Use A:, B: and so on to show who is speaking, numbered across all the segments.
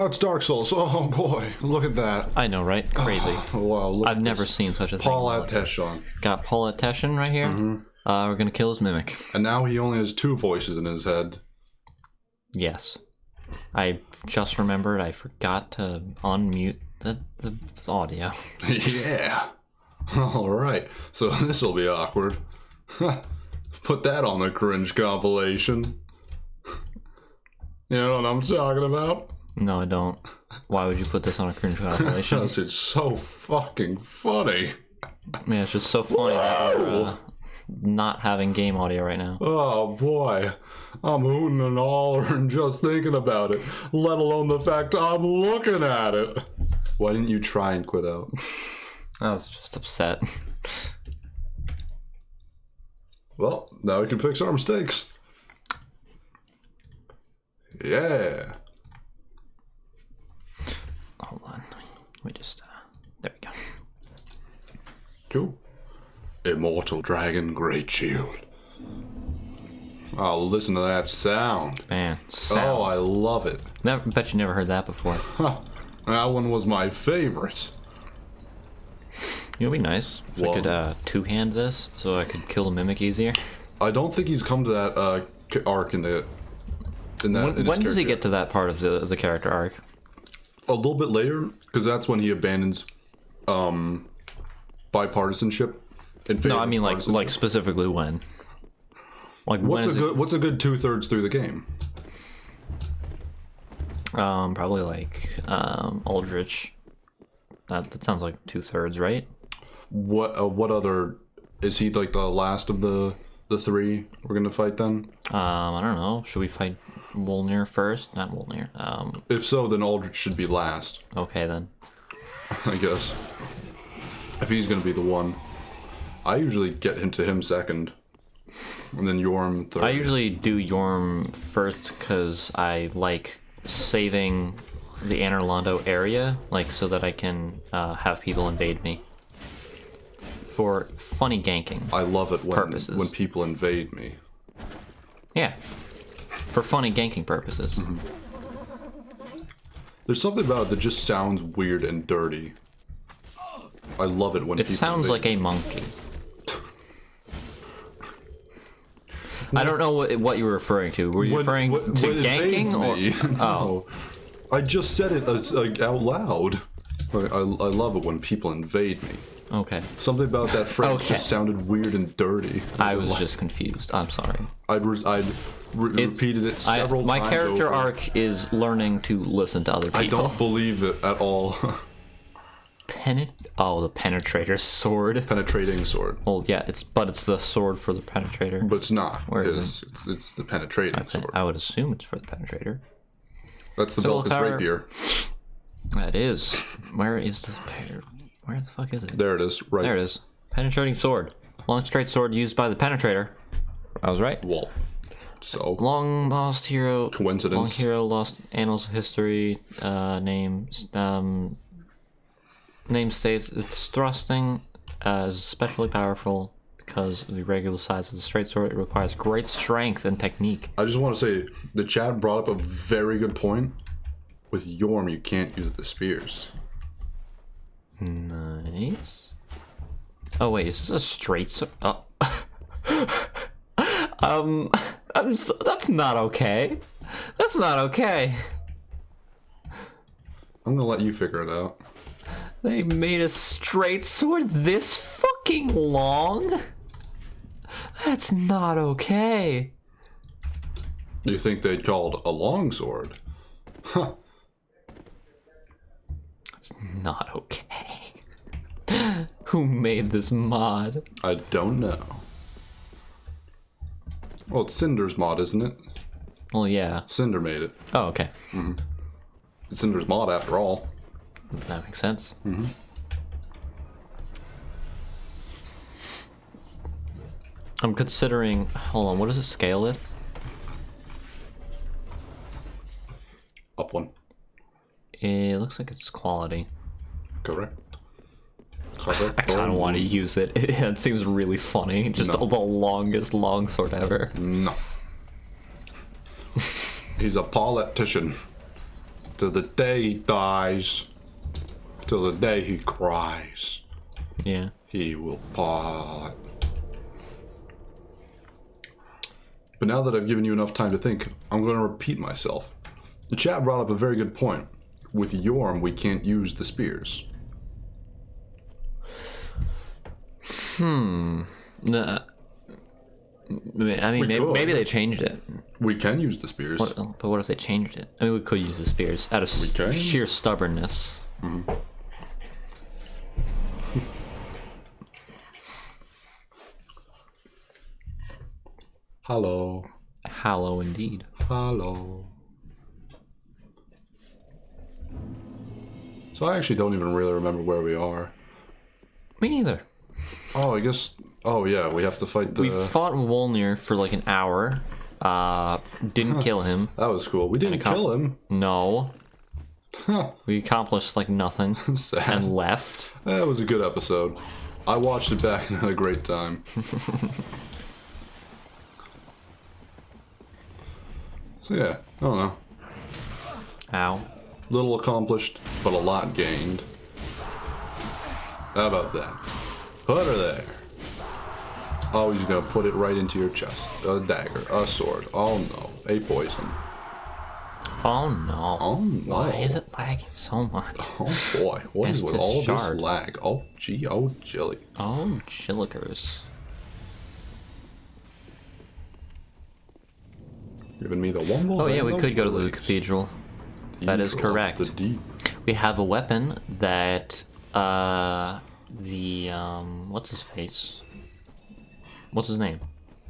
A: That's Dark Souls. Oh boy, look at that.
B: I know, right? Crazy.
A: Oh, wow, look
B: I've never seen such a thing.
A: Paul Tesson.
B: Got Paul Tesson right here. We're gonna kill his mimic.
A: And now he only has 2 voices in his head.
B: Yes. I just remembered I forgot to unmute the audio.
A: Yeah. Alright, so this'll be awkward. Put that on the cringe compilation. You know what I'm talking about?
B: No, I don't. Why would you put this on a cringe compilation?
A: Because it's so fucking funny.
B: Man, it's just so funny that we're not having game audio right now.
A: Oh boy, I'm hooting and hollering just thinking about it, let alone the fact I'm looking at it. Why didn't you try and quit out?
B: I was just upset.
A: Well, now we can fix our mistakes. Yeah.
B: Hold on. We just, there we go.
A: Cool. Immortal Dragon Great Shield. Oh, listen to that sound.
B: Man, sound.
A: Oh, I love it.
B: Bet you never heard that before.
A: Huh. That one was my favorite.
B: You know, it'd be nice if I could two-hand this so I could kill the mimic easier.
A: I don't think he's come to that arc in that.
B: When does he get to that part of the character arc?
A: A little bit later, because that's when he abandons bipartisanship.
B: No, I mean like specifically when. Like
A: what's a good 2/3 through the game?
B: Probably like Aldrich. That sounds like 2/3, right?
A: What other is he, like the last of the 3 we're gonna fight then?
B: I don't know. Should we fight Wolnir first? Not Wolnir.
A: If so, then Aldrich should be last.
B: Okay then.
A: I guess. If he's gonna be the one. I usually get into him second. And then Yorm third.
B: I usually do Yorm first because I like saving the Anorlando area, like so that I can have people invade me. For funny ganking.
A: I love it when people invade me.
B: Yeah. For funny ganking purposes.
A: Mm-hmm. There's something about it that just sounds weird and dirty. I love it when people
B: sounds like a monkey. I don't know what you were referring to. Were you referring to ganking or?
A: No. I just said it out loud. I love it when people invade me.
B: Okay.
A: Something about that phrase just sounded weird and dirty.
B: I was just confused. I'm sorry.
A: I'd repeated it several times.
B: My character arc is learning to listen to other people.
A: I don't believe it at all.
B: Oh, the penetrator sword.
A: Penetrating sword.
B: Well, yeah, it's the sword for the penetrator.
A: But it's not.
B: Where is it?
A: It's the penetrating sword.
B: I would assume it's for the penetrator.
A: That's the Velkus rapier.
B: That is. Where is this pair? Where the fuck is it?
A: There it is. Right.
B: There it is. Penetrating sword. Long straight sword used by the penetrator. I was right.
A: Well, so.
B: Long lost hero.
A: Coincidence.
B: Long hero lost annals of history. Name states it's thrusting as especially powerful because of the regular size of the straight sword. It requires great strength and technique.
A: I just want to say the chat brought up a very good point. With Yorm, you can't use the spears.
B: Nice. Oh wait, is this a straight sword? Oh. That's not okay. That's not okay.
A: I'm gonna let you figure it out.
B: They made a straight sword this fucking long? That's not okay.
A: You think they'd called a long sword? Huh.
B: It's not okay. Who made this mod?
A: I don't know. Well, it's Cinders mod, isn't it?
B: Well, yeah.
A: Cinder made it.
B: Oh, okay.
A: Mm-hmm. It's Cinders mod after all.
B: That makes sense.
A: Mm-hmm.
B: I'm considering... Hold on, what does it scale with?
A: Up one.
B: It looks like it's quality.
A: Correct.
B: I kind of want to use it. It seems really funny. Just the longest longsword ever.
A: No. He's a politician. till the day he dies, till the day he cries.
B: Yeah.
A: He will part. But now that I've given you enough time to think, I'm going to repeat myself. The chat brought up a very good point. With Yorm, we can't use the spears.
B: Nah. I mean, maybe they changed it.
A: We can use the spears.
B: But what if they changed it? I mean, we could use the spears out of sheer stubbornness.
A: Mm-hmm. Hello.
B: Hallow indeed.
A: Hello. So I actually don't even really remember where we are.
B: Me neither.
A: Oh, I guess... Oh, yeah, we have to fight the...
B: We fought Wolnir for like an hour. Didn't kill him.
A: That was cool. We didn't kill him.
B: No. We accomplished like nothing.
A: Sad.
B: And left.
A: That was a good episode. I watched it back and had a great time. So yeah, I don't know.
B: Ow.
A: Little accomplished, but a lot gained. How about that? Put her there. Oh, he's gonna put it right into your chest. A dagger, a sword. Oh no, a poison.
B: Oh no.
A: Oh no.
B: Why is it lagging so much?
A: Oh boy, what is with all this lag? Oh gee, oh jilly.
B: Oh, chillikers.
A: Giving me the wumbles.
B: Oh yeah, we could go to the cathedral. That is correct.
A: The deep.
B: We have a weapon that what's his face? What's his name?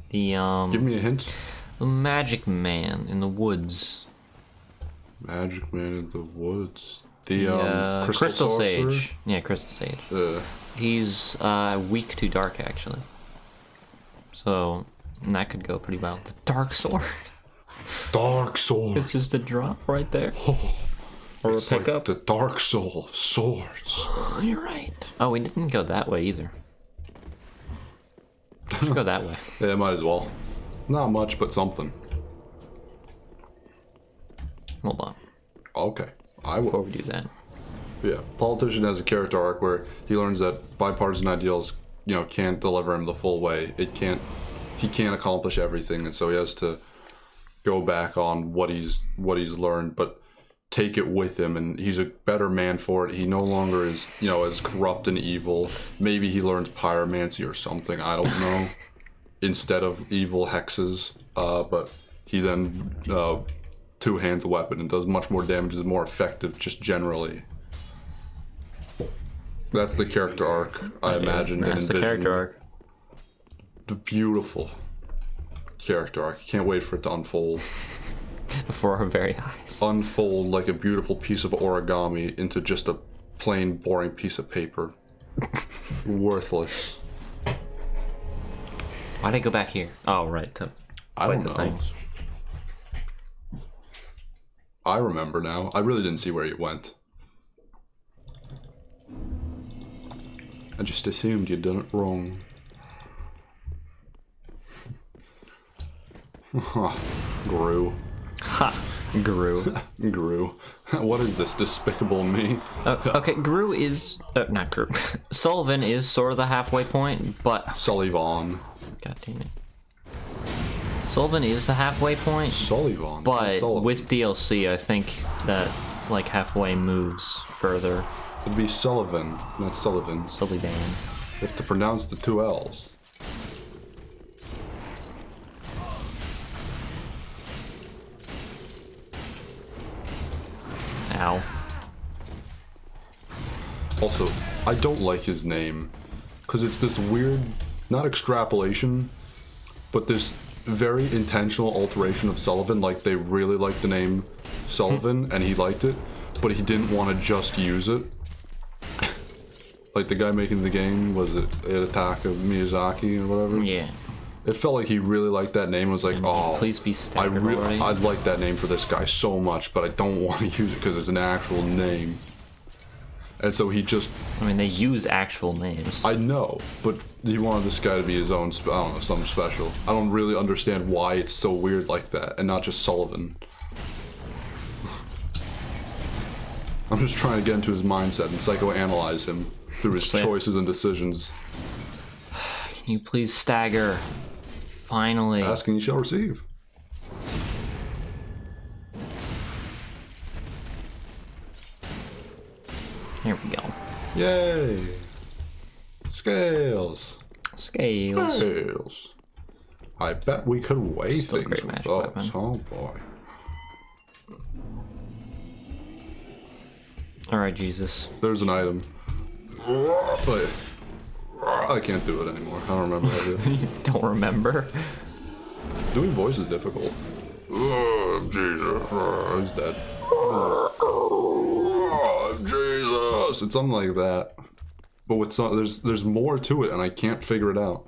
A: Give me a hint.
B: The magic man in the woods.
A: Magic man in the woods. The crystal
B: sage. Yeah, crystal sage. He's weak to dark actually. So that could go pretty well. The dark sword.
A: Dark sword.
B: It's just a drop right there. Or
A: it's
B: a pickup.
A: Like the dark soul of swords.
B: Oh, you're right. Oh, we didn't go that way either. Let's go that way.
A: Yeah, might as well. Not much, but something.
B: Hold on.
A: Okay, I will.
B: Before we do that.
A: Yeah, Politician has a character arc where he learns that bipartisan ideals, can't deliver him the full way. He can't accomplish everything, and so he has to go back on what he's learned, but take it with him, and he's a better man for it. He no longer is, as corrupt and evil. Maybe he learns pyromancy or something, I don't know, instead of evil hexes, but he then two-hands a weapon and does much more damage, is more effective just generally. That's the character arc, I imagine.
B: That's the character arc.
A: The beautiful character arc. Can't wait for it to unfold.
B: Before our very eyes.
A: Unfold like a beautiful piece of origami into just a plain, boring piece of paper. Worthless.
B: Why'd I go back here? Oh, right.
A: I don't know. Things. I remember now. I really didn't see where you went. I just assumed you'd done it wrong. Grew.
B: Ha! Gru.
A: Gru. What is this, despicable me?
B: Okay, Gru is... not Gru. Sullivan is sort of the halfway point, but...
A: Sullivan.
B: God damn it. Sullivan is the halfway point.
A: Sullivan.
B: But with DLC, I think that, like, halfway moves further.
A: It'd be Sullivan, not Sullivan.
B: Sullivan.
A: You have to pronounce the two L's.
B: Ow.
A: Also, I don't like his name, because it's this weird, not extrapolation, but this very intentional alteration of Sullivan. Like, they really liked the name Sullivan, and he liked it, but he didn't want to just use it. Like, the guy making the game, was it Hidetaka Miyazaki or whatever?
B: Yeah.
A: It felt like he really liked that name. It was like, oh,
B: please be staggered already.
A: I'd like that name for this guy so much, but I don't want to use it because it's an actual name. And so he just...
B: I mean, they use actual names.
A: I know, but he wanted this guy to be his own, I don't know, something special. I don't really understand why it's so weird like that, and not just Sullivan. I'm just trying to get into his mindset and psychoanalyze him through his choices and decisions.
B: Can you please stagger? Finally.
A: Ask and you shall receive.
B: Here we go.
A: Yay! Scales.
B: Scales.
A: I bet we could weigh
B: Still
A: things
B: great
A: with
B: magic
A: those.
B: weapon.
A: Oh boy.
B: Alright, Jesus.
A: There's an item. Wait. I can't do it anymore. I don't remember how to do it.
B: You don't remember?
A: Doing voice is difficult. Oh, Jesus. He's dead. Jesus. It's something like that. But with some, there's more to it and I can't figure it out.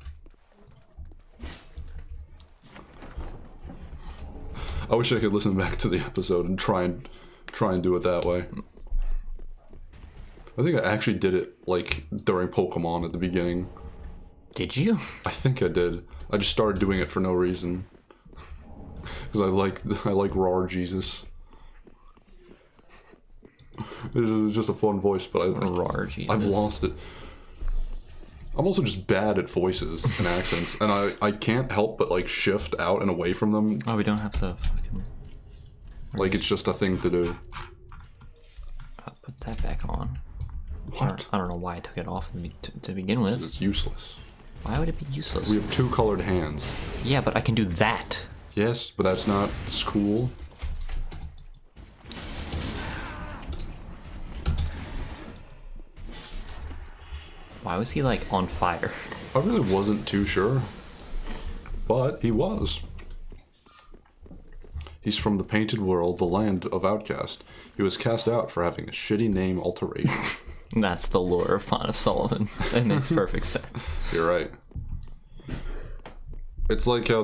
A: I wish I could listen back to the episode and try and do it that way. I think I actually did it like during Pokemon at the beginning.
B: Did you?
A: I think I did. I just started doing it for no reason. Because I like Rar Jesus. It was just a fun voice, but
B: Rar Jesus.
A: I've lost it. I'm also just bad at voices and accents, and I can't help but like shift out and away from them.
B: Oh, we don't have to fucking...
A: Like it's just a thing to do.
B: I'll put that back on.
A: What?
B: I don't know why I took it off to begin with.
A: It's useless.
B: Why would it be useless?
A: We have 2 colored hands.
B: Yeah, but I can do that.
A: Yes, but that's not cool.
B: Why was he like on fire?
A: I really wasn't too sure. But he was. He's from the Painted World, the land of Outcast. He was cast out for having a shitty name alteration.
B: That's the lore of Font of Sullivan. That makes perfect sense.
A: You're right. It's like how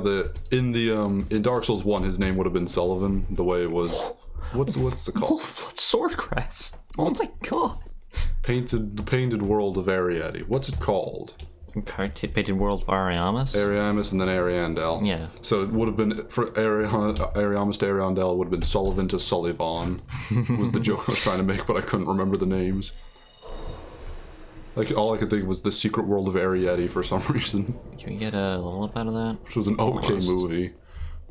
A: in Dark Souls 1 his name would have been Sullivan, the way it was. What's the call?
B: Swordcrest. Oh my god.
A: The Painted World of Ariadne. What's it called?
B: Painted World of Ariamis?
A: Ariamis and then Ariandel.
B: Yeah.
A: So it would have been, for Ariamis to Ariandel, it would have been Sullivan to Sullivan, was the joke I was trying to make, but I couldn't remember the names. Like, all I could think was The Secret World of Ariadne for some reason.
B: Can we get a level up out of that?
A: Which was an okay movie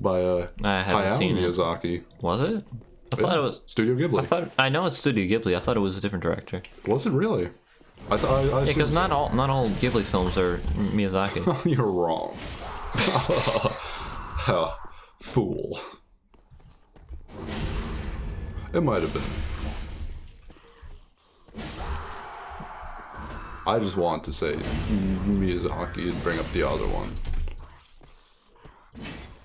A: by
B: I haven't
A: Hayao
B: seen it.
A: Miyazaki.
B: Was it? I thought it was...
A: Studio Ghibli.
B: I know it's Studio Ghibli. I thought it was a different director.
A: Was it really? I
B: Yeah, because not all Ghibli films are Miyazaki.
A: You're wrong. Fool. It might have been. I just want to say Miyazaki and bring up the other one.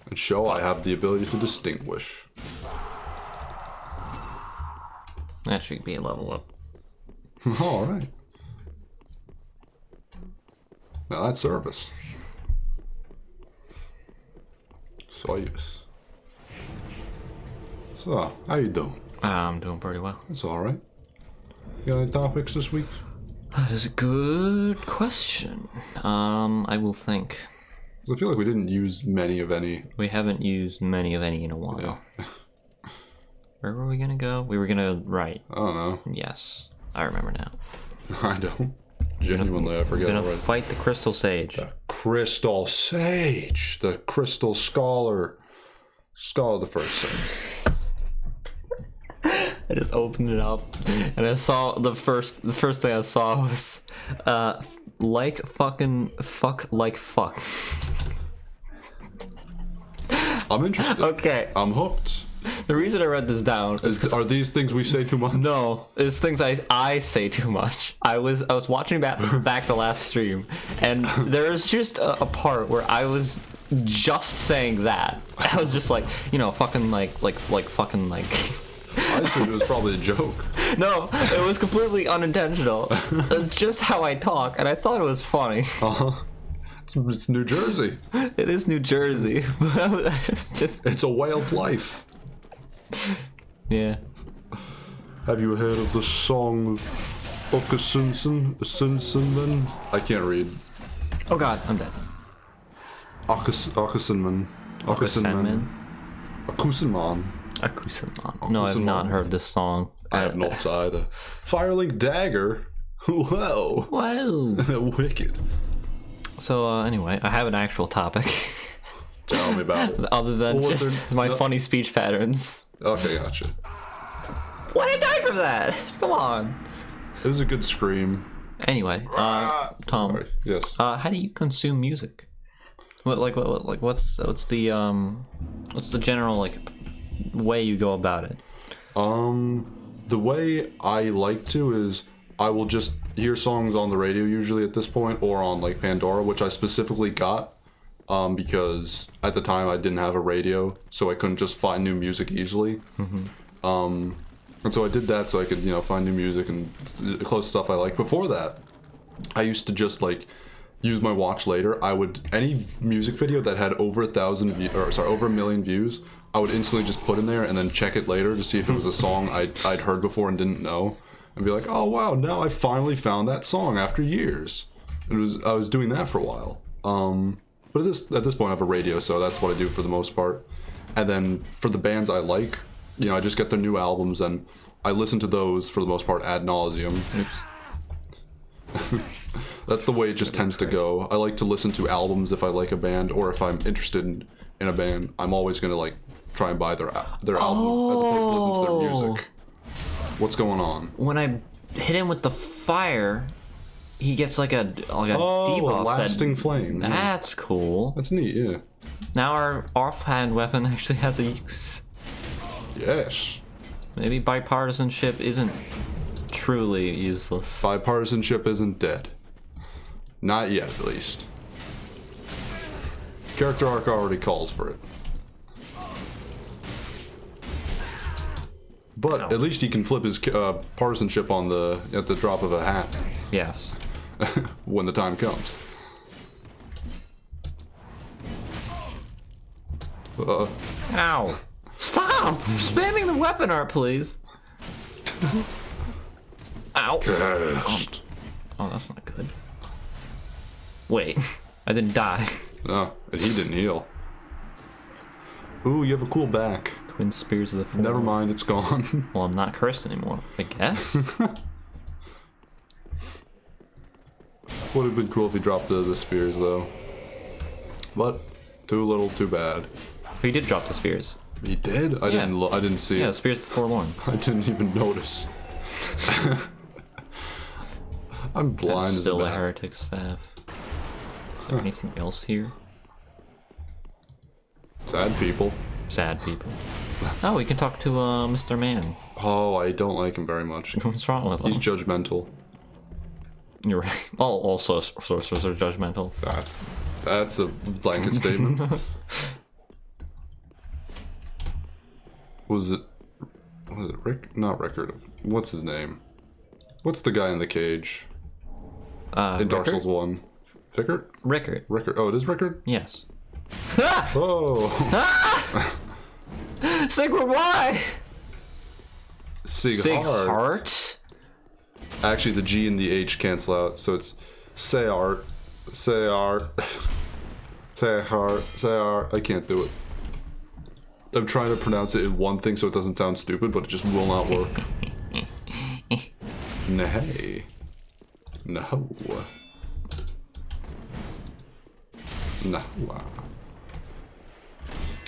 A: And show I have the ability to distinguish.
B: That should be a level up.
A: Alright. Now that's service. Soyuz. So, how you doing?
B: I'm doing pretty well.
A: It's alright. You got any topics this week?
B: That is a good question. I will think.
A: I feel like we didn't use many of any.
B: We haven't used many of any in a while.
A: Yeah.
B: Where were we gonna go? We were gonna right.
A: I don't know.
B: Yes, I remember now.
A: I don't. Genuinely, I forget
B: We're gonna
A: already.
B: fight the Crystal Sage.
A: The Crystal Sage. The Crystal Scholar. Scholar the First Sage.
B: I just opened it up and I saw the first thing I saw was like fucking fuck like fuck.
A: I'm interested.
B: Okay.
A: I'm hooked.
B: The reason I read this down is
A: Are these things we say too much?
B: no, it's things I say too much. I was watching back the last stream, and there's just a part where I was just saying that. I was just like, fucking like fucking like.
A: I assumed it was probably a joke.
B: No, it was completely unintentional. It's just how I talk, and I thought it was funny.
A: Uh-huh. It's New Jersey.
B: It is New Jersey, but I was just...
A: It's a way of life.
B: Yeah.
A: Have you heard of the song Okusunman? I can't read.
B: Oh god, I'm dead.
A: Okusunman.
B: Okusunman?
A: Akusunman.
B: Akusunman. No, I've not heard this song.
A: I have no either. Firelink dagger. Whoa.
B: Whoa.
A: Wicked.
B: So anyway, I have an actual topic.
A: Tell me about it.
B: Other than just my funny speech patterns.
A: Okay, gotcha.
B: Why did I die from that? Come on.
A: It was a good scream.
B: Anyway, Tom.
A: Sorry. Yes.
B: How do you consume music? What's the general like way you go about it?
A: The way I like to is I will just hear songs on the radio usually at this point, or on like Pandora, which I specifically got because at the time I didn't have a radio, so I couldn't just find new music easily. And so I did that so I could, find new music and close stuff I like. Before that, I used to just like use my watch later. Any music video that had over over 1 million views, I would instantly just put in there and then check it later to see if it was a song I'd heard before and didn't know, and be like, oh wow, now I finally found that song after years. I was doing that for a while. But at this point I have a radio, so that's what I do for the most part. And then for the bands I like, I just get their new albums and I listen to those for the most part ad nauseum. That's the way it just tends to go. I like to listen to albums if I like a band, or if I'm interested in a band, I'm always gonna like try and buy their album as opposed to listen to their music. What's going on?
B: When I hit him with the fire, he gets like a debuff.
A: A lasting flame. Yeah.
B: That's cool.
A: That's neat, yeah.
B: Now our offhand weapon actually has a use.
A: Yes.
B: Maybe bipartisanship isn't truly useless.
A: Bipartisanship isn't dead. Not yet, at least. Character arc already calls for it. But at least he can flip his partisanship at the drop of a hat.
B: Yes.
A: When the time comes.
B: Ow! Stop! Spamming the weapon art, please. Ow!
A: Cast.
B: Oh, that's not good. Wait, I didn't die.
A: Oh, and he didn't heal. Ooh, you have a cool back.
B: Twin Spears of the Form.
A: Never mind, it's gone.
B: Well, I'm not cursed anymore, I guess.
A: Would have been cool if he dropped the spears, though. But too little, too bad.
B: He did drop the spears.
A: He did? I didn't see it.
B: Yeah, Spears of the Forlorn.
A: I didn't even notice. I'm blind as
B: Still a
A: bat.
B: heretic staff. Is there anything else here?
A: Sad people.
B: Sad people. Oh, we can talk to Mr. Man.
A: Oh, I don't like him very much.
B: What's wrong with him?
A: He's judgmental.
B: You're right. All sorcerers are judgmental.
A: That's a blanket statement. Was it Rick? Not Rickard. What's his name? What's the guy in the cage? In Dark Souls 1. Rickard?
B: Rickard.
A: Rickard. Oh, it is Rickard?
B: Yes.
A: Oh!
B: Sigurd, why?
A: Sighart. Actually, the G and the H cancel out, so it's Sayart. Sayart. I can't do it. I'm trying to pronounce it in one thing so it doesn't sound stupid, but it just will not work. Nay. No. No.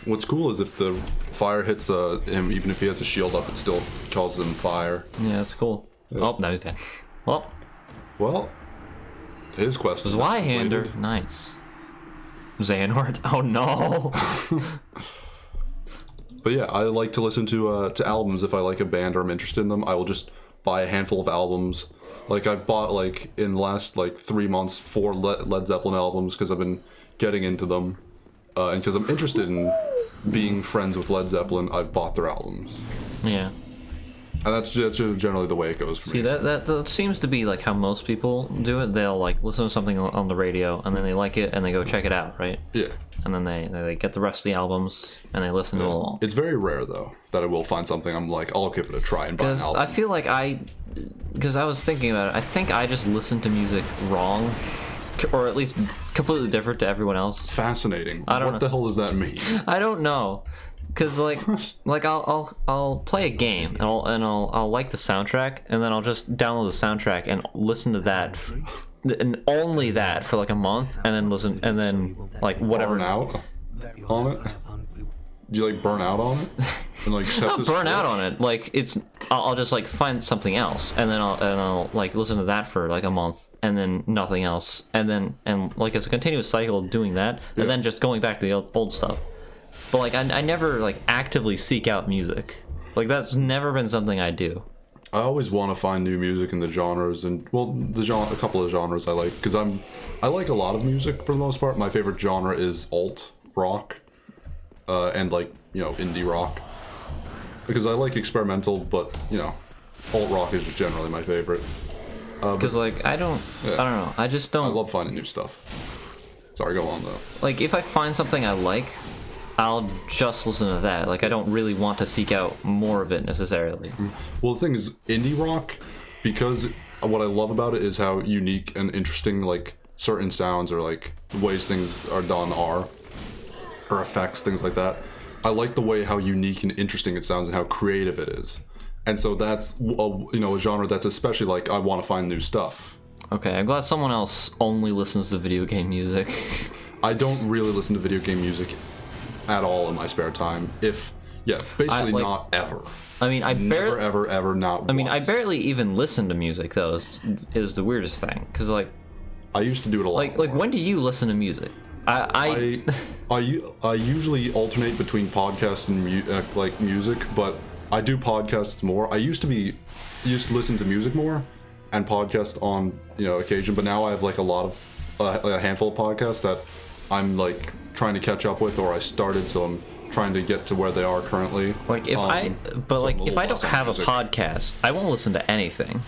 A: What's cool is if the fire hits him, even if he has a shield up, it still causes him fire.
B: Yeah, that's cool. Yeah. Oh, no, he's dead.
A: Well, his quest is
B: Zweihander. Nice. Xehanort. Oh no.
A: But yeah, I like to listen to albums if I like a band or I'm interested in them. I will just buy a handful of albums. Like I've bought in the last 3 months 4 Led Zeppelin albums because I've been getting into them, and because I'm interested in being friends with Led Zeppelin, I've bought their albums.
B: Yeah.
A: And that's generally the way it goes for me.
B: See, that seems to be how most people do it. They'll listen to something on the radio, and then they like it, and they go check it out, right?
A: Yeah.
B: And then they get the rest of the albums, and they listen to them all.
A: It's very rare, though, that I will find something I'm like, I'll give it a try and buy an album.
B: I feel like because I was thinking about it, I think I just listen to music wrong, or at least completely different to everyone else.
A: Fascinating.
B: I don't know.
A: What the hell does that mean?
B: I don't know. Cause like I'll play a game and I'll like the soundtrack, and then I'll just download the soundtrack and listen to that and only that for like a month, and then listen, and then like whatever.
A: Burn out on it? Do you like burn out on it? And like
B: Not burn out on it. Like I'll just like find something else, and then I'll like listen to that for like a month, and then nothing else, and like it's a continuous cycle of doing that, and then just going back to the old stuff. But like I never like actively seek out music. Like that's never been something I do.
A: I always want to find new music in the genres, and well, a couple of genres I like, because I like a lot of music for the most part. My favorite genre is alt rock, and like indie rock, because I like experimental, but alt rock is just generally my favorite.
B: Because like I don't know. I just don't.
A: I love finding new stuff. Sorry, go on though.
B: Like if I find something I like, I'll just listen to that. Like I don't really want to seek out more of it necessarily.
A: Well, the thing is, indie rock, because what I love about it is how unique and interesting like certain sounds or like the ways things are done are, or effects, things like that. I like the way how unique and interesting it sounds and how creative it is. And so that's a genre that's especially like I want to find new stuff.
B: Okay, I'm glad someone else only listens to video game music.
A: I don't really listen to video game music at all in my spare time. Basically not ever.
B: I mean, I barely
A: ever not.
B: I mean,
A: once.
B: I barely even listen to music though. Is the weirdest thing, because like
A: I used to do it a lot.
B: Like when do you listen to music? I
A: usually alternate between podcasts and like music, but I do podcasts more. I used to listen to music more and podcast on occasion, but now I have like a handful of podcasts that I'm like trying to catch up with, or I started, so I'm trying to get to where they are currently.
B: Like if I don't have a podcast, I won't listen to anything.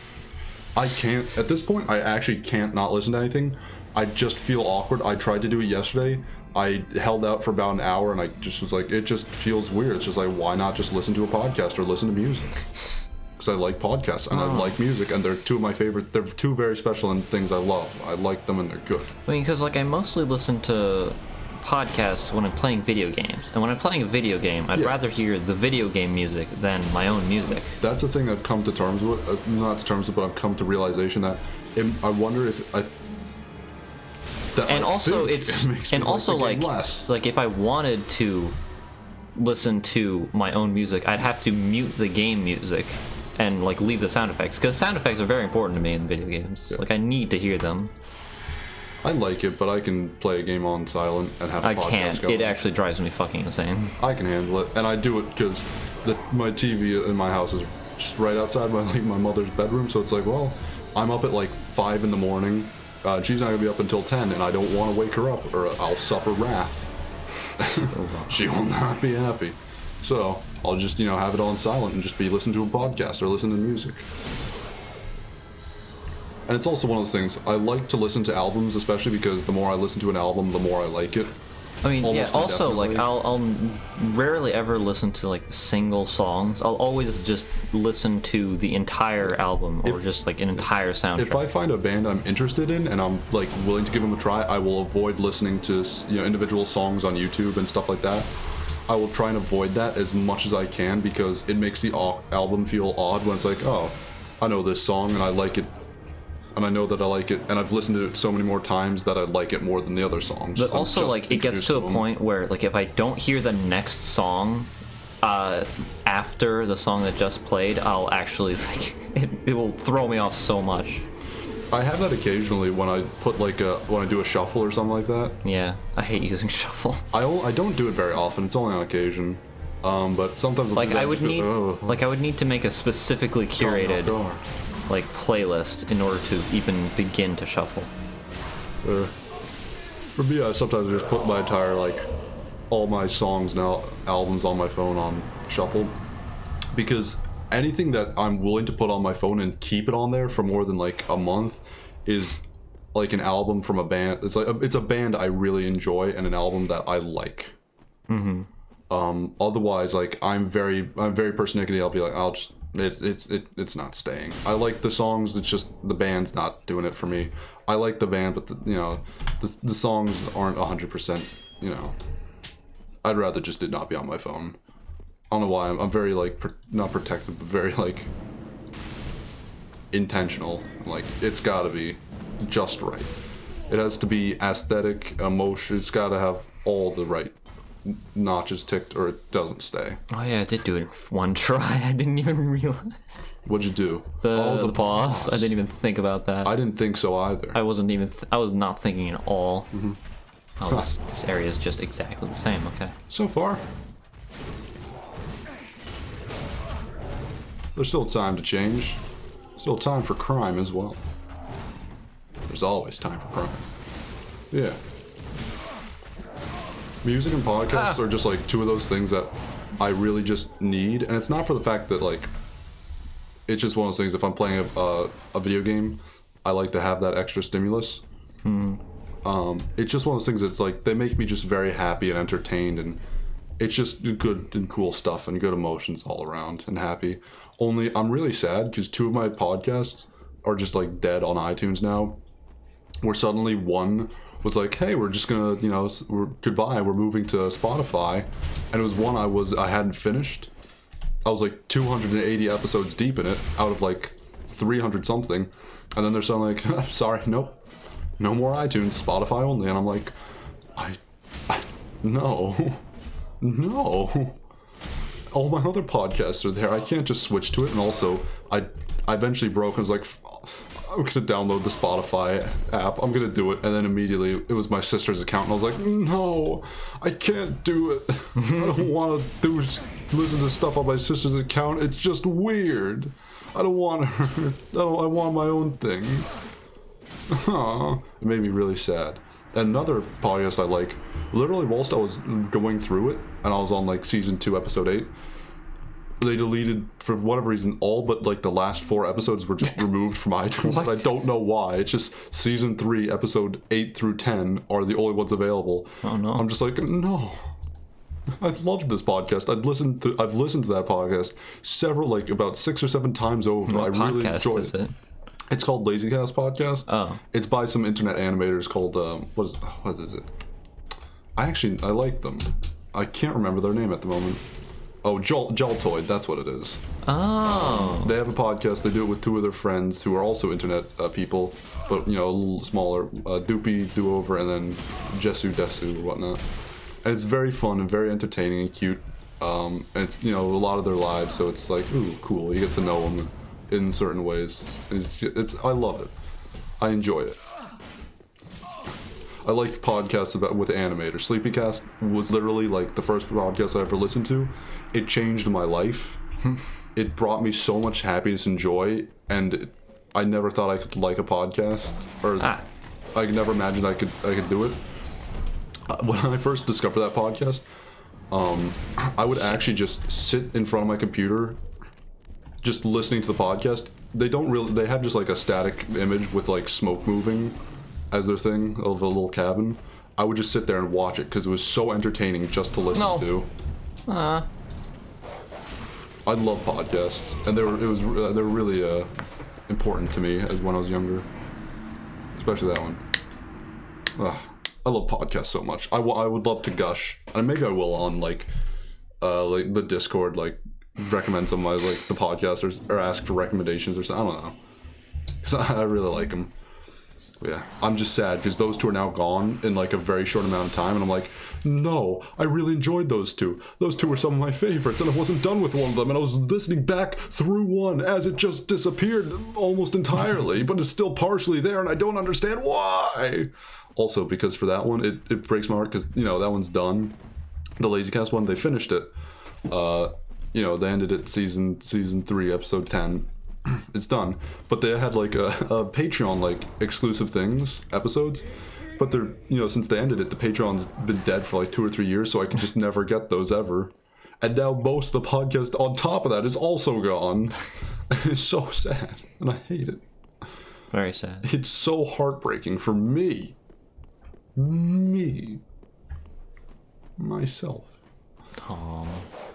A: I can't at this point. I actually can't not listen to anything. I just feel awkward. I tried to do it yesterday. I held out for about an hour, and I just was like, it just feels weird. It's just like, why not just listen to a podcast or listen to music? Because I like podcasts and I like music, and they're two of my favorite. They're two very special and things I love. I like them and they're good.
B: I mean, because like I mostly listen to podcasts when I'm playing video games, and when I'm playing a video game, I'd rather hear the video game music than my own music.
A: That's a thing I've come to terms with. Not to terms with, but I've come to realization that I wonder if I.
B: And also, like if I wanted to listen to my own music, I'd have to mute the game music and like leave the sound effects, because sound effects are very important to me in video games. Like I need to hear them.
A: I like it, but I can play a game on silent and have a podcast
B: can't.
A: going.
B: It actually drives me fucking insane.
A: I can handle it, and I do it because my TV in my house is just right outside my mother's bedroom, so it's like, well, I'm up at like 5 in the morning. She's not gonna be up until 10, and I don't want to wake her up, or I'll suffer wrath. She will not be happy. So I'll just have it on silent and just be listening to a podcast or listen to music. And it's also one of those things, I like to listen to albums, especially because the more I listen to an album, the more I like it.
B: I mean, also, like, I'll rarely ever listen to, like, single songs. I'll always just listen to the entire album, or just, like, an entire soundtrack.
A: If I find a band I'm interested in, and I'm, like, willing to give them a try, I will avoid listening to, individual songs on YouTube and stuff like that. I will try and avoid that as much as I can, because it makes the album feel odd when it's like, oh, I know this song, and I like it. And I know that I like it, and I've listened to it so many more times that I like it more than the other songs.
B: But also, like, it gets to a point where, like, if I don't hear the next song after the song that just played, I'll actually, like, it will throw me off so much.
A: I have that occasionally when I put, like, when I do a shuffle or something like that.
B: Yeah, I hate using shuffle.
A: I don't do it very often. It's only on occasion. But sometimes
B: like I would need to make a specifically curated like playlist in order to even begin to shuffle.
A: For me, I sometimes just put my entire all my songs and albums on my phone on shuffle, because anything that I'm willing to put on my phone and keep it on there for more than like a month is like an album from a band. It's a band I really enjoy and an album that I like. Mm-hmm. Otherwise, like I'm very persnickety. I'll be like, it's not staying. I like the songs. It's just the band's not doing it for me. I like the band, but the songs aren't 100%. I'd rather just it not be on my phone. don't know why I'm very like not protective, but very like intentional. Like it's got to be just right. It has to be aesthetic, emotion. It's got to have all the right notches ticked, or it doesn't stay.
B: Oh yeah, I did do it in one try. I didn't even realize.
A: What'd you do?
B: The boss. I didn't even think about that.
A: I didn't think so either.
B: I wasn't even. I was not thinking at all. Oh, this area is just exactly the same. Okay.
A: So far. There's still time to change. Still time for crime as well. There's always time for crime. Yeah. Music and podcasts are just like two of those things that I really just need, and it's not for the fact that like it's just one of those things. If I'm playing a video game, I like to have that extra stimulus. It's just one of those things that's like they make me just very happy and entertained, and it's just good and cool stuff and good emotions all around and happy. Only I'm really sad because two of my podcasts are just like dead on iTunes now. Where suddenly one was like, hey, we're just gonna, goodbye, we're moving to Spotify. And it was one I hadn't finished. I was like 280 episodes deep in it out of like 300 something. And then they're suddenly like, sorry, nope, no more iTunes, Spotify only. And I'm like, no. All my other podcasts are there. I can't just switch to it. And also, I eventually broke and was like, I'm gonna download the Spotify app. I'm gonna do it. And then immediately it was my sister's account, and I was like, no, I can't do it. I don't want to listen to stuff on my sister's account. It's just weird. I don't want her. I want my own thing. It made me really sad. Another podcast I like, literally whilst I was going through it, and I was on like season 2, episode 8, they deleted, for whatever reason, all but like the last 4 episodes were just removed from iTunes. And I don't know why. It's just season 3, episode 8 through 10 are the only ones available.
B: Oh no.
A: I'm just like, no. I loved this podcast. I've listened to that podcast about 6 or 7 times over.
B: What
A: I really
B: podcast
A: enjoyed
B: is it?
A: It's called LazyCast Podcast.
B: Oh.
A: It's by some internet animators called what is it? I like them. I can't remember their name at the moment. Oh, Joltoid, that's what it is.
B: Oh.
A: They have a podcast. They do it with 2 of their friends who are also internet people, but a little smaller. Doopy Do-Over and then Jesu Desu or whatnot. And it's very fun and very entertaining and cute. And it's a lot of their lives, so it's like, ooh, cool. You get to know them in certain ways. I love it. I enjoy it. I like podcasts with animators. Sleepycast was literally like the first podcast I ever listened to. It changed my life. It brought me so much happiness and joy, and I never thought I could like a podcast, or I never imagined I could do it. When I first discovered that podcast, I would actually just sit in front of my computer, just listening to the podcast. They have just like a static image with like smoke moving as their thing of a little cabin. I would just sit there and watch it because it was so entertaining just to listen to. I love podcasts, and they were really important to me as when I was younger, especially that one. I love podcasts so much. I would love to gush, and maybe I will on like the Discord, like recommend some of my the podcasts or ask for recommendations or something. I don't know, because I really like them. Yeah, I'm just sad because those 2 are now gone in like a very short amount of time, and I'm like, no, I really enjoyed those 2. Those 2 were some of my favorites, and I wasn't done with one of them, and I was listening back through one as it just disappeared almost entirely, but it's still partially there, and I don't understand why. Also, because for that one, it breaks my heart because that one's done. The LazyCast one, they finished it. They ended it season 3, episode 10. It's done, but they had like a Patreon like exclusive episodes, but they're since they ended it, the Patreon's been dead for like 2 or 3 years, so I could just never get those ever. And now most of the podcast on top of that is also gone. It's so sad, and I hate it.
B: Very sad.
A: It's so heartbreaking for myself.
B: Aww.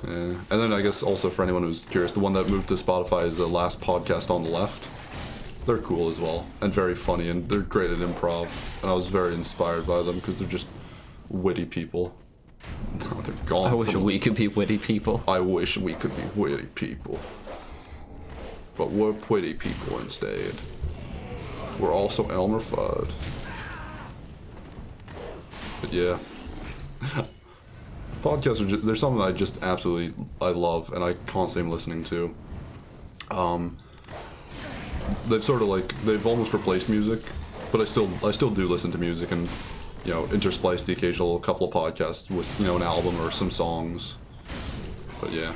A: Yeah. And then I guess also for anyone who's curious, the one that moved to Spotify is the Last Podcast on the Left. They're cool as well, and very funny, and they're great at improv. And I was very inspired by them because they're just witty people. They're gone.
B: I wish we could be witty people.
A: I wish we could be witty people. But we're witty people instead. We're also Elmer Fudd. But yeah. Podcasts are they're something I just absolutely love and I constantly am listening to. They've sort of they've almost replaced music, but I still do listen to music and intersplice the occasional couple of podcasts with an album or some songs. But yeah,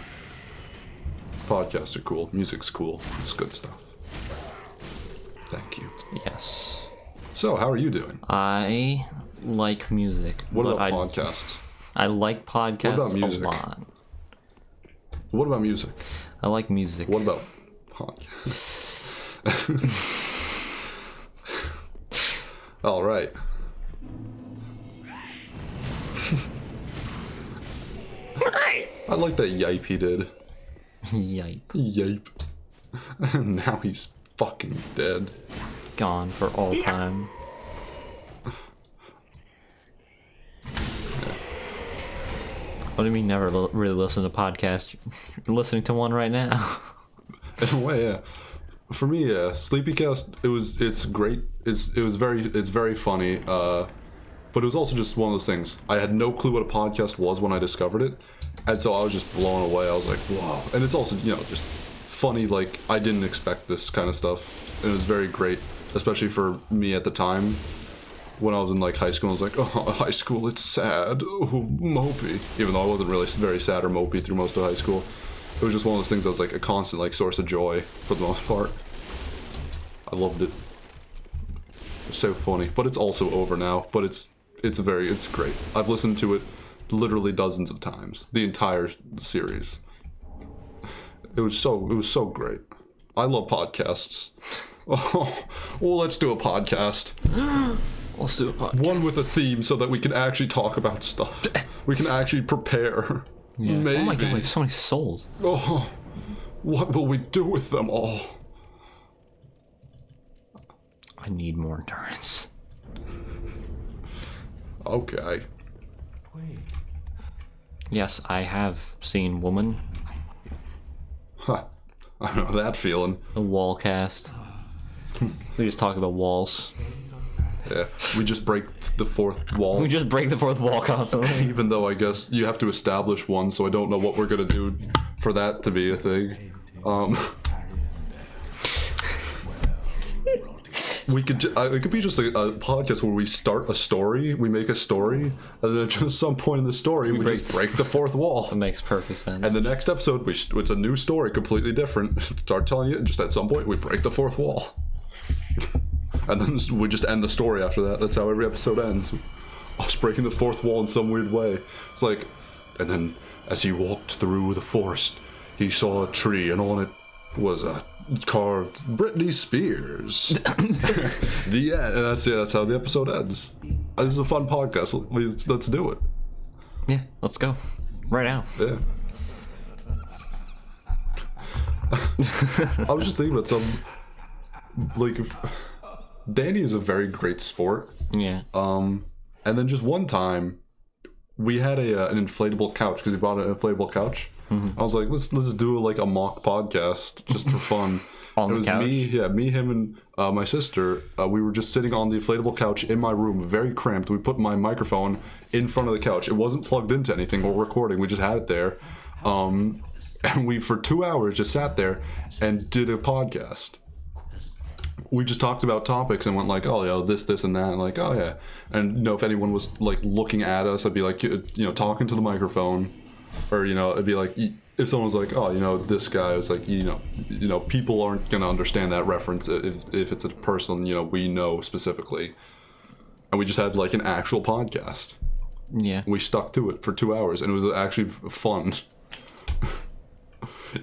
A: podcasts are cool. Music's cool. It's good stuff. Thank you.
B: Yes.
A: So, how are you doing?
B: I like music.
A: What about podcasts?
B: I like podcasts a lot.
A: What about music?
B: I like music.
A: What about podcasts? All right. I like that yipe he did.
B: Yipe.
A: Yipe. Now he's fucking dead.
B: Gone for all time. What do you mean never really listen to podcasts? You're listening to one right now.
A: In a way, yeah. For me, yeah, Sleepycast. It's great. It's very funny. But it was also just one of those things. I had no clue what a podcast was when I discovered it, and so I was just blown away. I was like, whoa! And it's also just funny. Like, I didn't expect this kind of stuff, and it was very great, especially for me at the time. When I was in high school, I was like, oh, high school, it's sad. Oh, mopey. Even though I wasn't really very sad or mopey through most of high school. It was just one of those things that was a constant source of joy for the most part. I loved it. It was so funny. But it's also over now. But it's great. I've listened to it literally dozens of times. The entire series. It was so great. I love podcasts. Oh, well, let's do a podcast.
B: Let's do a podcast.
A: One with a theme so that we can actually talk about stuff. We can actually prepare.
B: Yeah.
A: Maybe.
B: Oh my god, we have so many souls.
A: Oh, what will we do with them all?
B: I need more endurance.
A: Okay.
B: Yes, I have seen Woman.
A: Huh. I know that feeling.
B: The wall cast. We just talk about walls.
A: Yeah, we just break the fourth wall.
B: We just break the fourth wall constantly.
A: Even though I guess you have to establish one, so I don't know what we're gonna do for that to be a thing. We could. It could be just a podcast where we start a story, we make a story, and then at just some point in the story, we just break the fourth wall.
B: That makes perfect sense.
A: And the next episode, it's a new story, completely different. Start telling you, and just at some point, we break the fourth wall. And then we just end the story after that. That's how every episode ends. Us breaking the fourth wall in some weird way. It's like, and then as he walked through the forest, he saw a tree, and on it was a carved Britney Spears. The end. And that's how the episode ends. This is a fun podcast. Let's do it.
B: Yeah, let's go. Right now.
A: Yeah. I was just thinking about if Danny is a very great sport.
B: Yeah.
A: And then just one time, we had an inflatable couch because he bought an inflatable couch. Mm-hmm. I was like, let's do a mock podcast just for fun.
B: On the couch?
A: me, him, and my sister. We were just sitting on the inflatable couch in my room, very cramped. We put my microphone in front of the couch. It wasn't plugged into anything or recording. We just had it there. And we, for 2 hours, just sat there and did a podcast. We just talked about topics and went this, and that, and oh, yeah. And, if anyone was, looking at us, I'd be talking to the microphone. Or, it'd be if someone was this guy was people aren't going to understand that reference if it's a person, we know specifically. And we just had, an actual podcast.
B: Yeah.
A: We stuck to it for 2 hours, and it was actually fun.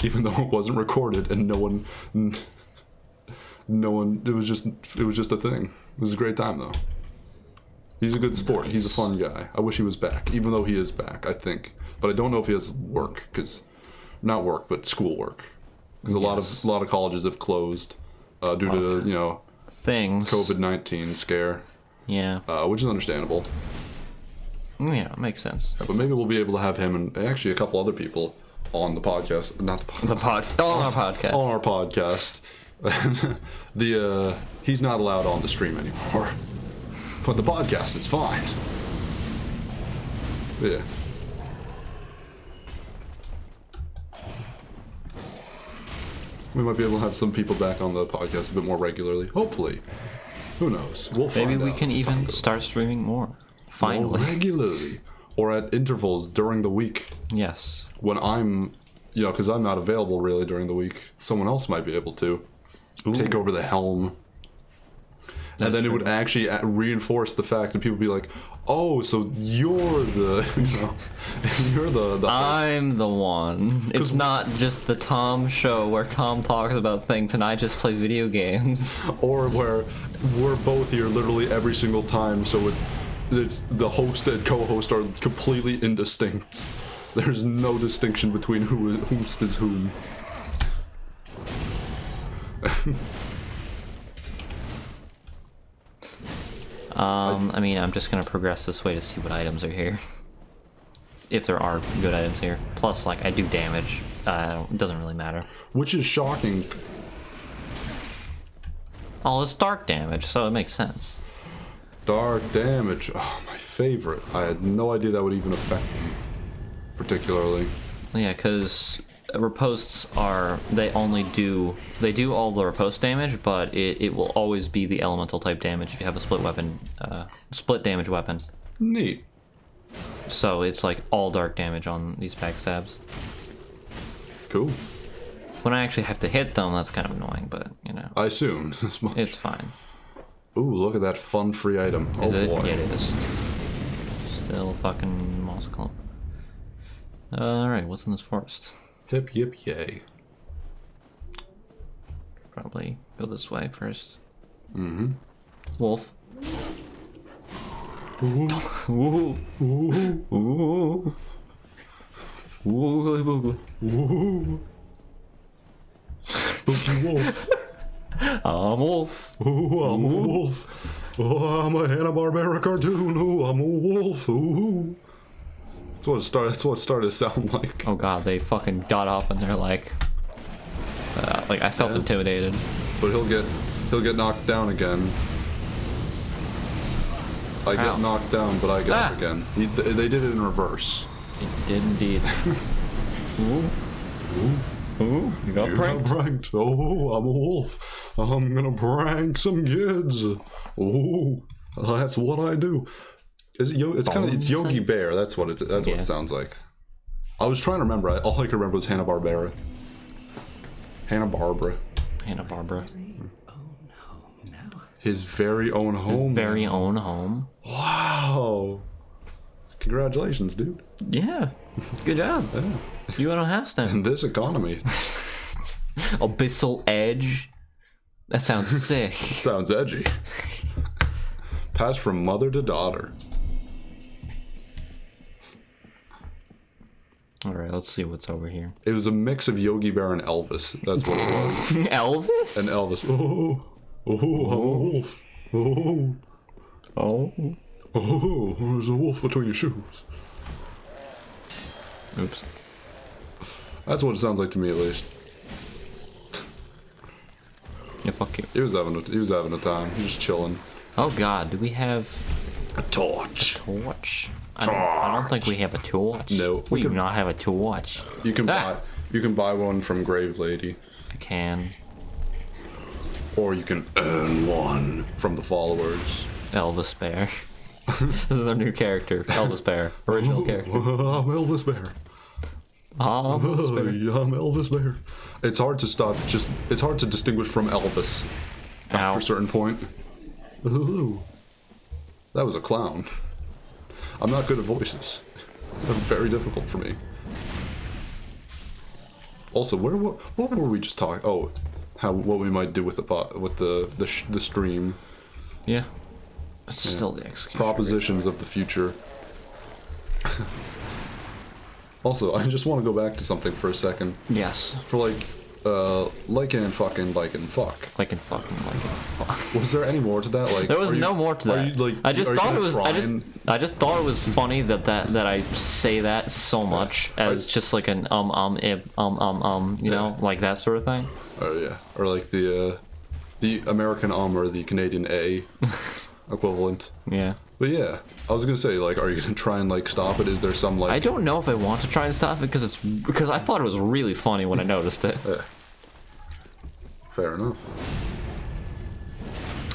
A: Even though it wasn't recorded, and no one, it was just a thing. It was a great time, though. He's a good sport. Nice. He's a fun guy. I wish he was back, even though he is back, I think. But I don't know if he has work, not work, but school work. Because a lot of colleges have closed due to,
B: things.
A: COVID-19 scare.
B: Yeah.
A: Which is understandable.
B: Yeah, makes sense.
A: But maybe we'll be able to have him and actually a couple other people on the podcast. Not the podcast.
B: On our podcast.
A: On our podcast. He's not allowed on the stream anymore. But the podcast is fine. Yeah. We might be able to have some people back on the podcast a bit more regularly. Hopefully. Who knows? We'll find out.
B: Maybe we can even start streaming more. Finally.
A: More regularly. Or at intervals during the week.
B: Yes.
A: When I'm, because I'm not available really during the week. Someone else might be able to take over the helm. And then it would actually reinforce the fact, and people would be like, "Oh, so you're the, you're the host."
B: I'm the one. It's not just the Tom show where Tom talks about things and I just play video games.
A: Or where we're both here literally every single time, so it's the host and co-host are completely indistinct. There's no distinction between who's whom.
B: I mean, I'm just gonna progress this way to see what items are here. If there are good items here. Plus, like, I do damage. It doesn't really matter.
A: Which is shocking.
B: Oh, it's dark damage, so it makes sense.
A: Dark damage. Oh, my favorite. I had no idea that would even affect me. Particularly.
B: Yeah, because riposts they do all the riposte damage, but it will always be the elemental type damage if you have a split damage weapon.
A: Neat.
B: So it's like all dark damage on these backstabs.
A: Cool.
B: When I actually have to hit them, that's kind of annoying, but
A: I assumed as much.
B: It's fine.
A: Ooh, look at that fun free item.
B: Is
A: oh
B: it?
A: boy.
B: Yeah, it is. Still fucking moss clump. Alright, what's in this forest?
A: Hip yip yay.
B: Probably go this way first.
A: Mm-hmm.
B: Wolf.
A: Ooh.
B: Ooh.
A: Ooh.
B: Ooh.
A: Ooh. Ooh. Spooky wolf.
B: I'm a wolf.
A: Ooh, I'm a wolf. Oh, I'm a Hanna-Barbera cartoon. Ooh, I'm a wolf. Ooh. That's what it started to sound like.
B: Oh god, they fucking got up and they're like I felt intimidated.
A: But he'll get knocked down again. I get knocked down, but I get up again. They did it in reverse.
B: It did indeed. Ooh. Ooh. Ooh. You got pranked.
A: Oh, I'm a wolf. I'm gonna prank some kids. Oh, that's what I do. It's Yogi Bear. That's what it sounds like. I was trying to remember. All I could remember was Hanna-Barbera. Hanna-Barbera. His very own home.
B: Very own home.
A: Wow. Congratulations, dude.
B: Yeah. Good job.
A: Yeah.
B: You own a house then.
A: In this economy.
B: Abyssal Edge. That sounds sick.
A: It sounds edgy. Passed from mother to daughter.
B: Alright, let's see what's over here.
A: It was a mix of Yogi Bear and Elvis. That's what it was.
B: Elvis?
A: And Elvis. Oh, I'm a wolf. Oh, there's a wolf between your shoes.
B: Oops.
A: That's what it sounds like to me, at least.
B: Yeah, fuck you.
A: He was having a time. He was just chilling.
B: Oh god, do we have
A: A torch.
B: torch? I don't think we have a torch.
A: No,
B: we do not have a torch.
A: You can buy one from Grave Lady,
B: I can.
A: or you can earn one from the followers.
B: Elvis Bear. This is our new character, Elvis Bear. Original character.
A: I'm Elvis Bear.
B: Elvis Bear.
A: I'm Elvis Bear. It's hard to distinguish from Elvis after a certain point. Ooh. That was a clown. I'm not good at voices. They're very difficult for me. Also, what were we just talking? Oh, what we might do with the stream.
B: Yeah. It's still the execution.
A: Propositions of the future. Also, I just want to go back to something for a second.
B: Yes.
A: For like like and fucking like and fuck.
B: Like and fuck.
A: Was there any more to that? Like
B: There was no more to that.
A: You, like,
B: I just thought it was.
A: I
B: I just thought it was funny that I say that so much as just like an you know, like that sort of thing.
A: Oh yeah, or like the American or the Canadian A equivalent.
B: Yeah.
A: But yeah, I was gonna say, like, are you gonna try and like stop it? Is there some like?
B: I don't know if I want to try and stop it because I thought it was really funny when I noticed it.
A: Yeah. Fair enough.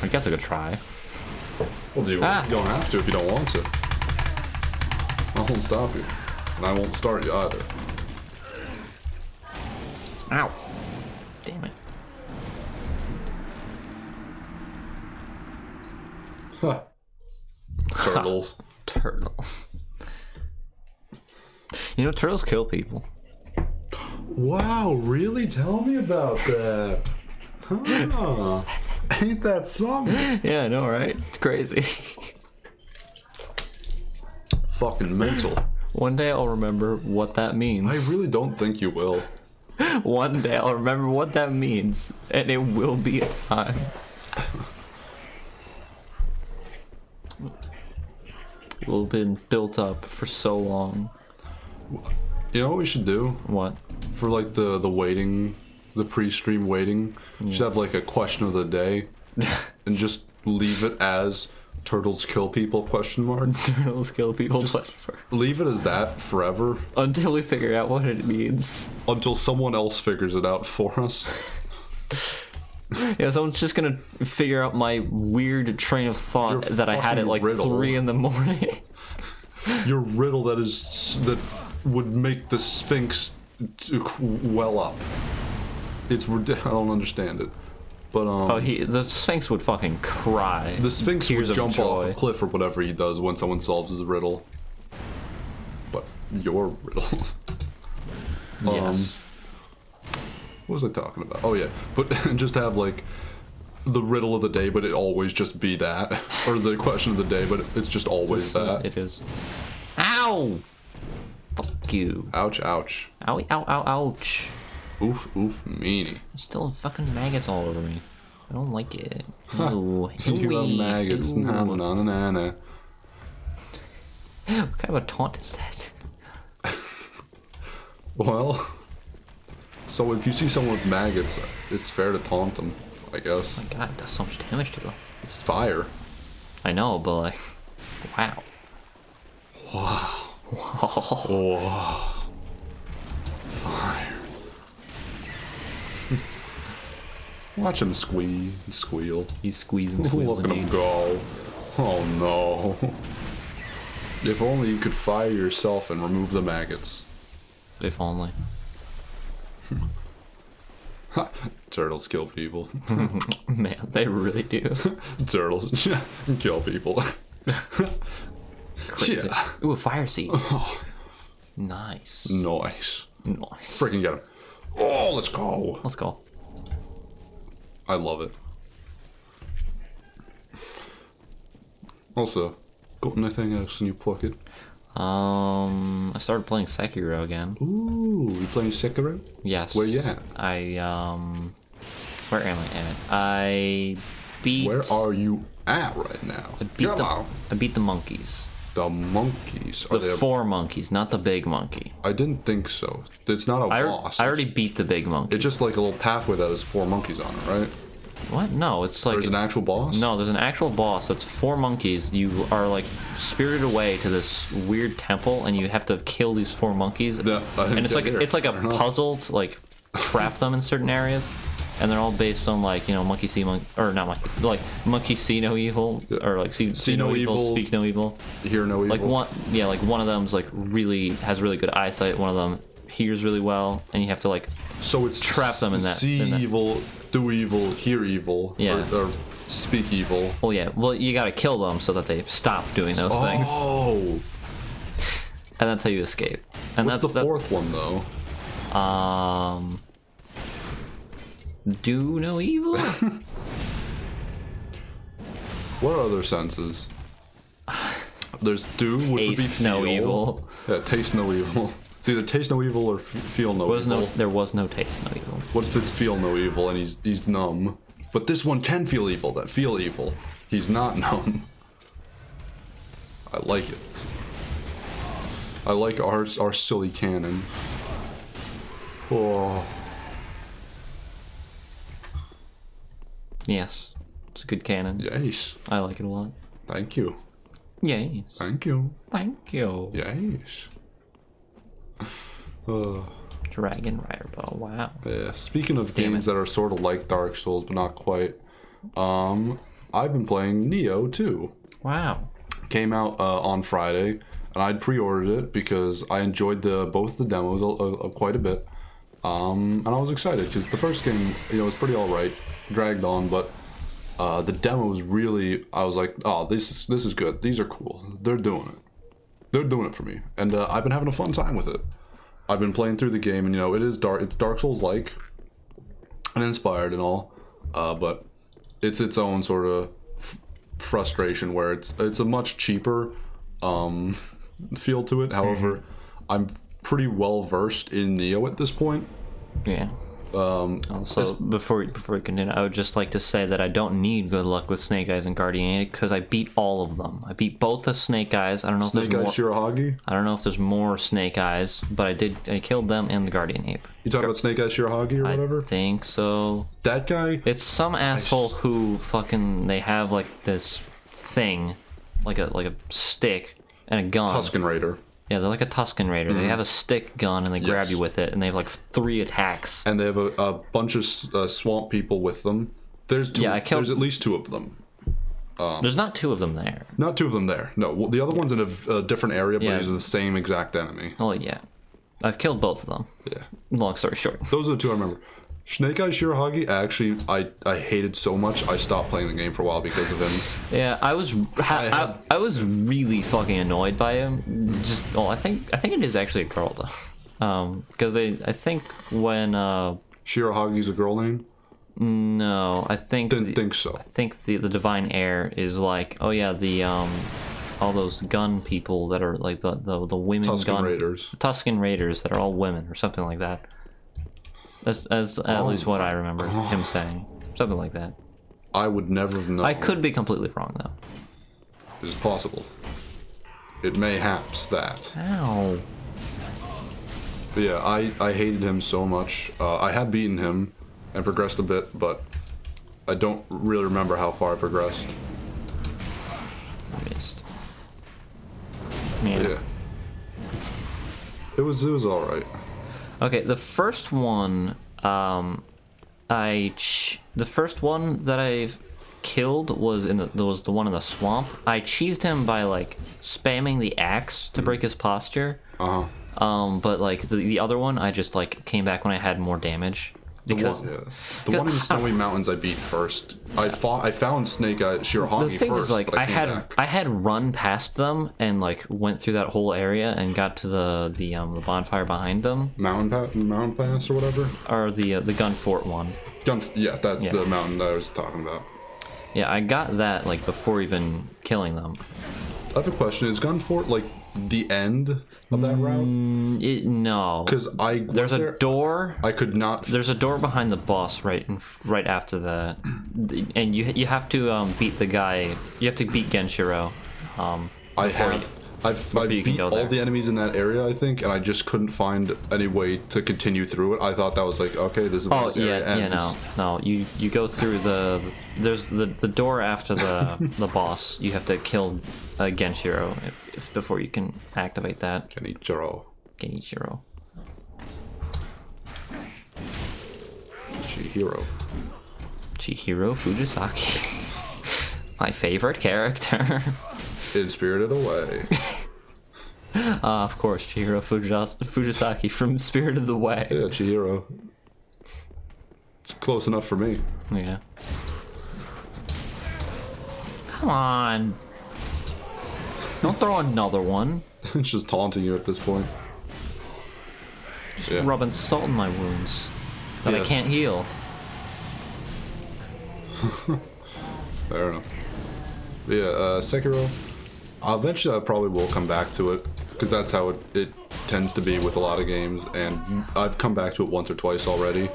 B: I guess I could try.
A: Well, you don't have to if you don't want to. I won't stop you, and I won't start you either.
B: Ow! Damn it.
A: Huh. Turtles.
B: Turtles. You know, turtles kill people.
A: Wow, really? Tell me about that. Huh. Ain't that something?
B: Yeah, I know, right? It's crazy.
A: Fucking mental.
B: One day I'll remember what that means.
A: I really don't think you will.
B: One day I'll remember what that means, and it will be a time. Will have been built up for so long.
A: You know what we should do?
B: What?
A: For like the waiting, the pre-stream waiting, we should have like a question of the day, and just leave it as turtles kill people ?
B: Turtles kill people.
A: Leave it as that forever
B: Until we figure out what it means.
A: until someone else figures it out for us.
B: Yeah, someone's just gonna figure out my weird train of thought
A: Your
B: that I had at like
A: riddle.
B: 3 in the morning.
A: Your riddle that would make the Sphinx well up. I don't understand it, but
B: The Sphinx would fucking cry.
A: the Sphinx
B: Tears
A: would
B: of
A: jump off
B: joy.
A: a cliff or whatever he does when someone solves his riddle. But your riddle.
B: Yes.
A: What was I talking about? Oh yeah, but just have like the riddle of the day, but it always just be that, or the question of the day, but it's just always that.
B: It is. Ow! Fuck you.
A: Ouch! Ouch!
B: Owie, ow, ow, ouch.
A: Oof! Oof! Meanie.
B: There's still fucking maggots all over me. I don't like it. Ew.
A: You have maggots.
B: Ew.
A: Na na na na na.
B: What kind of a taunt is that?
A: Well, so if you see someone with maggots, it's fair to taunt them, I guess.
B: Oh my god, it does so much damage to them.
A: It's fire.
B: I know, but like, wow.
A: Wow.
B: Whoa.
A: Fire. Watch him squeal.
B: He's squeezing,
A: Look
B: squeezing.
A: at him go. Oh no. If only you could fire yourself and remove the maggots.
B: If only.
A: Turtles kill people.
B: Man, they really do.
A: Turtles kill people.
B: Crazy.
A: Yeah.
B: Ooh, a fire seed. Nice.
A: Nice.
B: Nice.
A: Freaking get him. Oh, let's go.
B: Let's go.
A: I love it. Also, got anything else in your pocket?
B: I started playing Sekiro again.
A: Ooh, you playing Sekiro?
B: Yes.
A: Where you at?
B: Where am I at? I beat.
A: Where are you at right now?
B: I beat the monkeys.
A: The monkeys. Are
B: The 4 monkeys, not the big monkey.
A: I didn't think so. It's not a boss.
B: I already beat the big monkey.
A: It's just like a little pathway that has 4 monkeys on it, right?
B: What? No, it's like.
A: There's an actual boss?
B: No, there's an actual boss that's 4 monkeys. You are like spirited away to this weird temple, and you have to kill these 4 monkeys.
A: Yeah,
B: and it's like a puzzle to like trap them in certain areas, and they're all based on like, you know, monkey see monkey, or not monkey, like monkey see no evil, or like see no evil, speak no evil,
A: hear no evil.
B: Like one of them's like has really good eyesight. One of them hears really well, and you have to like
A: so it's
B: trap them in that.
A: See evil, do evil, hear evil,
B: Yeah.
A: or speak evil.
B: Well, yeah. Well, you gotta kill them so that they stop doing those things,
A: Oh,
B: and that's how you escape. And
A: what's the 4th one though?
B: Do no evil.
A: What are other senses? There's do, which would be
B: Taste no
A: feel.
B: evil.
A: Yeah, taste no evil. It's either taste no evil or feel no evil.
B: There was no taste no evil.
A: What if it's feel no evil and he's numb? But this one can feel evil. That feel evil. He's not numb. I like it. I like our silly cannon. Oh.
B: Yes, it's a good cannon.
A: Yes.
B: I like it a lot.
A: Thank you.
B: Yes.
A: Thank you.
B: Thank you.
A: Yes.
B: Dragon Rider Bow. Wow.
A: Yeah. Speaking of games that are sort of like Dark Souls but not quite, I've been playing Neo 2.
B: Wow.
A: Came out on Friday, and I'd pre-ordered it because I enjoyed both the demos quite a bit, and I was excited because the first game, was pretty alright, dragged on, but the demos really, I was like, oh, this is good. These are cool. They're doing it. They're doing it for me, and I've been having a fun time with it. I've been playing through the game, and it is dark. It's Dark Souls-like and inspired and all, but it's its own sort of frustration where it's a much cheaper feel to it. However, I'm pretty well versed in Neo at this point.
B: Yeah. Also, before we continue, I would just like to say that I don't need good luck with Snake Eyes and Guardian Ape because I beat all of them. I beat both the Snake Eyes. I don't know if there's more.
A: Shirahagi?
B: I don't know if there's more Snake Eyes, but I killed them and the Guardian Ape.
A: You talking about Snake Eyes Shirahagi or whatever?
B: I think so.
A: That guy?
B: It's some asshole who they have like this thing, like a stick and a gun.
A: Tusken Raider.
B: Yeah, they're like a Tusken Raider. They have a stick gun and they grab you with it, and they have like 3 attacks.
A: And they have a bunch of swamp people with them. There's two. Yeah, there's at least 2 of them.
B: There's not 2 of them there.
A: Not 2 of them there. No, the other one's in a different area, but he's the same exact enemy.
B: Oh yeah, I've killed both of them.
A: Yeah.
B: Long story short.
A: Those are the 2 I remember. Snake Eyes Shirahagi, actually, I hated so much, I stopped playing the game for a while because of him.
B: Yeah, I was really fucking annoyed by him. I think it is actually a girl though, because I think when
A: Shirahagi's a girl name.
B: No, I think
A: didn't think so.
B: I think the Divine Heir is like, oh yeah, the all those gun people that are like the women
A: Tusken Raiders.
B: Tusken Raiders that are all women or something like that. As at least what I remember him saying. Something like that.
A: I would never have known.
B: I could be completely wrong, though.
A: It's possible. It mayhaps that.
B: Ow.
A: But yeah, I hated him so much. I have beaten him and progressed a bit, but I don't really remember how far I progressed.
B: I missed.
A: Yeah. It was alright.
B: Okay, the first one, the first one that I killed was the one in the swamp. I cheesed him by like spamming the axe to break his posture. But like the other one, I just like came back when I had more damage. Because
A: the one in the Snowy Mountains I beat first. I found Snake Eyes Shirahagi.
B: The thing
A: first,
B: is, like, I had run past them and like went through that whole area and got to the bonfire behind them.
A: Mountain Pass or whatever.
B: Or the gun fort one.
A: That's the mountain that I was talking about.
B: Yeah, I got that like before even killing them.
A: I have a question. Is Gun Fort like the end of that route?
B: No.
A: Because
B: there's a door.
A: I could not.
B: There's a door behind the boss right after that, and you have to beat the guy. You have to beat Genshiro.
A: I've beat all the enemies in that area, I think, and I just couldn't find any way to continue through it. I thought that was like, okay, this is where this area ends.
B: No. You go through there's the door after the boss. You have to kill Genshiro before you can activate that.
A: Genichiro.
B: Chihiro Fujisaki. My favorite character.
A: In Spirited Away.
B: Of course, Chihiro Fujisaki from Spirited Away.
A: Yeah, Chihiro. It's close enough for me.
B: Yeah. Come on. Don't throw another one.
A: It's just taunting you at this point.
B: Just rubbing salt in my wounds that I can't heal.
A: Fair enough. But yeah, Sekiro. Eventually, I probably will come back to it because that's how it tends to be with a lot of games, and I've come back to it once or twice already.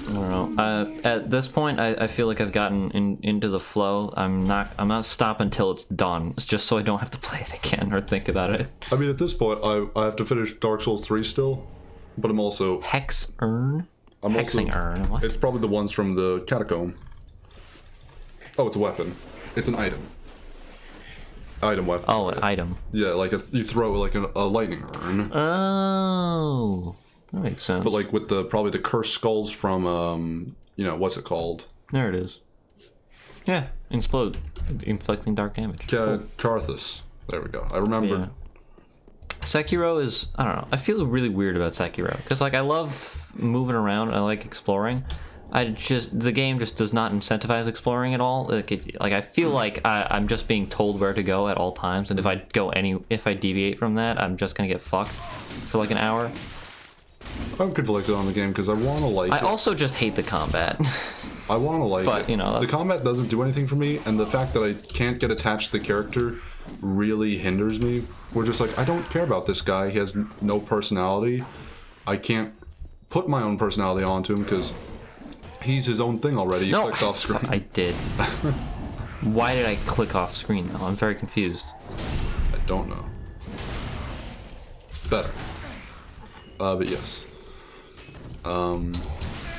B: I don't know. At this point, I feel like I've gotten into the flow. I'm not stopping until it's done. It's just so I don't have to play it again or think about it.
A: I mean, at this point, I have to finish Dark Souls 3 still, but I'm also...
B: Hex Urn?
A: Hexing
B: Urn, what?
A: It's probably the ones from the Catacomb. Oh, it's a weapon. It's an item. Item weapon.
B: Oh, an item.
A: Yeah, like you throw like a lightning urn.
B: Oh, that makes sense.
A: But like with probably the cursed skulls from what's it called?
B: There it is. Yeah, explode, inflicting dark damage.
A: Karthus. There we go. I remember.
B: Yeah. Sekiro is, I don't know. I feel really weird about Sekiro because like I love moving around. I like exploring. The game just does not incentivize exploring at all. Like I feel like I'm just being told where to go at all times, and if I deviate from that, I'm just gonna get fucked for like an hour.
A: I'm conflicted on the game because I want to like.
B: I also just hate the combat.
A: I want to like
B: but,
A: it.
B: You know,
A: the combat doesn't do anything for me, and the fact that I can't get attached to the character really hinders me. We're just like, I don't care about this guy. He has no personality. I can't put my own personality onto him because he's his own thing already. You clicked off screen.
B: I did. Why did I click off screen though? I'm very confused.
A: I don't know. Better. But yes.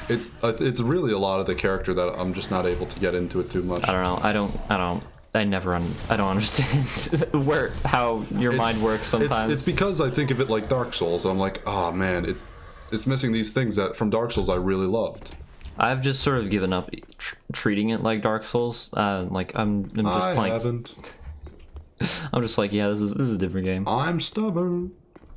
A: It's really a lot of the character that I'm just not able to get into it too much.
B: I don't know. I don't understand how your mind works sometimes.
A: It's because I think of it like Dark Souls. I'm like, oh man, it's missing these things that from Dark Souls I really loved.
B: I've just sort of given up treating it like Dark Souls. Like I'm just playing.
A: I haven't.
B: I'm just like, yeah, this is a different game.
A: I'm stubborn.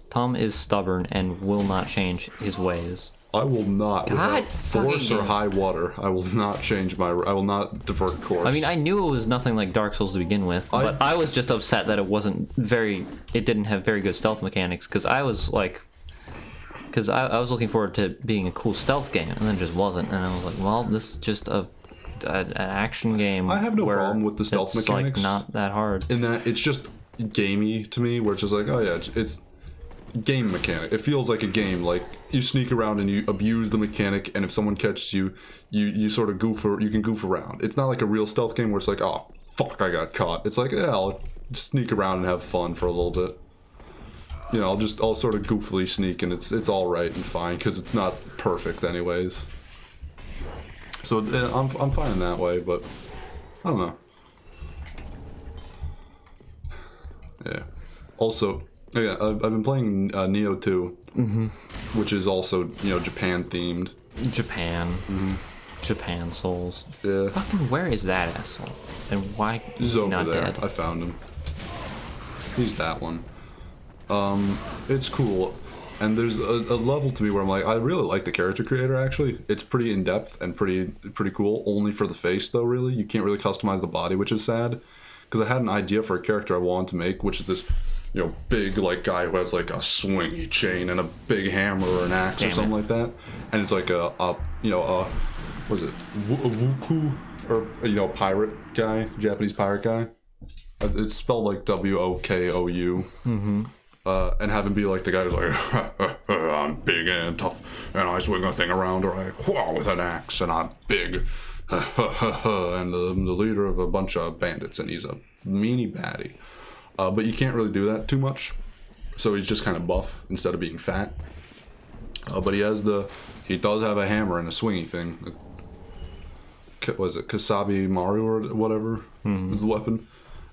B: Tom is stubborn and will not change his ways.
A: I will not. Without force or high water, I will not change I will not divert course.
B: I mean, I knew it was nothing like Dark Souls to begin with, but I was just upset that it didn't have very good stealth mechanics, because I was looking forward to being a cool stealth game, and then it just wasn't, and I was like, well, this is just an action game.
A: I have no problem with the stealth mechanics.
B: Like not that hard.
A: In that it's just gamey to me, where it's just like, oh yeah, it's game mechanic. It feels like a game. Like you sneak around and you abuse the mechanic, and if someone catches you, you sort of you can goof around. It's not like a real stealth game where it's like, oh fuck, I got caught. It's like, yeah, I'll sneak around and have fun for a little bit. You know, I'll sort of goofily sneak, and it's all right and fine because it's not perfect anyways. So I'm fine in that way, but I don't know. Yeah. Also, yeah, I've been playing Neo 2, which is also, Japan themed.
B: Japan Souls.
A: Yeah.
B: Fucking where is that asshole? And why is he not dead?
A: I found him. He's that one. It's cool, and there's a level to me where I'm like, I really like the character creator. Actually, it's pretty in depth and pretty cool. Only for the face though, really, you can't really customize the body, which is sad. Because I had an idea for a character I wanted to make, which is this, big like guy who has like a swingy chain and a big hammer or an axe or something like that, and it's like a what is it, a wuku, or pirate guy, Japanese pirate guy. It's spelled like WOKOU. And have him be like the guy who's like, I'm big and tough, and I swing a thing around, or I whoa with an axe, and I'm big, and the leader of a bunch of bandits, and he's a meanie baddie. But you can't really do that too much, so he's just kind of buff instead of being fat. But he does have a hammer and a swingy thing. Was it Kasabi Maru or whatever is the weapon,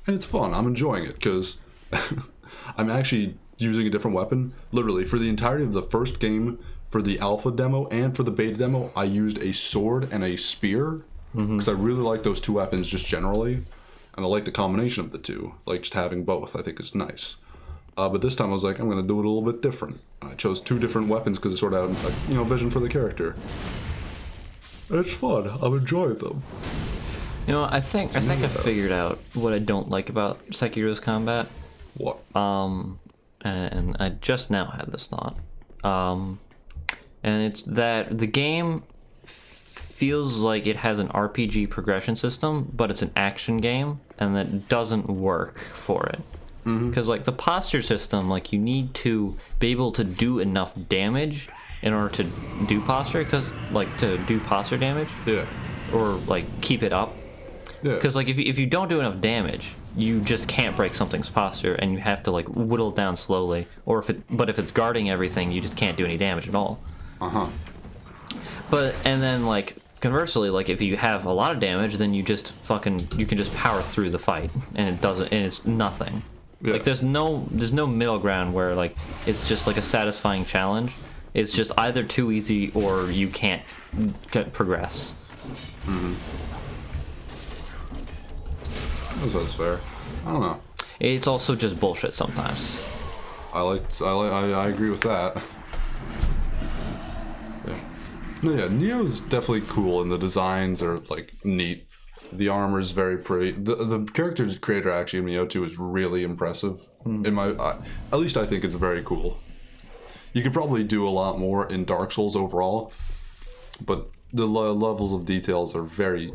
A: and it's fun. I'm enjoying it because I'm actually using a different weapon. Literally, for the entirety of the first game, for the alpha demo and for the beta demo, I used a sword and a spear because I really like those two weapons just generally, and I like the combination of the two. Like just having both, I think is nice. But this time I was like, I'm going to do it a little bit different. I chose two different weapons because it sort of had a vision for the character. It's fun. I'm enjoying them.
B: I think I figured out what I don't like about Sekiro's combat.
A: What?
B: And I just now had this thought. And it's that the game feels like it has an RPG progression system, but it's an action game, and that doesn't work for it. Because like the posture system, like you need to be able to do enough damage in order to do posture, because like to do posture damage.
A: Yeah.
B: Or like keep it up.
A: Yeah.
B: Because like if you don't do enough damage, you just can't break something's posture, and you have to like whittle it down slowly. Or if it's guarding everything, you just can't do any damage at all. And then like conversely, like if you have a lot of damage, then you can just power through the fight, and it's nothing.
A: Yeah.
B: Like there's no middle ground where like it's just like a satisfying challenge. It's just either too easy or you can't progress.
A: That's fair. I don't know.
B: It's also just bullshit sometimes.
A: I agree with that. Yeah. No, yeah, Neo's definitely cool, and the designs are like neat. The armor's very pretty. The character creator actually in Neo 2 is really impressive. At least I think it's very cool. You could probably do a lot more in Dark Souls overall, but the levels of details are very.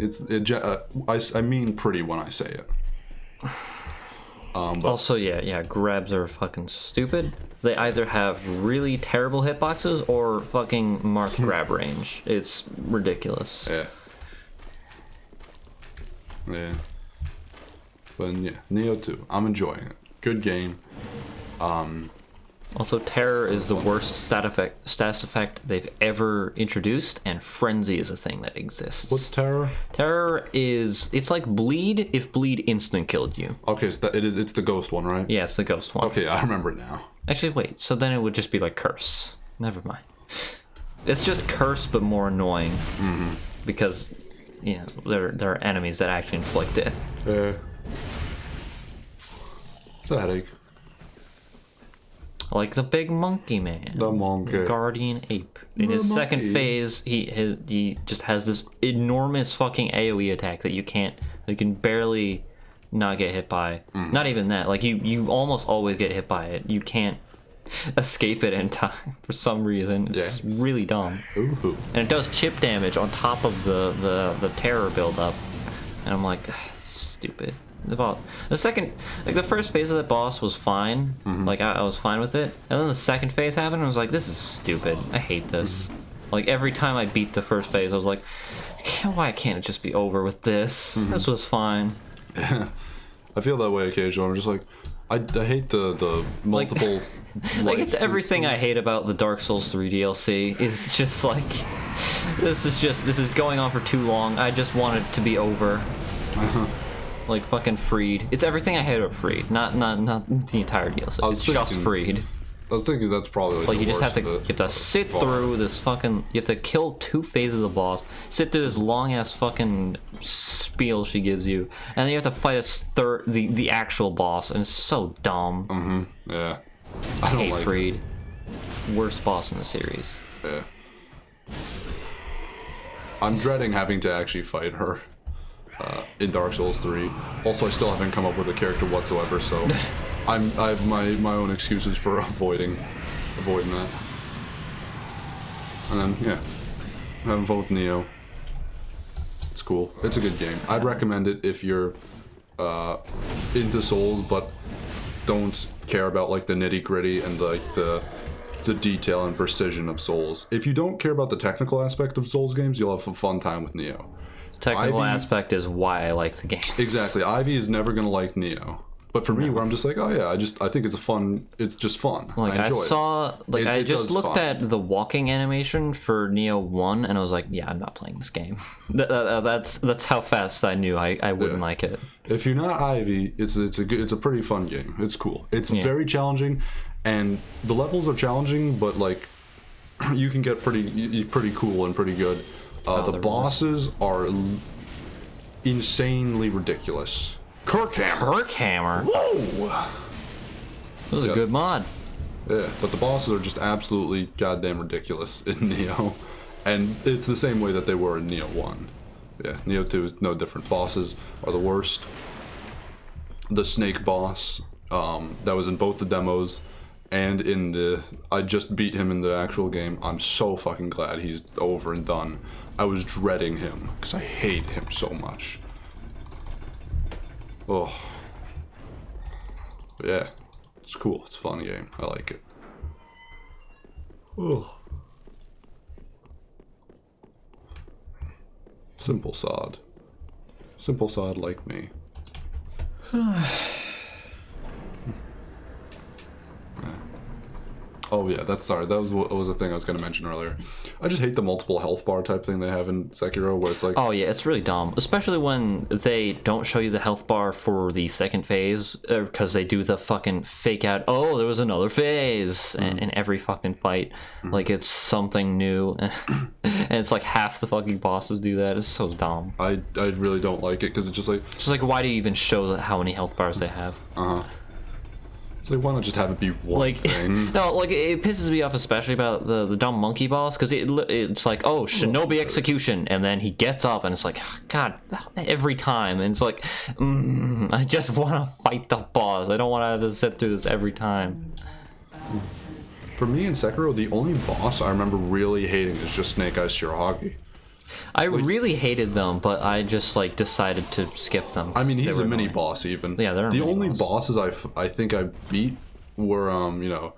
A: I mean pretty when I say it.
B: Also, grabs are fucking stupid. They either have really terrible hitboxes or fucking Marth grab range. It's ridiculous.
A: Yeah. Yeah. But yeah, Neo 2. I'm enjoying it. Good game.
B: Also, Terror is the worst status effect they've ever introduced, and Frenzy is a thing that exists.
A: What's Terror?
B: Terror it's like Bleed if Bleed instant killed you.
A: Okay, so it's the ghost one, right?
B: Yeah, it's the ghost one.
A: Okay, I remember it now.
B: Actually, wait, so then it would just be like Curse. Never mind. It's just Curse, but more annoying. Because, there are enemies that actually inflict it.
A: Yeah. It's a headache.
B: Like the big monkey man.
A: The monkey.
B: Guardian ape. In his second phase, he just has this enormous fucking AoE attack that you can barely not get hit by. Not even that. Like you almost always get hit by it. You can't escape it in time for some reason. It's really dumb.
A: Ooh.
B: And it does chip damage on top of the terror buildup. And I'm like, it's stupid. The first phase of that boss was fine. Like I was fine with it, and then the second phase happened, and I was like, "This is stupid. I hate this." Like every time I beat the first phase, I was like, "Why can't it just be over with this? This was fine."
A: I feel that way occasionally. I'm just like, I hate the multiple.
B: Like it's everything I hate about the Dark Souls 3 DLC. Is just like, this is going on for too long. I just want it to be over. Like fucking Freed. It's everything I hate about Freed. Not the entire DLC. It's just Freed.
A: I was thinking that's probably
B: like
A: the
B: you just have
A: worst
B: to sit through this fucking. You have to kill 2 phases of the boss. Sit through this long ass fucking spiel she gives you, and then you have to fight the actual boss, and it's so dumb.
A: Yeah.
B: I hate Freed. Worst boss in the series.
A: Yeah. I'm dreading having to actually fight her. In Dark Souls 3. Also, I still haven't come up with a character whatsoever, so I have my own excuses for avoiding that. And then I'm having fun with Neo. It's cool. It's a good game. I'd recommend it if you're into Souls but don't care about like the nitty gritty and like the detail and precision of Souls. If you don't care about the technical aspect of Souls games, you'll have a fun time with Neo.
B: Technical aspect is why I like the game.
A: Exactly. Ivy is never gonna like Neo, but for me, where I'm just like, oh yeah, I think it's fun. It's just fun.
B: Like I saw, like I just looked at the walking animation for Neo 1, and I was like, yeah, I'm not playing this game. That's how fast I knew I wouldn't like it.
A: If you're not Ivy, it's a pretty fun game. It's cool. It's very challenging, and the levels are challenging, but like you can get pretty cool and pretty good. The bosses are insanely ridiculous.
B: Kirkhammer?
A: Whoa!
B: That was a good mod.
A: Yeah, but the bosses are just absolutely goddamn ridiculous in Neo. And it's the same way that they were in Neo 1. Yeah, Neo 2 is no different. Bosses are the worst. The snake boss, that was in both the demos and in I just beat him in the actual game. I'm so fucking glad he's over and done. I was dreading him because I hate him so much. Oh. But yeah, it's cool. It's a fun game. I like it. Oh. Simple sod. Simple sod like me. Oh yeah, that was the thing I was going to mention earlier. I just hate the multiple health bar type thing they have in Sekiro, where it's like...
B: Oh yeah, it's really dumb. Especially when they don't show you the health bar for the second phase, because they do the fucking fake out, oh, there was another phase, in every fucking fight. Like, it's something new. And it's like half the fucking bosses do that. It's so dumb.
A: I really don't like it, because it's just like...
B: Just like, why do you even show how many health bars they have?
A: Uh-huh. It's like, why not just have it be one thing?
B: No, like, it pisses me off especially about the dumb monkey boss, because it's like, oh, shinobi execution, and then he gets up, and it's like, God, every time, and it's like, I just want to fight the boss. I don't want to sit through this every time.
A: For me in Sekiro, the only boss I remember really hating is just Snake Eyes Shirahagi.
B: I really hated them, but I just like decided to skip them.
A: I mean, he's a mini boss even.
B: Yeah, they're
A: the only bosses I think I beat were Gyobu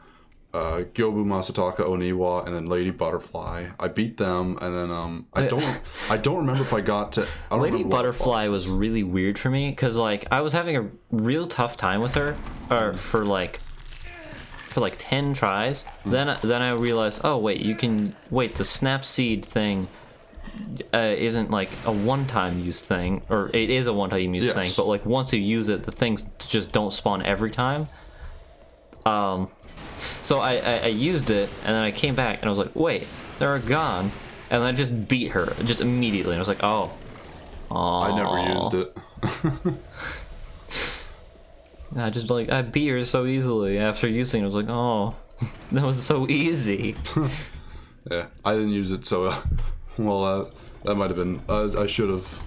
A: Masataka Oniwa and then Lady Butterfly. I beat them, and then I don't remember if I got to.
B: Lady Butterfly was really weird for me because like I was having a real tough time with her, for like 10 tries. Then I realized, oh wait, the snap seed thing isn't like a one-time use thing, or it is a one-time use thing, but like once you use it, the things just don't spawn every time. So I used it, and then I came back and I was like, wait, they're gone, and then I just beat her just immediately, and I was like, oh.
A: I never used it.
B: I beat her so easily after using it. I was like, oh, that was so easy.
A: Yeah, I didn't use it, so well, that might have been. I should have.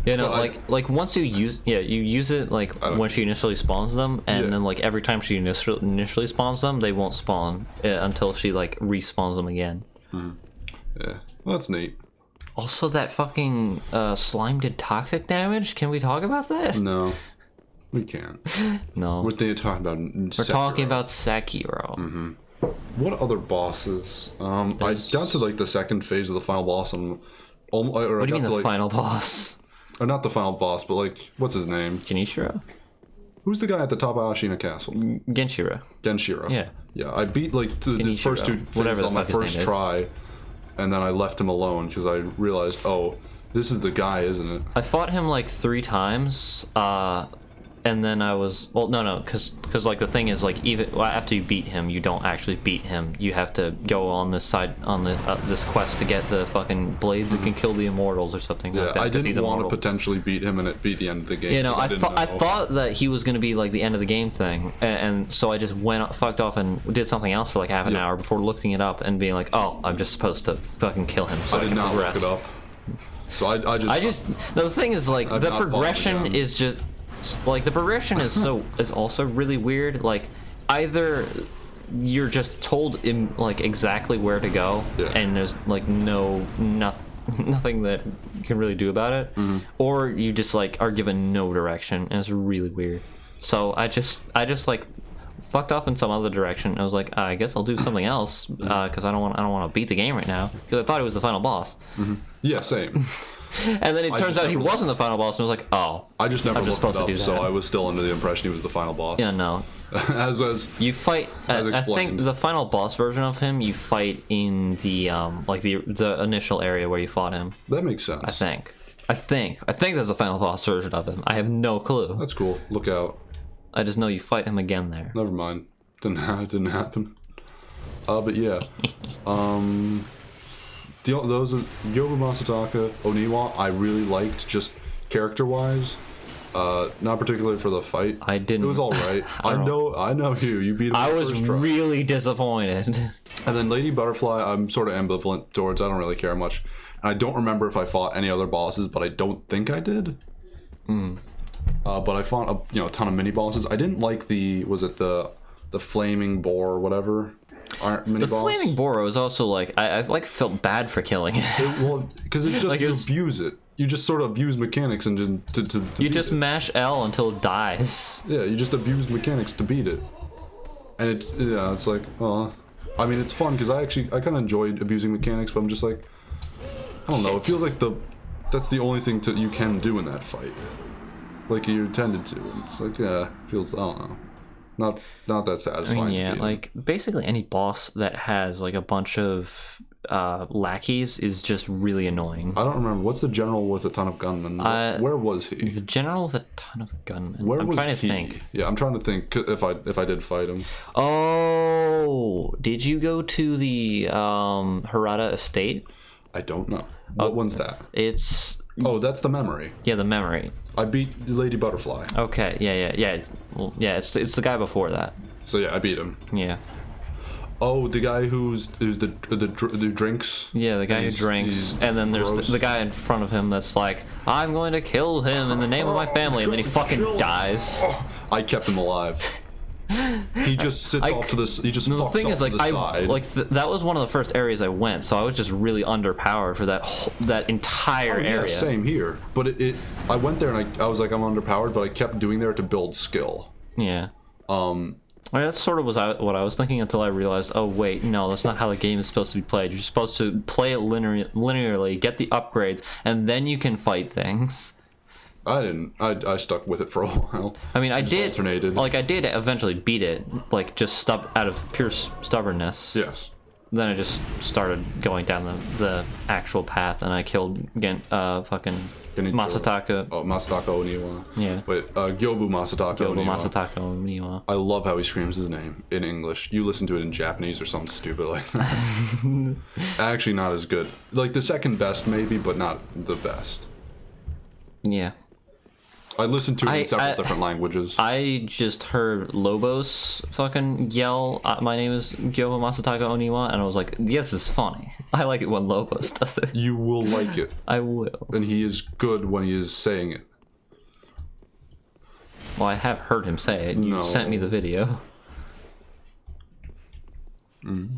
B: Yeah, no, like once you use it like when she initially spawns them, and then like every time she initially spawns them, they won't spawn until she like respawns them again.
A: Yeah, well, that's neat.
B: Also, that fucking slime did toxic damage. Can we talk about that?
A: No, we can't.
B: No.
A: What are you talking about?
B: We're talking about Sekiro.
A: What other bosses? I got to like the second phase of the final boss, and
B: what do you mean the final boss?
A: Or not the final boss, but like, what's his name?
B: Genishiro?
A: Who's the guy at the top of Ashina Castle?
B: Genshiro.
A: Yeah. Yeah, I beat like the first two phases on my first try, and then I left him alone because I realized, oh, this is the guy, isn't it?
B: I fought him like 3 times, and then I was, well, no, because like the thing is like even after you beat him, you don't actually beat him. You have to go on this side on this quest to get the fucking blade that can kill the immortals or something like that.
A: I didn't want to potentially beat him and it be the end of the game.
B: You know, I thought that he was going to be like the end of the game thing, and so I just fucked off and did something else for like half an hour before looking it up and being like, oh, I'm just supposed to fucking kill him. So I did not progress.
A: Look it up. So I just
B: no, the thing is like the progression is just. Like the progression is also really weird. Like either you're just told like exactly where to go, and there's like nothing that you can really do about it, or you just like are given no direction, and it's really weird. So I just like fucked off in some other direction. I was like, I guess I'll do something else because I don't want to beat the game right now because I thought it was the final boss.
A: Yeah, same.
B: And then it turns out he wasn't the final boss, and I was like, oh.
A: I just never looked it up, so I was still under the impression he was the final boss.
B: Yeah, no.
A: as
B: you fight. I think the final boss version of him, you fight in the like the initial area where you fought him.
A: That makes sense.
B: I think there's a final boss version of him. I have no clue.
A: That's cool. Look out.
B: I just know you fight him again there.
A: Never mind. It didn't happen. But yeah. Those Gyobu Masataka Oniwa I really liked just character-wise. Not particularly for the fight.
B: I didn't.
A: It was all right. I know you beat him.
B: I was really disappointed.
A: And then Lady Butterfly, I'm sort of ambivalent towards. I don't really care much. And I don't remember if I fought any other bosses, but I don't think I did. But I fought a ton of mini bosses. I didn't like the flaming boar or whatever.
B: The flaming boar was also like I like felt bad for killing it.
A: Well, because it's just like you abuse it. you just sort of abuse mechanics and to
B: You
A: beat
B: just
A: it.
B: mash L until it dies.
A: Yeah, you just abuse mechanics to beat it. And it's like, I mean, it's fun because I kind of enjoyed abusing mechanics, but I'm just like, I don't know. It feels like that's the only thing you can do in that fight. Like you intended to. And it's like, yeah, feels, I don't know. Not that satisfying.
B: I mean, yeah, like basically any boss that has like a bunch of lackeys is just really annoying.
A: I don't remember. What's the general with a ton of gunmen? Where was he?
B: The general with a ton of gunmen.
A: Where
B: I'm
A: was
B: trying to
A: he?
B: think.
A: Yeah, I'm trying to think if I did fight him.
B: Oh, did you go to the Hedera estate?
A: I don't know. What one's that?
B: It's
A: Oh, that's the memory.
B: the memory.
A: I beat Lady Butterfly.
B: Okay, yeah. Well, yeah, it's the guy before that.
A: So yeah, I beat him.
B: Yeah.
A: Oh, the guy who's the drinks.
B: Yeah, the guy who drinks,
A: he's
B: and then there's
A: gross.
B: the guy in front of him that's like, I'm going to kill him in the name of my family, and then he fucking dies.
A: I kept him alive. He just sits off to this. He just
B: No, the
A: fucks
B: thing
A: off
B: is,
A: to
B: like,
A: the side.
B: that was one of the first areas I went, so I was just really underpowered for that entire
A: Yeah,
B: area.
A: same here. But I went there and I was like, I'm underpowered, but I kept doing there to build skill.
B: Yeah. I mean, that sort of was what I was thinking until I realized, oh wait, no, that's not how the game is supposed to be played. You're supposed to play it linearly, get the upgrades, and then you can fight things.
A: I didn't. I stuck with it for a while.
B: I mean, I did.
A: Alternated.
B: Like, I did eventually beat it, like just out of pure stubbornness.
A: Yes.
B: Then I just started going down the actual path, and I killed fucking Masataka.
A: Oh, Masataka Oniwa.
B: Yeah.
A: Wait, Gyobu Masataka Oniwa.
B: Masataka Oniwa.
A: I love how he screams his name in English. You listen to it in Japanese or something stupid like that. Actually, not as good. Like the second best, maybe, but not the best.
B: Yeah.
A: I listened to it in several different languages.
B: I just heard Lobos fucking yell, my name is Gyoba Masataka Oniwa, and I was like, yes, it's funny. I like it when Lobos does it.
A: You will like it.
B: I will.
A: And he is good when he is saying it.
B: Well, I have heard him say it. You sent me the video.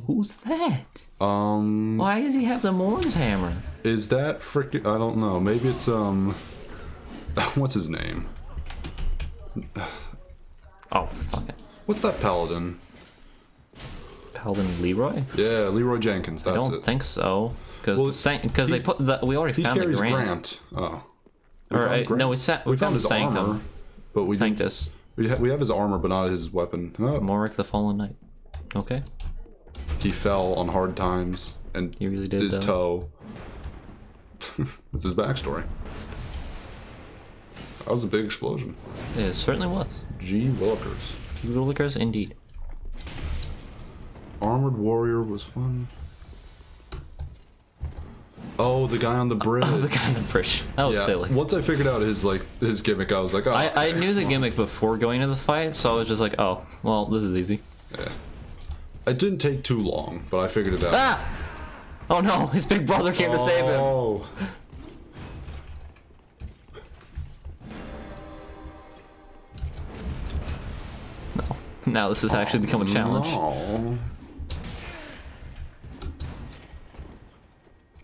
B: Who's that? Why does he have the Morn's hammer?
A: Is that freaking... I don't know. Maybe it's, what's his name?
B: Oh, fuck it.
A: What's that paladin?
B: Paladin Leroy?
A: Yeah, Leroy Jenkins. That's
B: I don't
A: it.
B: think so. Because they put the, we already
A: He
B: found the
A: carries
B: Grant.
A: Oh.
B: No, we found
A: his
B: Sanctum.
A: armor, but we didn't.
B: Sanctus.
A: We have his armor, but not his weapon. Oh.
B: Morik the Fallen Knight. Okay.
A: He fell on hard times, and
B: He really did,
A: his
B: though.
A: toe. That's his backstory. That was a big explosion.
B: It certainly was.
A: G. Willikers.
B: Willikers, indeed.
A: Armored Warrior was fun. Oh, the guy on the bridge.
B: Oh, the guy on the bridge. That was silly.
A: Once I figured out his gimmick, I was like, oh.
B: I knew the gimmick before going to the fight, so I was just like, oh, well, this is easy.
A: Yeah. It didn't take too long, but I figured it out.
B: Ah! Oh no, his big brother came to save him.
A: Oh.
B: No. Now this has actually become a challenge.
A: No.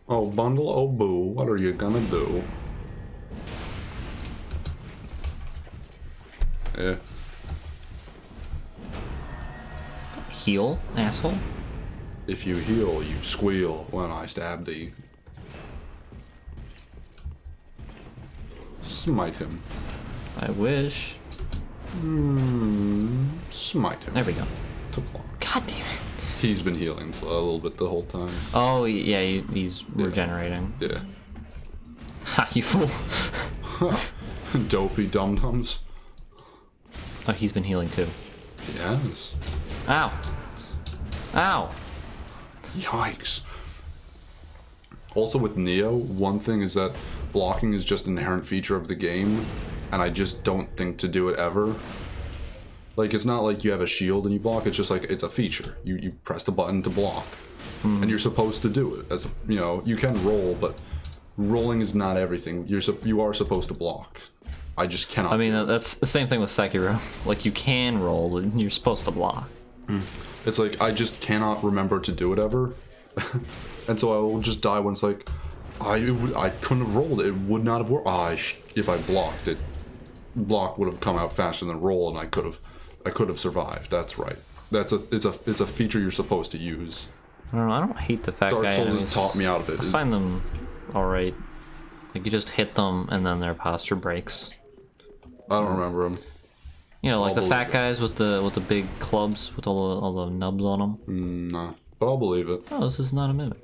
A: Oh, bundle, oh boo, what are you gonna do? Yeah.
B: Heal, asshole.
A: If you heal, you squeal when I stab thee. Smite him.
B: I wish.
A: Smite him.
B: There we go.
A: Took long.
B: God damn it.
A: He's been healing a little bit the whole time.
B: Oh, yeah, he's regenerating.
A: Yeah.
B: Ha, you fool.
A: Dopey dum-dums.
B: Oh, he's been healing too.
A: Yes.
B: Ow. Ow.
A: Yikes. Also with Neo, one thing is that blocking is just an inherent feature of the game, and I just don't think to do it ever. Like, it's not like you have a shield and you block, it's just like, it's a feature. You press the button to block. And you're supposed to do it. As you know, you can roll, but rolling is not everything. You are supposed to block. I just cannot.
B: I mean, that's the same thing with Sekiro. Like, you can roll, and you're supposed to block.
A: It's like, I just cannot remember to do it ever. And so I will just die when it's like, I couldn't have rolled it. It would not have worked. If I blocked it, block would have come out faster than roll, and I could have survived. That's right. It's a feature you're supposed to use.
B: I don't know. I don't hate the fat
A: Dark
B: guy
A: Souls
B: enemies.
A: has taught me out of it.
B: I find them all right. Like you just hit them and then their posture breaks.
A: I don't remember them.
B: You know, like
A: I'll
B: the fat
A: believe it.
B: guys with the big clubs with all the nubs on them.
A: Nah, but I'll believe it.
B: Oh, this is not a mimic.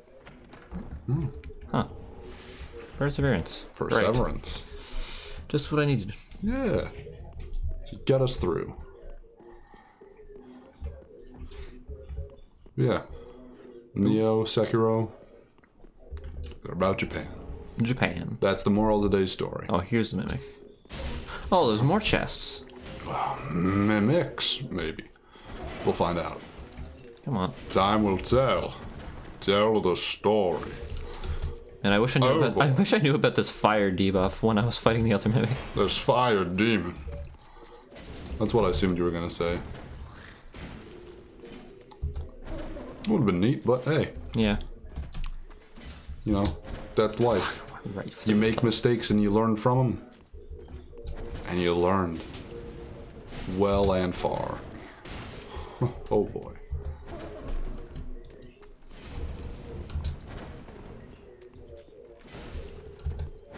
B: Huh. Perseverance. Great.
A: Perseverance.
B: Just what I needed.
A: Yeah. To get us through. Yeah. Neo, Sekiro. They're about Japan.
B: Japan.
A: That's the moral of today's story.
B: Oh, here's the mimic. Oh, there's more chests.
A: Mimics, maybe. We'll find out.
B: Come on.
A: Time will tell. Tell the story.
B: And I wish I knew
A: Oh, boy.
B: I wish I knew about this fire debuff when I was fighting the other mimic.
A: This fire demon. That's what I assumed you were gonna say. Would have been neat, but hey,
B: Yeah.
A: you know, that's life.
B: Right.
A: You make mistakes and you learn from them. And you learned. Well and far. Oh boy.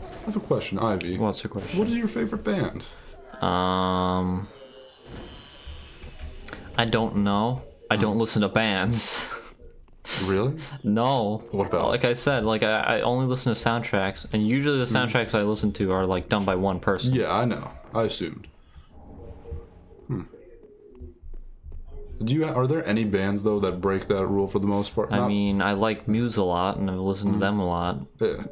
A: I have a question, Ivy.
B: What's your question?
A: What is your favorite band?
B: I don't know. I don't listen to bands.
A: Really?
B: No.
A: What about?
B: Like I said, like I only listen to soundtracks, and usually the soundtracks I listen to are like done by one person.
A: Yeah, I know. I assumed. Are there any bands though that break that rule for the most part?
B: I mean, I like Muse a lot, and I listen to them a lot.
A: Yeah.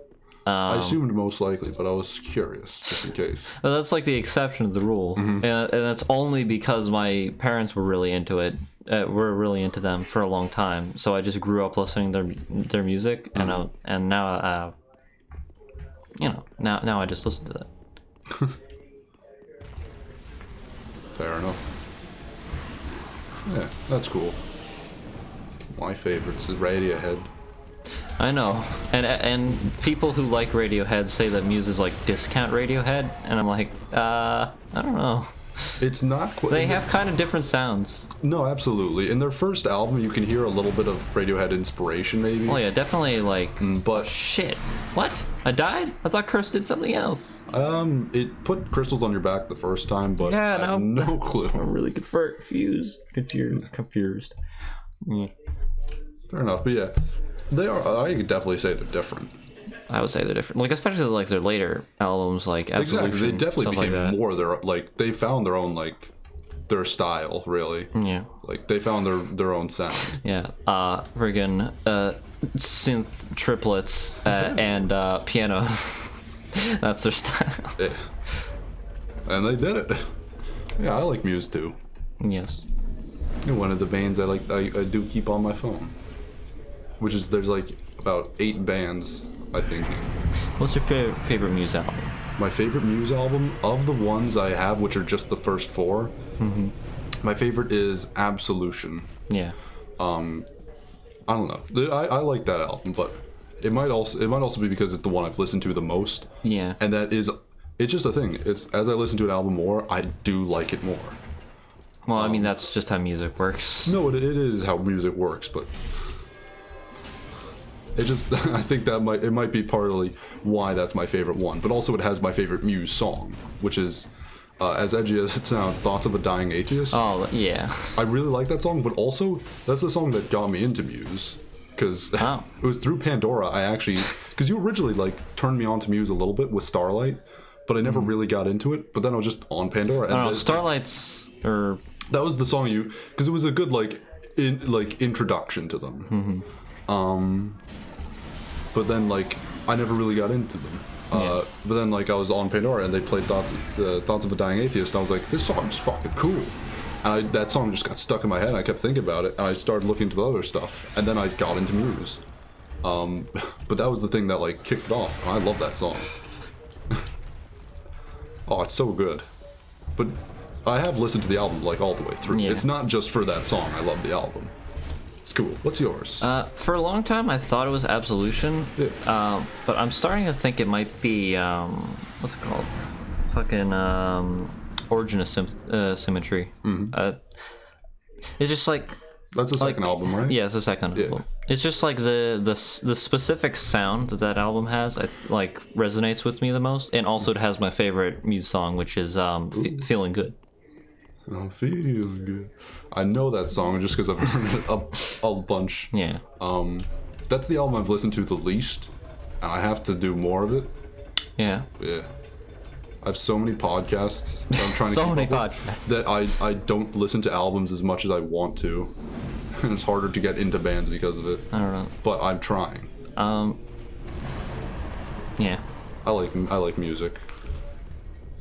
A: I assumed most likely, but I was curious just in case.
B: But that's like the exception to the rule, and that's only because my parents were really into it. Were really into them for a long time, so I just grew up listening to their music, and now now I just listen to that.
A: Fair enough. Yeah, that's cool. My favorites is Radiohead.
B: I know, and people who like Radiohead say that Muse is like discount Radiohead, and I'm like, I don't know.
A: It's not quite.
B: They have kind of different sounds.
A: No, absolutely. In their first album, you can hear a little bit of Radiohead inspiration, maybe.
B: Oh yeah, definitely like.
A: But
B: Shit! What? I died? I thought Curse did something else.
A: it put crystals on your back the first time, but
B: Yeah,
A: I have no clue.
B: I'm really confused. Yeah.
A: Fair enough, but yeah, they are. I could definitely say they're different.
B: I would say they're different. Like especially like their later albums, like Absolution,
A: Exactly, they definitely
B: stuff like
A: became
B: that.
A: more their they found their own their style really.
B: Yeah.
A: Like they found their own sound.
B: Yeah. Friggin' synth triplets and piano. That's their style.
A: Yeah. And they did it. Yeah, I like Muse too.
B: Yes.
A: And one of the bands I do keep on my phone. Which is there's like about 8 bands, I think.
B: What's your favorite Muse album?
A: My favorite Muse album, of the ones I have, which are just the first 4, my favorite is Absolution.
B: Yeah.
A: I don't know. I like that album, but it might also be because it's the one I've listened to the most.
B: Yeah.
A: And it's just a thing. It's as I listen to an album more, I do like it more.
B: Well, I mean that's just how music works.
A: No, it is how music works, but it just I think that might be partly why that's my favorite one, but also it has my favorite Muse song, which is as edgy as it sounds, Thoughts of a Dying Atheist.
B: Oh yeah.
A: I really like that song, but also that's the song that got me into Muse. Because
B: Oh.
A: it was through Pandora because you originally turned me on to Muse a little bit with Starlight, but I never really got into it. But then I was just on Pandora. And
B: I don't know.
A: then-
B: Starlight's or
A: that was the song because it was a good introduction to them. But then I never really got into them.
B: Yeah.
A: But then I was on Pandora and they played Thoughts of a Dying Atheist, and I was like, this song's fucking cool. And that song just got stuck in my head, and I kept thinking about it, and I started looking into the other stuff, and then I got into Muse. But that was the thing that kicked it off, and I love that song. Oh, it's so good. But I have listened to the album all the way through.
B: Yeah.
A: It's not just for that song I love the album. It's cool. What's yours?
B: For a long time, I thought it was Absolution,
A: Yeah.
B: but I'm starting to think it might be what's it called? Fucking Origin of Symmetry. It's just like
A: That's the second album, right?
B: yeah, it's the second album. It's just like the specific sound that album has, like resonates with me the most, and also it has my favorite Muse song, which is "Feeling Good."
A: I'm feeling good. I know that song just because I've heard it a bunch.
B: Yeah.
A: That's the album I've listened to the least, and I have to do more of it.
B: Yeah.
A: Yeah. I have so many podcasts that I'm trying to
B: So
A: keep
B: many
A: up with
B: podcasts.
A: that I don't listen to albums as much as I want to. And it's harder to get into bands because of it.
B: I don't know.
A: But I'm trying.
B: Yeah.
A: I like music.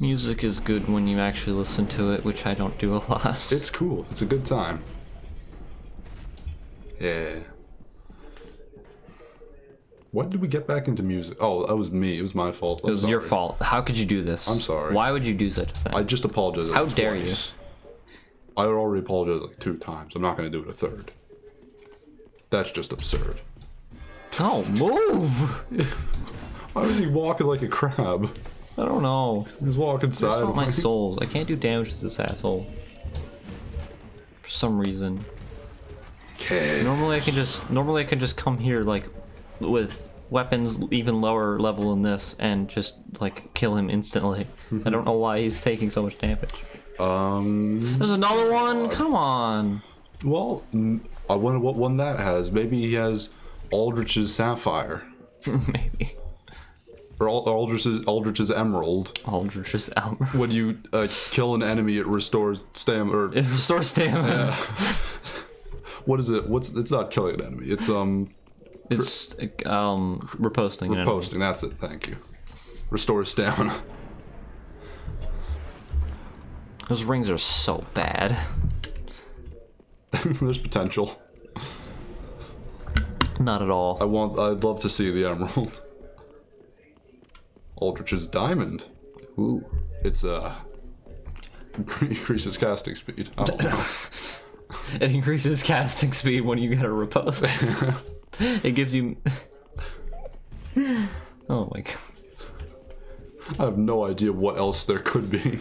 B: Music is good when you actually listen to it, which I don't do a lot.
A: It's cool. It's a good time. Yeah. When did we get back into music? Oh, that was me. It was my fault.
B: It was your fault. How could you do this?
A: I'm sorry.
B: Why would you do such a thing?
A: I just apologized.
B: How dare you?
A: I already apologized like 2 times. I'm not going to do it a third. That's just absurd.
B: Oh, move!
A: Why was he walking like a crab?
B: I don't know.
A: He was walking
B: It's not my
A: sideways.
B: souls. I can't do damage to this asshole. For some reason.
A: Okay.
B: Normally I can just come here like with weapons even lower level than this and just like kill him instantly. I don't know why he's taking so much damage. There's another one. Come on.
A: Well, I wonder what one that has. Maybe he has Aldrich's Sapphire.
B: Maybe.
A: Or Aldrich's Emerald.
B: Aldrich's Elmer.
A: When you kill an enemy, it restores stamina. Or
B: It restores stamina.
A: what is it? It's not killing an enemy. It's
B: It's riposting. an enemy.
A: posting. That's it. Thank you. Restores stamina.
B: Those rings are so bad.
A: There's potential.
B: Not at all.
A: I'd love to see the Emerald. Aldrich's Diamond.
B: Ooh.
A: It's increases casting speed. I don't know.
B: It increases casting speed when you get a riposte. It gives you. Oh my god.
A: I have no idea what else there could be.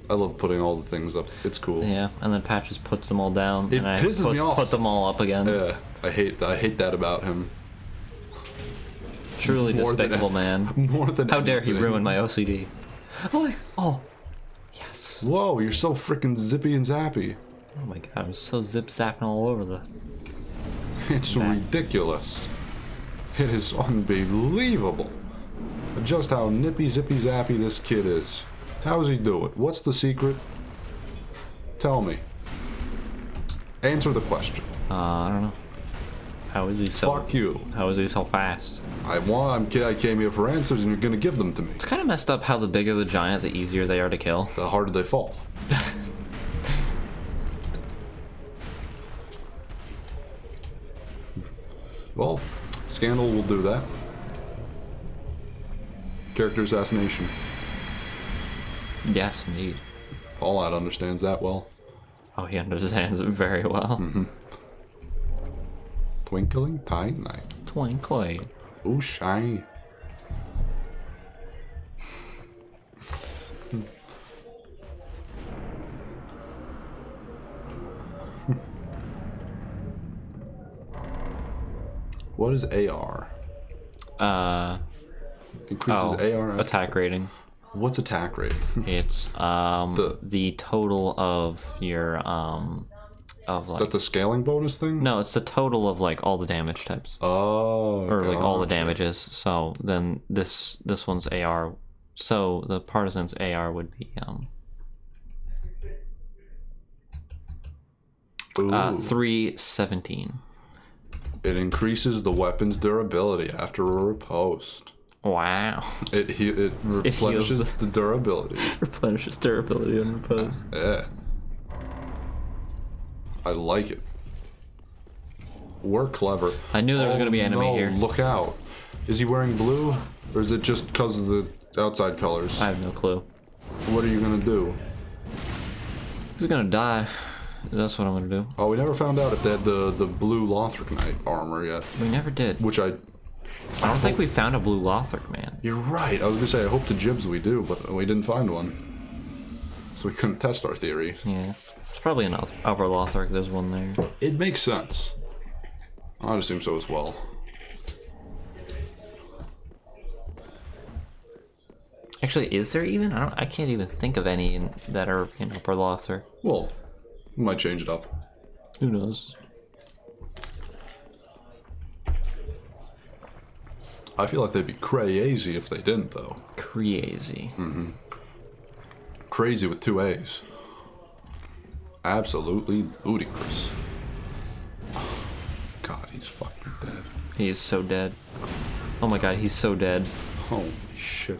A: I love putting all the things up. It's cool.
B: Yeah, and then Patches puts them all down,
A: It
B: and I
A: pisses me off.
B: put them all up again.
A: Yeah, I hate that about him.
B: Truly
A: More than-
B: despicable man.
A: More than
B: How dare he
A: anything.
B: ruin my OCD? Oh, yes.
A: Whoa, you're so freaking zippy and zappy.
B: Oh my god, I'm so zip zapping all over the.
A: It's ridiculous. It is unbelievable. Just how nippy zippy zappy this kid is. How does he do it? What's the secret? Tell me. Answer the question.
B: I don't know. How is he so?
A: Fuck you.
B: How is he so fast?
A: I came here for answers, and you're gonna give them to me.
B: It's kind of messed up how the bigger the giant, the easier they are to kill.
A: The harder they fall. Well, Scandal will do that. Character assassination.
B: Yes, indeed.
A: Fallout understands that well.
B: Oh, he understands it very well.
A: Twinkling Titanite.
B: Twinkly.
A: Ooh, shiny. What is AR? Increases AR
B: attack rating.
A: What's attack rate?
B: It's the total of your of like
A: That the scaling bonus thing?
B: no, it's the total of like all the damage types
A: Oh.
B: or like all the
A: gotcha.
B: damages. So then this one's AR. So the Partisan's AR would be
A: Ooh.
B: 317.
A: It increases the weapon's durability after a riposte.
B: Wow.
A: It replenishes
B: heals
A: the durability.
B: Replenishes durability on repose.
A: Yeah. I like it. We're clever.
B: I knew there was gonna be enemy
A: no,
B: here.
A: Look out. Is he wearing blue? Or is it just because of the outside colors?
B: I have no clue.
A: What are you gonna do?
B: He's gonna die. That's what I'm gonna do.
A: Oh, we never found out if they had the blue Lothric Knight armor yet.
B: We never did.
A: Which I
B: don't think we found a blue Lothric, man.
A: You're right. I was gonna say I hope to Jibs we do, but we didn't find one, so we couldn't test our theory.
B: Yeah, it's probably an upper Lothric. There's one there.
A: It makes sense. I'd assume so as well.
B: Actually, is there even? I can't even think of any that are in upper Lothric.
A: Well, we might change it up.
B: Who knows?
A: I feel like they'd be crazy if they didn't, though.
B: Crazy.
A: Mm-hmm. Crazy with 2 A's. Absolutely ludicrous. God, he's fucking dead.
B: He is so dead. Oh my god, he's so dead.
A: Holy shit.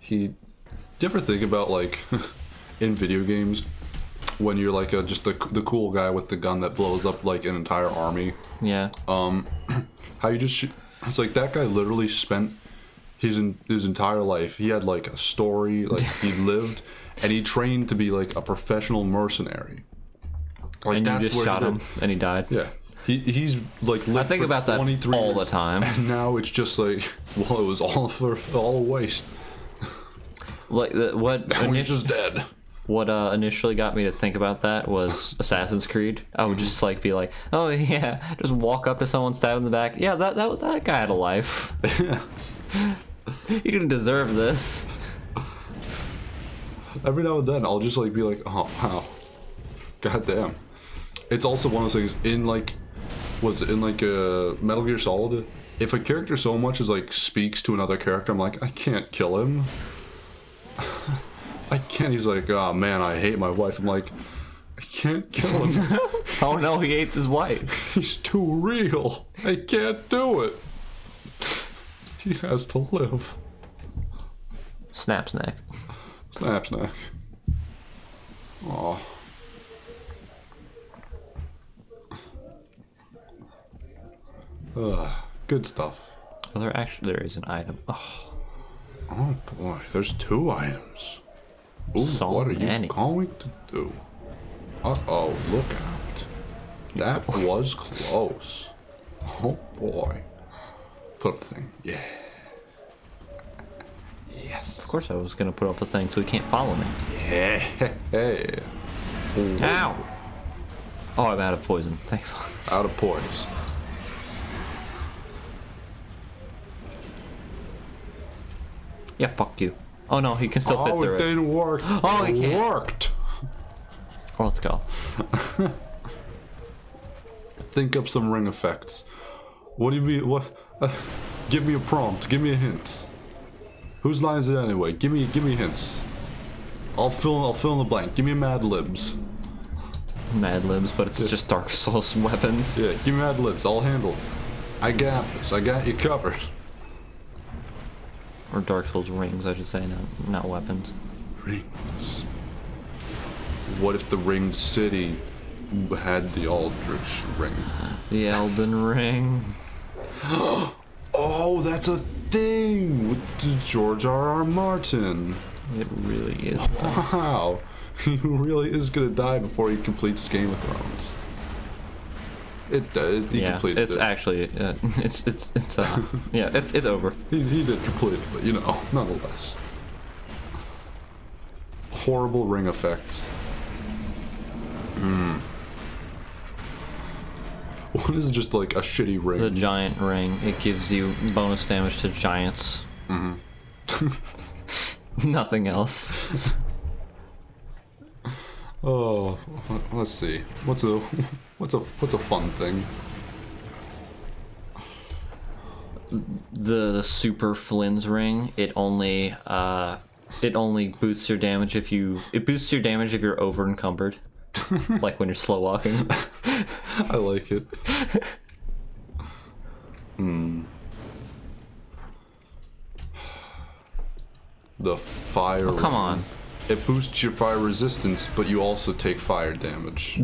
A: Do you ever think about, like, in video games, when you're like just the cool guy with the gun that blows up like an entire army?
B: Yeah.
A: How you just it's like that guy literally spent his entire life. He had like a story, like he lived, and he trained to be like a professional mercenary. Like,
B: and you just shot him, and he died.
A: Yeah. He's like lived
B: I think
A: for
B: about that
A: 23
B: all
A: years,
B: the time.
A: and now it's just like, well, it was all a waste.
B: Like
A: He's just dead.
B: What initially got me to think about that was Assassin's Creed. I would just like be like, oh yeah, just walk up to someone, stab in the back. Yeah, that guy had a life. He didn't deserve this.
A: Every now and then, I'll just like be like, oh wow, goddamn. It's also one of those things in like, what's it, in like Metal Gear Solid? If a character so much as like speaks to another character, I'm like, I can't kill him. I can't. He's like, oh man, I hate my wife. I'm like, I can't kill him.
B: Oh no, he hates his wife.
A: He's too real. I can't do it. He has to live.
B: Snap snack.
A: Snap snack. Aw. Good stuff.
B: Well, there is an item. Oh
A: boy, there's 2 items. Ooh,
B: so
A: what are
B: many.
A: you going to do? Uh-oh, look out. That was close. Oh boy. Put up the thing. Yeah. Yes.
B: Of course I was gonna put up a thing so he can't follow me.
A: Yeah. Hey.
B: Ow! Oh, I'm out of poison. Thank fuck.
A: Out of poise.
B: Yeah, fuck you. Oh no, he can still fit through
A: it
B: it.
A: didn't work.
B: Oh,
A: it
B: he can't.
A: worked.
B: Well, let's go.
A: Think up some ring effects. What do you mean? What? Give me a prompt. Give me a hint. Whose line is it anyway? Give me hints. I'll fill in the blank. Give me Mad Libs.
B: Mad Libs, but it's just Dark Souls weapons.
A: Yeah, give me Mad Libs. I'll handle it. I got this. I got you covered.
B: Or Dark Souls rings, I should say, not weapons.
A: Rings. What if the Ringed City had the Aldrich ring?
B: The Elden Ring.
A: Oh, that's a thing with George R.R. Martin.
B: It really is.
A: Wow. He really is gonna die before he completes Game of Thrones. It's dead. He completed it.
B: It's actually, yeah, it's over.
A: He did complete it, but you know, nonetheless. Horrible ring effects. What is just like a shitty ring?
B: The giant ring. It gives you bonus damage to giants. Nothing else.
A: Oh, let's see. What's a fun thing?
B: The super Flynn's ring. It only boosts your damage if you're over encumbered, like when you're slow walking.
A: I like it. The fire.
B: Oh, come
A: ring.
B: on.
A: It boosts your fire resistance, but you also take fire damage.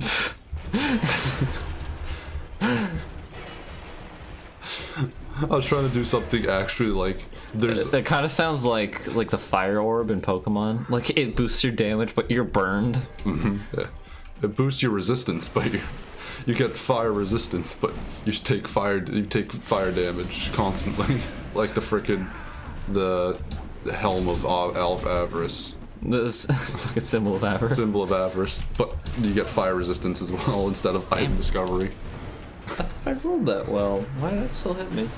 A: I was trying to do something actually like there's.
B: It kind of sounds like the fire orb in Pokemon. Like it boosts your damage, but you're burned.
A: Yeah. It boosts your resistance, but you get fire resistance, but you take fire damage constantly, like the frickin' the helm of Avarice.
B: This fucking symbol of avarice.
A: Symbol of avarice, but you get fire resistance as well instead of item discovery.
B: I thought I rolled that well. Why did it still hit me?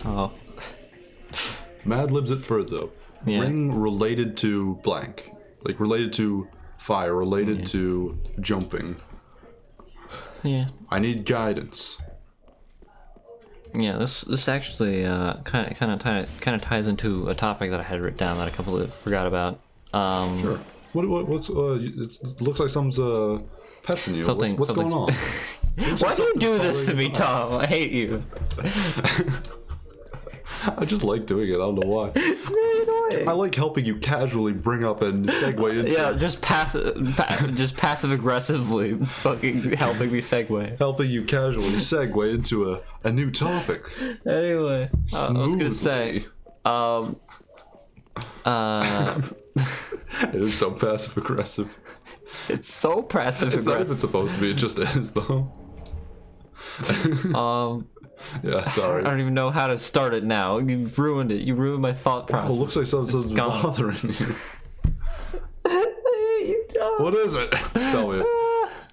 B: Oh.
A: Mad libs it further.
B: Yeah.
A: Ring related to blank. Like related to fire, related to jumping.
B: Yeah.
A: I need guidance.
B: Yeah, this actually kind of ties into a topic that I had written down that I completely forgot about.
A: Sure. What's it looks like something's pestering you.
B: Something-
A: What's going on?
B: Why do you do this to me, Tom? I hate you.
A: I just like doing it. I don't know why.
B: It's really annoying.
A: I like helping you casually bring up and segue into.
B: Yeah, just passive aggressively fucking helping me segue.
A: Helping you casually segue into a new topic.
B: Anyway, I was gonna say,
A: It is so passive aggressive.
B: it's so passive
A: It's not as
B: aggressive.
A: it's supposed to be. It just is though. Yeah,
B: I
A: sorry.
B: don't even know how to start it now. You ruined it. You ruined my thought
A: Oh,
B: process.
A: it looks like something's
B: gone.
A: bothering you.
B: I hate you, Tom.
A: What is it? Tell me.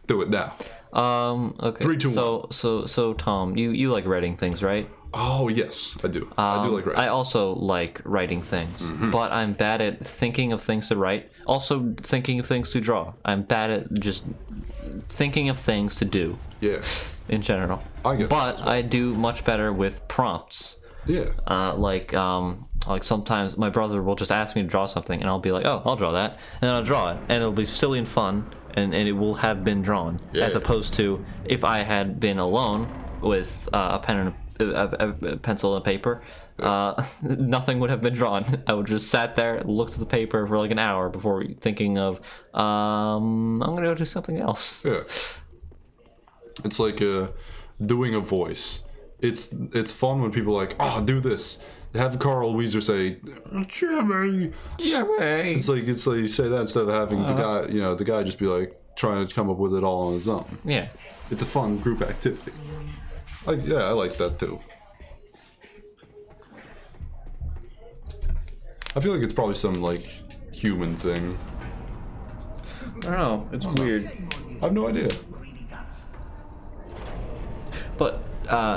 A: Do it now.
B: Okay.
A: 3, 2, 1.
B: So Tom, you like writing things, right?
A: Oh yes, I do. I do like writing.
B: I also like writing things, but I'm bad at thinking of things to write. Also, thinking of things to draw. I'm bad at just thinking of things to do
A: Yeah.
B: in general.
A: I get
B: But
A: that as
B: I do much better with prompts.
A: Yeah.
B: Like sometimes my brother will just ask me to draw something, and I'll be like, "Oh, I'll draw that," and then I'll draw it, and it'll be silly and fun, and it will have been drawn.
A: Yeah.
B: As opposed to if I had been alone with a pen and a pencil and a paper, nothing would have been drawn. I would just sat there, looked at the paper for like an hour before thinking of, I'm gonna go do something else.
A: Yeah. It's like doing a voice. It's fun when people are like, oh, do this. Have Carl Weezer say, Jimmy.
B: Jimmy.
A: It's like you say that instead of having the guy just be like trying to come up with it all on his own.
B: Yeah.
A: It's a fun group activity. I like that too. I feel like it's probably some like human thing.
B: I don't know. It's weird.
A: I have no idea.
B: But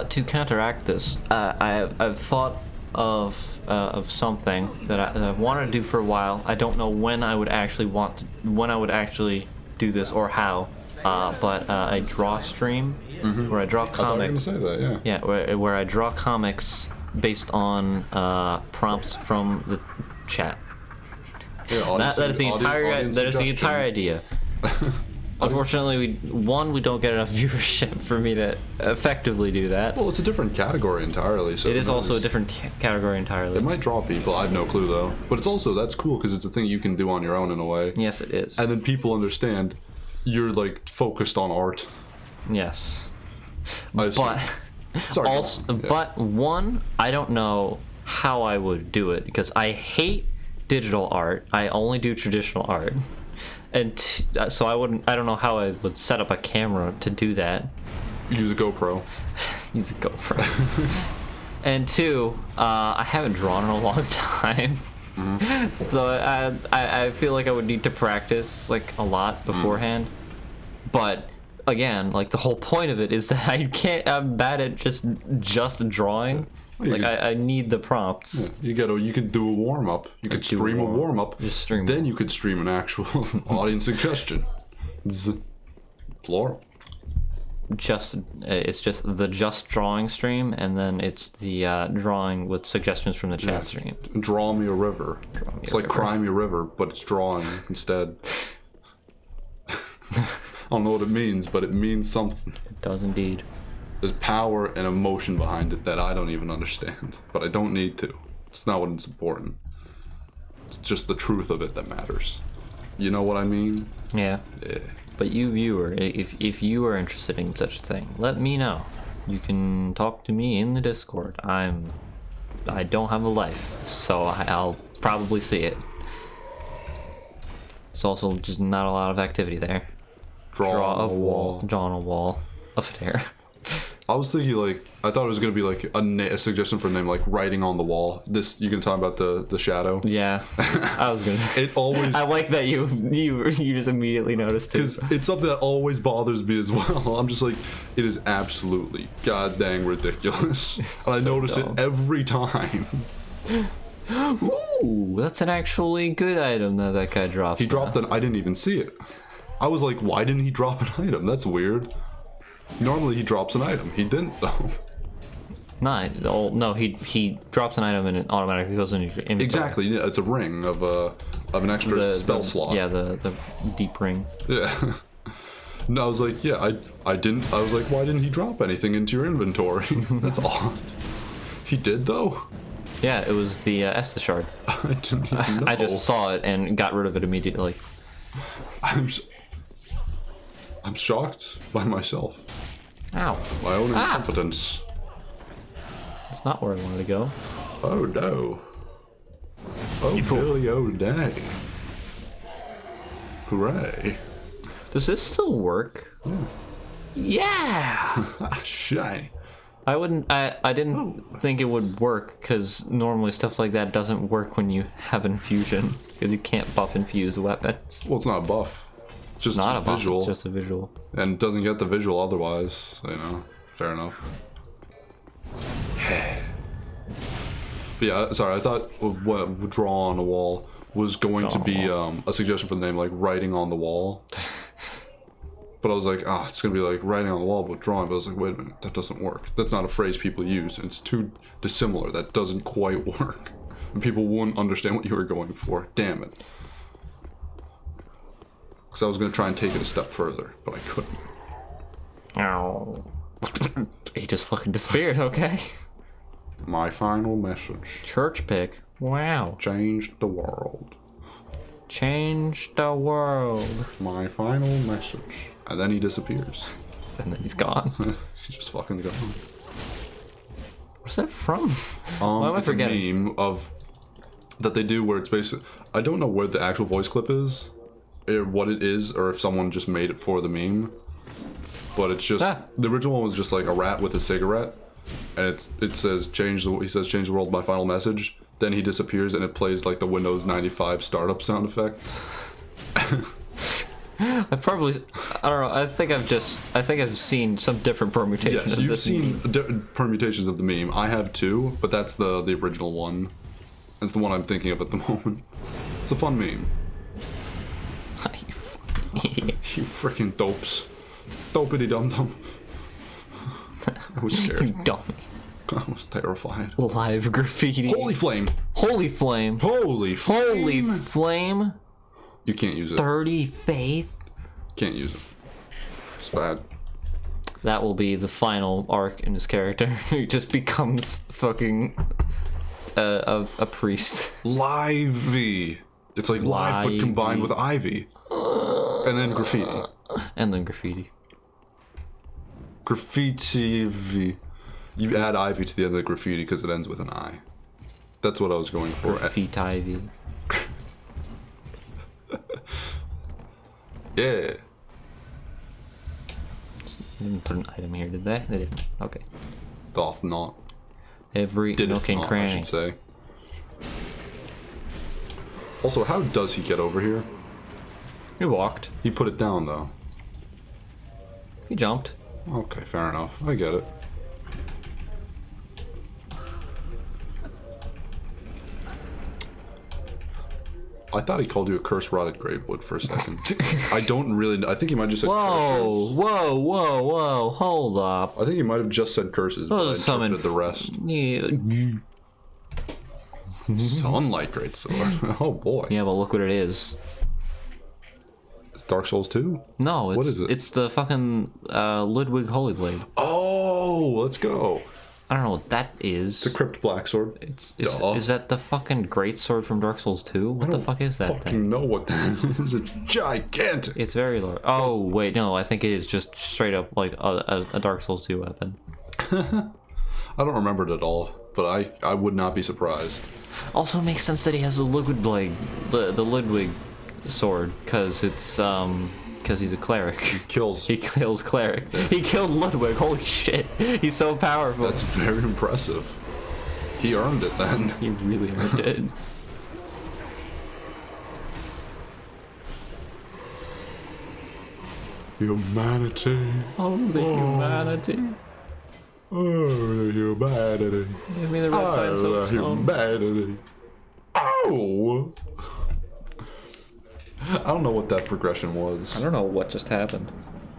B: to counteract this, I've thought of something that I wanted to do for a while. I don't know when I would actually do this or how. But I draw stream where I draw
A: I thought you were
B: comics.
A: gonna say that, yeah.
B: Yeah, where I draw comics based on prompts from the chat.
A: Yeah,
B: That is the
A: audience
B: entire
A: suggestion.
B: idea. Unfortunately, we don't get enough viewership for me to effectively do that.
A: Well, it's a different category entirely. So
B: It is
A: who
B: also a
A: knows?
B: different category entirely.
A: It might draw people. I have no clue though. But it's also that's cool because it's a thing you can do on your own in a way.
B: Yes, it is.
A: And then people understand you're like focused on art.
B: Yes,
A: I see.
B: but
A: Sorry, go
B: also,
A: on. Yeah.
B: but one, I don't know how I would do it because I hate digital art. I only do traditional art, and so I don't know how I would set up a camera to do that.
A: Use a GoPro.
B: Use a GoPro. And two, I haven't drawn in a long time. So I feel like I would need to practice like a lot beforehand. But again, like the whole point of it is that I'm bad at just drawing.
A: You
B: Like
A: could-
B: I need the prompts.
A: You could do a warm up. You could
B: do a
A: stream a
B: warm-up.
A: warm up.
B: Just stream
A: Then you could stream an actual audience suggestion. Plural.
B: It's just the just drawing stream, and then it's the drawing with suggestions from the chat stream.
A: Draw me a river. It's
B: a
A: like
B: river.
A: cry me a river, but it's drawing instead. I don't know what it means, but it means something.
B: It does indeed.
A: There's power and emotion behind it that I don't even understand, but I don't need to. It's not what it's important. It's just the truth of it that matters. You know what I mean?
B: Yeah.
A: Yeah.
B: But you viewer, if you are interested in such a thing, let me know. You can talk to me in the Discord. I don't have a life, so I'll probably see it. There's also just not a lot of activity there.
A: Draw a wall.
B: Draw on a wall of Hedera.
A: I was thinking like I thought it was gonna be like a suggestion for a name like writing on the wall. This you can talk about the shadow.
B: Yeah, I was gonna.
A: It always.
B: I like that you just immediately noticed it.
A: Because it's something that always bothers me as well. I'm just like, it is absolutely god dang ridiculous, and I
B: so
A: notice
B: dumb.
A: it every time.
B: Ooh, that's an actually good item that guy drops.
A: He dropped an. I didn't even see it. I was like, why didn't he drop an item? That's weird. Normally he drops an item. He didn't though.
B: No, he drops an item and it automatically goes into your inventory.
A: Exactly. Yeah, it's a ring of an extra spell slot.
B: Yeah, the deep ring.
A: Yeah. No, I was like, yeah, I didn't. I was like, why didn't he drop anything into your inventory? That's odd. He did though.
B: Yeah, it was the Estus shard.
A: I didn't even know.
B: I just saw it and got rid of it immediately.
A: I'm shocked by myself.
B: Ow.
A: My own incompetence.
B: That's not where I wanted to go.
A: Oh no. Oh Billy, oh day. Hooray.
B: Does this still work? Yeah!
A: Shiny.
B: I didn't think it would work because normally stuff like that doesn't work when you have infusion because you can't buff infused weapons.
A: Well, it's not a buff. It's just
B: Not
A: a
B: a buff,
A: visual.
B: it's just a visual.
A: And it doesn't get the visual otherwise, you know. Fair enough. But yeah, sorry, I thought what draw on a wall was going to be a suggestion for the name, like writing on the wall. But I was like, it's gonna be like writing on the wall but drawing. But I was like, wait a minute, that doesn't work. That's not a phrase people use. It's too dissimilar. That doesn't quite work. And people wouldn't understand what you were going for. Damn it. Because I was gonna try and take it a step further, but I couldn't.
B: Ow. He just fucking disappeared, okay?
A: My final message.
B: Church pick. Wow.
A: Changed the world.
B: Change the world.
A: My final message. And then he disappears.
B: And then he's gone.
A: He's just fucking gone.
B: What's that from? Why am I
A: It's a
B: forgetting?
A: meme of that they do where it's basically I don't know where the actual voice clip is, or what it is, or if someone just made it for the meme. But it's just the original one was just like a rat with a cigarette, and it says change the world. My final message. Then he disappears and it plays like the Windows 95 startup sound effect.
B: I don't know. I think I've seen some different permutations.
A: Yes,
B: of
A: you've
B: this
A: seen
B: meme.
A: permutations of the meme. I have too, but that's the original one. It's the one I'm thinking of at the moment. It's a fun meme.
B: You fucking idiot.
A: You freaking dopes. Dopey dum dum. I was scared.
B: You dummy.
A: I was terrified.
B: Live graffiti.
A: Holy flame!
B: Holy flame.
A: Holy flame!
B: Holy flame.
A: You can't use it.
B: 30 faith.
A: Can't use it. It's bad.
B: That will be the final arc in his character. He just becomes fucking a priest.
A: Livey. It's like live but combined with ivy. And then graffiti.
B: And then graffiti.
A: Graffiti. You add ivy to the end of the graffiti because it ends with an I. That's what I was going for.
B: Graffiti ivy.
A: Yeah.
B: They didn't put an item here, did they? They didn't. Okay.
A: Doth not.
B: Every nook and
A: I
B: cranny.
A: should say. Also, how does he get over here?
B: He walked.
A: He put it down though.
B: He jumped.
A: Okay, fair enough. I get it. I thought he called you a curse rotted gravewood for a second. I don't really. I think he might have just said
B: Whoa,
A: curses.
B: whoa, hold up.
A: I think he might have just said curses, but I interpreted the rest. Sunlight greatsword. Oh boy.
B: Yeah, but look what it is.
A: It's Dark Souls 2?
B: No, it's,
A: What is it?
B: It's the fucking Ludwig Holy Blade.
A: Oh, let's go.
B: I don't know what that is.
A: It's a crypt black sword.
B: Is that the fucking great sword from Dark Souls 2? What the fuck is that
A: fucking
B: thing?
A: know what that is. It's gigantic.
B: It's very large. Oh, wait, no, I think it is just straight up like a Dark Souls 2 weapon.
A: I don't remember it at all, but I would not be surprised.
B: Also, it makes sense that he has the Ludwig blade, the Ludwig sword, because he's a cleric.
A: He kills
B: cleric. He killed Ludwig. Holy shit. He's so powerful.
A: That's very impressive. He earned it then.
B: He really earned it.
A: Humanity.
B: Oh, the humanity.
A: Oh, the humanity.
B: Give me the red side
A: the
B: stone.
A: humanity. Oh! I don't know what that progression was.
B: I don't know what just happened.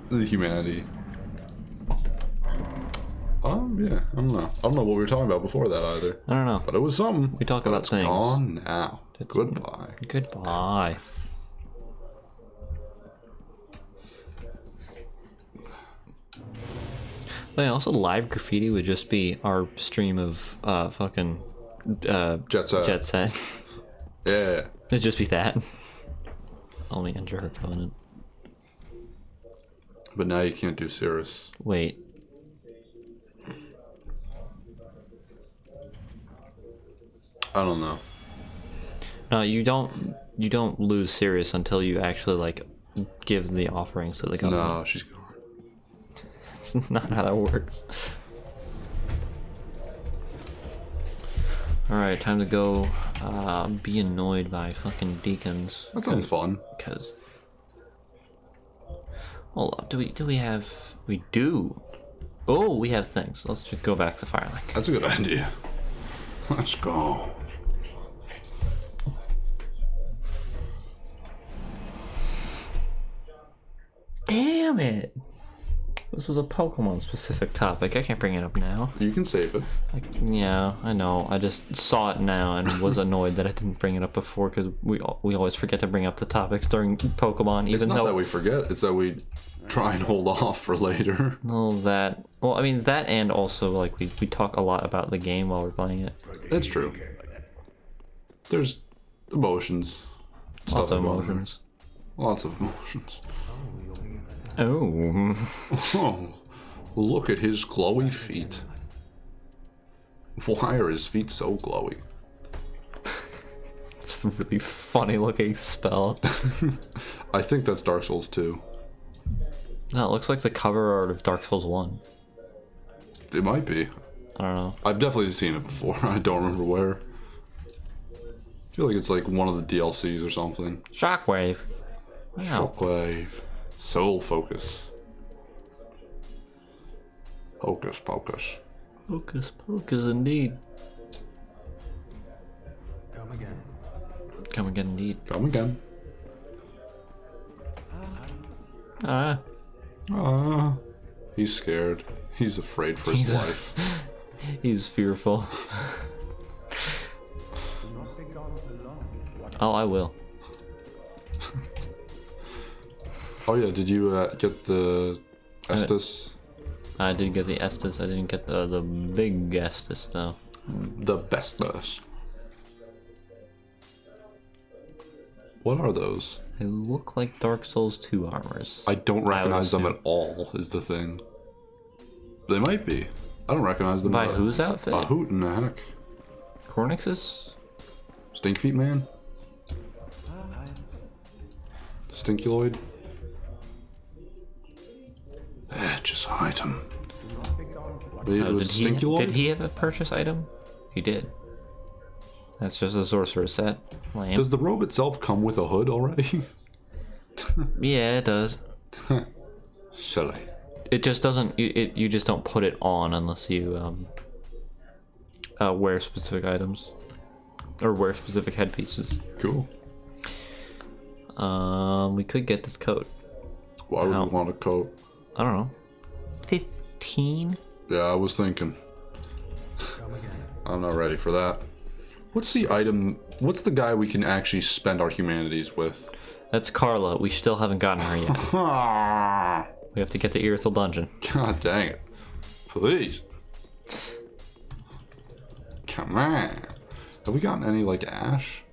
A: The humanity. Yeah, I don't know. I don't know what we were talking about before that either.
B: I don't know.
A: But it was something.
B: We talk
A: But
B: about
A: it's
B: things.
A: gone now. Goodbye.
B: Goodbye. Yeah, also live graffiti would just be our stream of fucking
A: Jet Set.
B: Jet Set.
A: Yeah.
B: It'd just be that. Only enter her covenant.
A: But now you can't do Cirrus.
B: Wait.
A: I don't know.
B: No, you don't lose Sirius until you actually like give the offerings to the covenant.
A: No, she's gone.
B: That's not how that works. Alright, time to go be annoyed by fucking deacons.
A: That sounds fun.
B: Because... Hold up, do we have... We do! Oh, we have things. Let's just go back to Firelink.
A: That's a good idea. Let's go.
B: Damn it! This was a Pokemon specific topic. I can't bring it up now.
A: You can save it.
B: Yeah, I know. I just saw it now and was annoyed that I didn't bring it up before because we always forget to bring up the topics during Pokemon. Even
A: It's not
B: though
A: that we forget. It's that we try and hold off for later.
B: no, that well, I mean that, and also like we talk a lot about the game while we're playing it.
A: It's true. There's emotions.
B: Lots of
A: about it.
B: emotions.
A: Lots of emotions.
B: Oh,
A: Oh, look at his glowy feet. Why are his feet so glowy?
B: it's a really funny looking spell.
A: I think that's Dark Souls 2.
B: No, it looks like the cover art of Dark Souls 1.
A: It might be.
B: I don't know.
A: I've definitely seen it before. I don't remember where. I feel like it's like one of the DLCs or something.
B: Shockwave. Wow.
A: Shockwave. Soul Focus. Hocus Pocus.
B: Hocus pocus indeed.
C: Come again.
B: Come again indeed.
A: Come again.
B: Ah.
A: Ah. He's scared. He's afraid for his life.
B: He's fearful.
C: Do not be gone too long. What
B: Oh, I will.
A: Oh yeah, did you get the Estus?
B: I did get the Estus. I didn't get the big Estus though.
A: The Bestus. What are those?
B: They look like Dark Souls 2 armors.
A: I don't recognize them
B: assume.
A: at all, is the thing. They might be. I don't recognize them.
B: By whose outfit?
A: Who in the heck?
B: Cornix's?
A: Stink Feet Man? Stinkuloid? Just hide him.
C: be gone? What
A: It
B: Oh,
A: was
B: did
A: Stinkuloid?
B: he have a purchase item? He did. That's just a sorcerer set. Lame.
A: Does the robe itself come with a hood already?
B: Yeah, it does.
A: Silly.
B: It just doesn't. You just don't put it on unless you wear specific items or wear specific headpieces.
A: Cool.
B: We could get this coat.
A: Why would
B: How?
A: we want a coat?
B: I don't know. 15?
A: Yeah, I was thinking.
C: come again?
A: I'm not ready for that. What's the item? What's the guy we can actually spend our humanities with?
B: That's Carla. We still haven't gotten her yet.
A: Ah,
B: We have to get to Irithel Dungeon.
A: God dang it. Please. Come on. Have we gotten any, like, ash?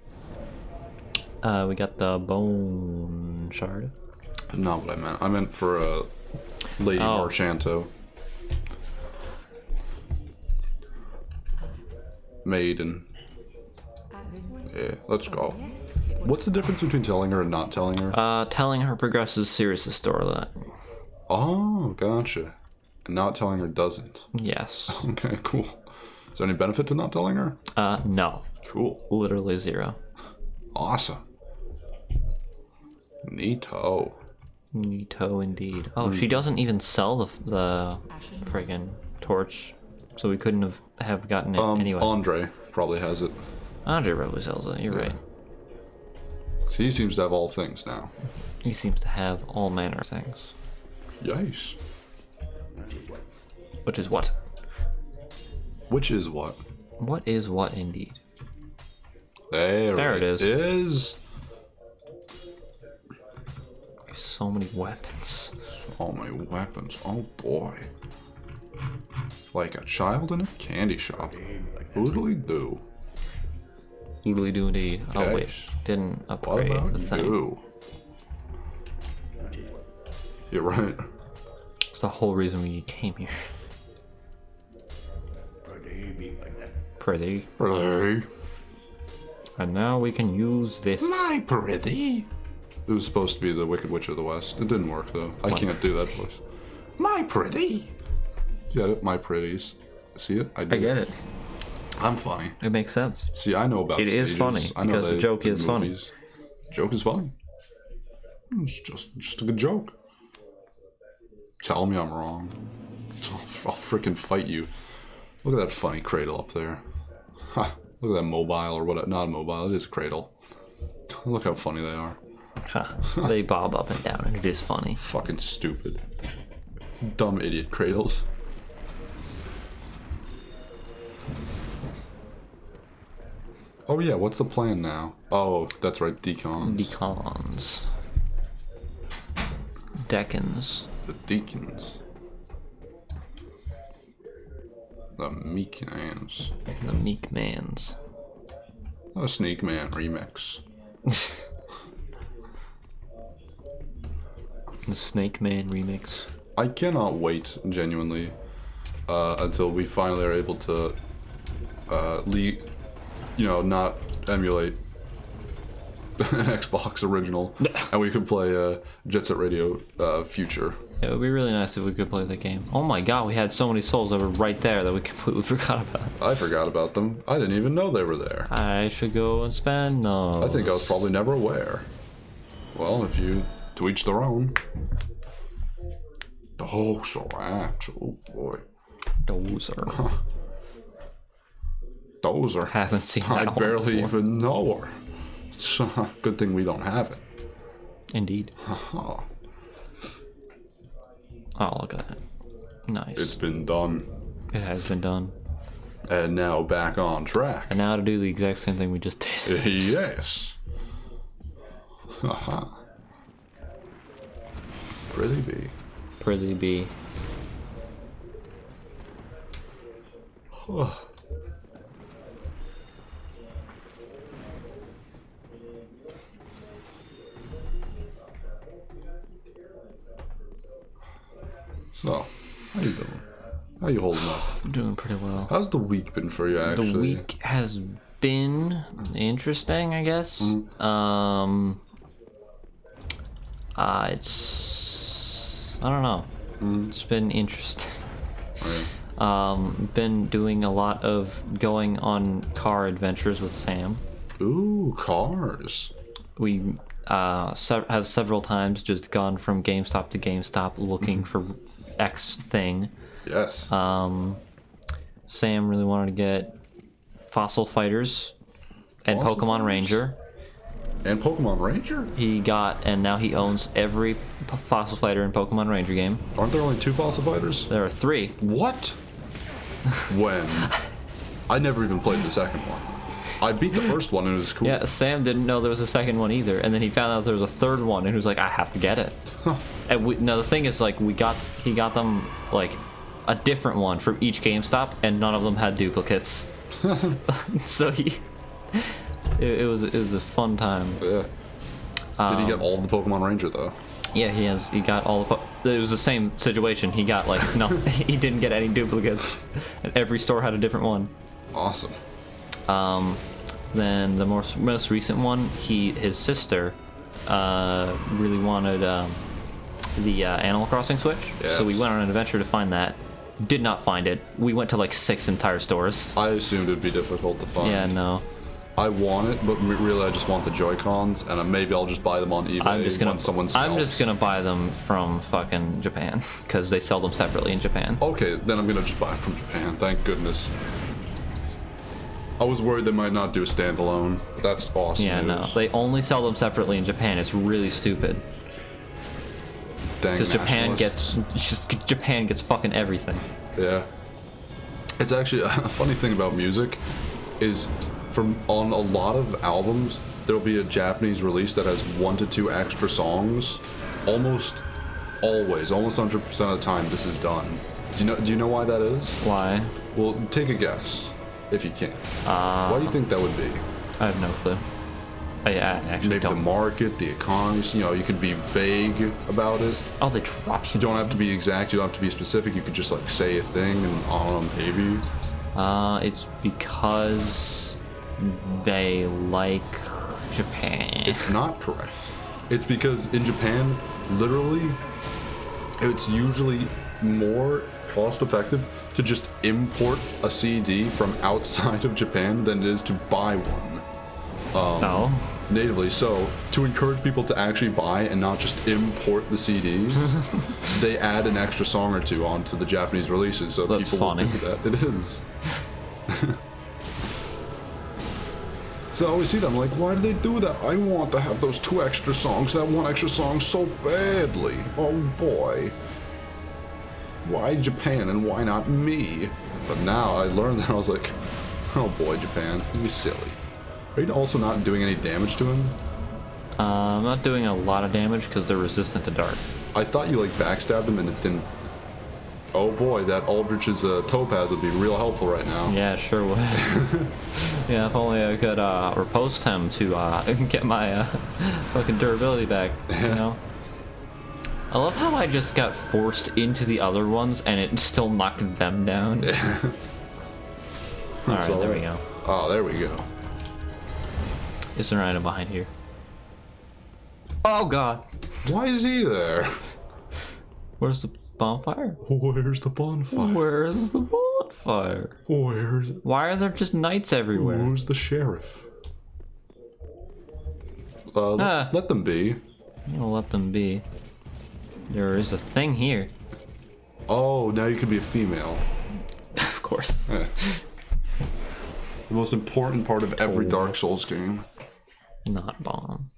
B: We got the bone shard.
A: Not what I meant. I meant for Lady Marchanto. Maiden. Yeah, let's go. What's the difference between telling her and not telling her?
B: Telling her progresses Sirius's storyline.
A: Oh, gotcha. And not telling her doesn't.
B: Yes.
A: Okay, cool. Is there any benefit to not telling her?
B: No.
A: Cool.
B: Literally 0.
A: Awesome. Neato.
B: Neato indeed. Oh, she doesn't even sell the friggin' torch, so we couldn't have gotten it anyway.
A: Andre probably has it.
B: Andre probably sells it, you're right.
A: See, he seems to have all things now.
B: He seems to have all manner of things.
A: Yes.
B: Which is what?
A: Which is what?
B: What is what indeed?
A: There
B: it is.
A: Is.
B: So many weapons.
A: So many weapons. Oh boy. Like a child in a candy shop. Oodly do.
B: Oodly do indeed. Oh wait,
A: Yes.
B: didn't
A: What
B: upgrade
A: about
B: the thing.
A: you? You're right.
B: It's the whole reason we came here. Pretty.
A: Really?
B: And now we can use this.
A: My pretty. It was supposed to be the Wicked Witch of the West. It didn't work though. I can't do that voice. My pretty. Get it? My pretties. See it?
B: I get it.
A: I'm funny.
B: It makes sense.
A: See, I know about
B: It
A: stages.
B: is funny,
A: I know
B: because the
A: they
B: joke
A: did
B: is funny.
A: movies. Joke is funny. It's just a good joke. Tell me I'm wrong. I'll freaking fight you. Look at that funny cradle up there. Ha! Look at that mobile or what? Not a mobile. It is a cradle. Look how funny they are.
B: Huh. They bob up and down, and it is funny.
A: Fucking stupid. Dumb idiot cradles. Oh yeah, what's the plan now? Oh, that's right, decons.
B: Decons. Decans.
A: The deacons. The meek mans.
B: The Meek Mans.
A: A Sneak Man remix.
B: The Snake Man remix.
A: I cannot wait, genuinely, until we finally are able to, not emulate an Xbox original, and we can play Jet Set Radio Future.
B: It would be really nice if we could play the game. Oh my god, we had so many souls that were right there that we completely forgot about.
A: I forgot about them. I didn't even know they were there.
B: I should go and spend those.
A: I think I was probably never aware. Well, to each their own. Oh, so actual. Oh boy.
B: Dozer.
A: Dozer.
B: Haven't seen that
A: I
B: one
A: barely
B: before.
A: even know her. It's a good thing we don't have it.
B: Indeed.
A: Oh,
B: Oh, look at that. Nice.
A: it's been done.
B: It has been done.
A: And now back on track.
B: And now to do the exact same thing we just did.
A: Yes. Haha. Pretty be.
B: Pretty be.
A: So, how you doing? How you holding up?
B: I'm doing pretty well.
A: How's the week been for you, actually?
B: The week has been interesting, I guess. It's I don't know. It's been interesting. Been doing a lot of going on car adventures with Sam.
A: Ooh, cars.
B: We have several times just gone from GameStop to GameStop looking for X thing.
A: Yes.
B: Sam really wanted to get Fossil Fighters and
A: Fossil
B: Pokemon
A: Fighters?
B: Ranger.
A: And Pokemon Ranger?
B: He got, and now he owns every Fossil Fighter and Pokemon Ranger game.
A: Aren't there only 2 Fossil Fighters?
B: There are 3.
A: What? When? I never even played the second one. I beat the first one and it was cool.
B: Yeah, Sam didn't know there was a second one either, and then he found out there was a third one, and he was like, "I have to get it." And the thing is, like, he got them like a different one from each GameStop, and none of them had duplicates. So it was a fun time.
A: Yeah. Did he get all of the Pokemon Ranger though?
B: Yeah, he got all the. It was the same situation. He got like no, he didn't get any duplicates, and every store had a different one.
A: Awesome.
B: Then the most recent one, his sister really wanted the Animal Crossing Switch, so we
A: Yes.
B: went on an adventure to find that. Did not find it. We went to like 6 entire stores.
A: I assumed it'd be difficult to find.
B: Yeah, no.
A: I want it, but really I just want the Joy-Cons, and maybe I'll just buy them on eBay when someone sells.
B: I'm just gonna buy them from fucking Japan because they sell them separately in Japan.
A: Okay, then I'm gonna just buy them from Japan. Thank goodness. I was worried they might not do a standalone. That's awesome.
B: Yeah, no.
A: news.
B: They only sell them separately in Japan. It's really stupid
A: Dang
B: because Japan
A: nationalists.
B: gets fucking everything.
A: Yeah. It's actually a funny thing about music is on a lot of albums there'll be a Japanese release that has 1 to 2 extra songs. Almost always, almost 100% of the time this is done. Do you know why that is?
B: Why?
A: Well, take a guess if you can. Why do you think that would be?
B: I have no clue. I actually
A: Maybe the
B: don't.
A: market, the economy, you can be vague about it.
B: Oh, they drop you.
A: You don't have to be exact, you don't have to be specific, you could just like say a thing and I don't know, maybe.
B: It's because they like Japan.
A: It's not correct. It's because in Japan, literally, it's usually more cost effective to just import a CD from outside of Japan than it is to buy one
B: No.
A: natively. So, to encourage people to actually buy and not just import the CDs, they add an extra song or two onto the Japanese releases so
B: That's
A: people
B: funny.
A: will do that. It is. So I always see them like, why do they do that? I want to have those 2 extra songs, that 1 extra song so badly. Oh boy. Why Japan and why not me? But now I learned that I was like, oh boy, Japan, you silly. Are you also not doing any damage to him?
B: I'm not doing a lot of damage because they're resistant to dark.
A: I thought you like backstabbed him and it didn't. Oh boy, that Aldrich's topaz would be real helpful right now.
B: Yeah, sure would. Yeah, if only I could riposte him to get my fucking durability back, you know? I love how I just got forced into the other ones and it still knocked them down. Alright,
A: So-
B: there we go.
A: Oh, there we go.
B: Is there an item behind here? Oh god!
A: Why is he there?
B: Where's the bonfire?
A: Where's the bonfire?
B: Where's the bonfire?
A: Where's
B: Why are there just knights everywhere?
A: Who's the sheriff?
B: Ah.
A: Let them be.
B: I'm gonna let them be. There is a thing here.
A: Oh, now you can be a female.
B: Of course.
A: Eh. The most important part of every Dark Souls game.
B: Not bomb.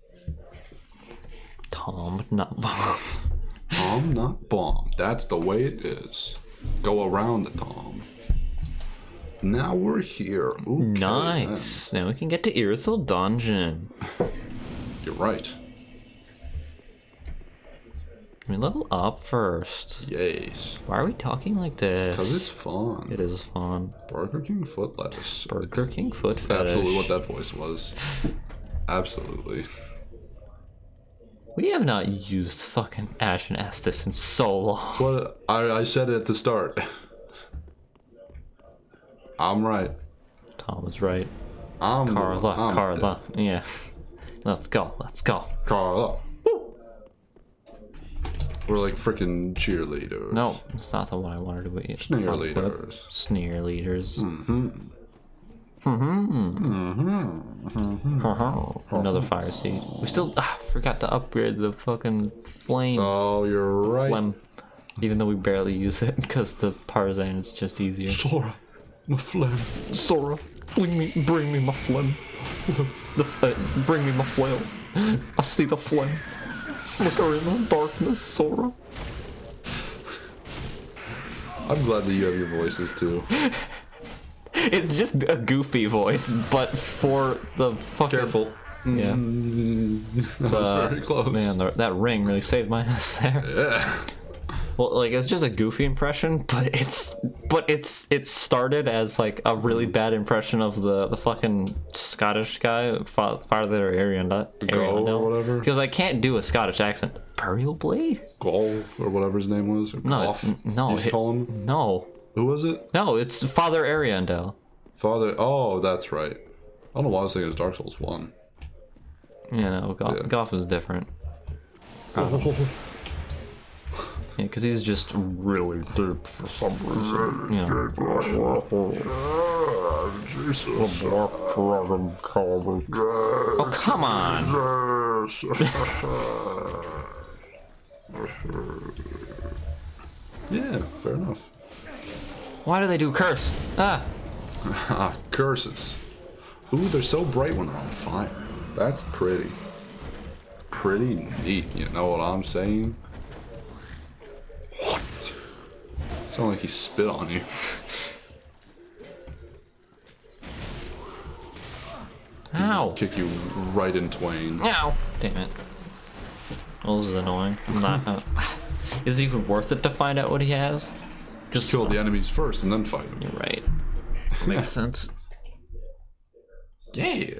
B: Tom, not bomb.
A: Tom, not bomb. That's the way it is. Go around the Tom. Now we're here. Okay,
B: Nice. Now we can get to Irisal Dungeon.
A: then. You're right.
B: We level up first.
A: Yes.
B: Why are we talking like this?
A: Because it's fun.
B: It is fun.
A: Burger King foot lettuce.
B: Burger King foot fetish.
A: Absolutely what that voice was. Absolutely.
B: We have not used fucking Ash and Estus in so long.
A: What I said it at the start. I'm right.
B: Tom was right.
A: I'm
B: Carla. Yeah. Let's go.
A: Carla. Woo! We're like freaking cheerleaders.
B: No, it's not the one I wanted to be.
A: Sneer leaders.
B: Sneer leaders. Another fire seed. We still forgot to upgrade the fucking flame.
A: Oh, you're right.
B: Phlegm. Even though we barely use it because the partisan is just easier.
A: Sora, my phlegm.
B: Sora, bring me my phlegm. Bring me my flail. I see the flame. Flicker in the darkness, Sora.
A: I'm glad that you have your voices too.
B: It's just a goofy voice, but for the fucking...
A: Careful.
B: Yeah.
A: That was very close.
B: Man, that ring really saved my ass there.
A: Yeah.
B: Well, like it's just a goofy impression, but it's started as like a really bad impression of the fucking Scottish guy, Father Arianda,
A: or whatever.
B: Because I can't do a Scottish accent. Burial Blade?
A: Gall or whatever his name was. Or Goff.
B: No.
A: You used to call him?
B: No.
A: Who was it?
B: No, it's Father Ariandel.
A: Father. Oh, that's right. I don't know why I was thinking it was Dark Souls 1.
B: Yeah, no, Goff is different. Yeah, because he's just really deep for some reason. You know. Oh, come on!
A: Yeah, fair enough.
B: Why do they do curse? Ah!
A: Ah, curses. Ooh, they're so bright when they're on fire. That's pretty. Pretty neat, you know what I'm saying? What? Sound like he spit on you.
B: Ow!
A: Kick you right in twain.
B: Ow! Damn it. Well, this is annoying. I'm not. Is it even worth it to find out what he has?
A: Just kill the enemies first and then fight them.
B: You're right. Makes sense.
A: Yeah.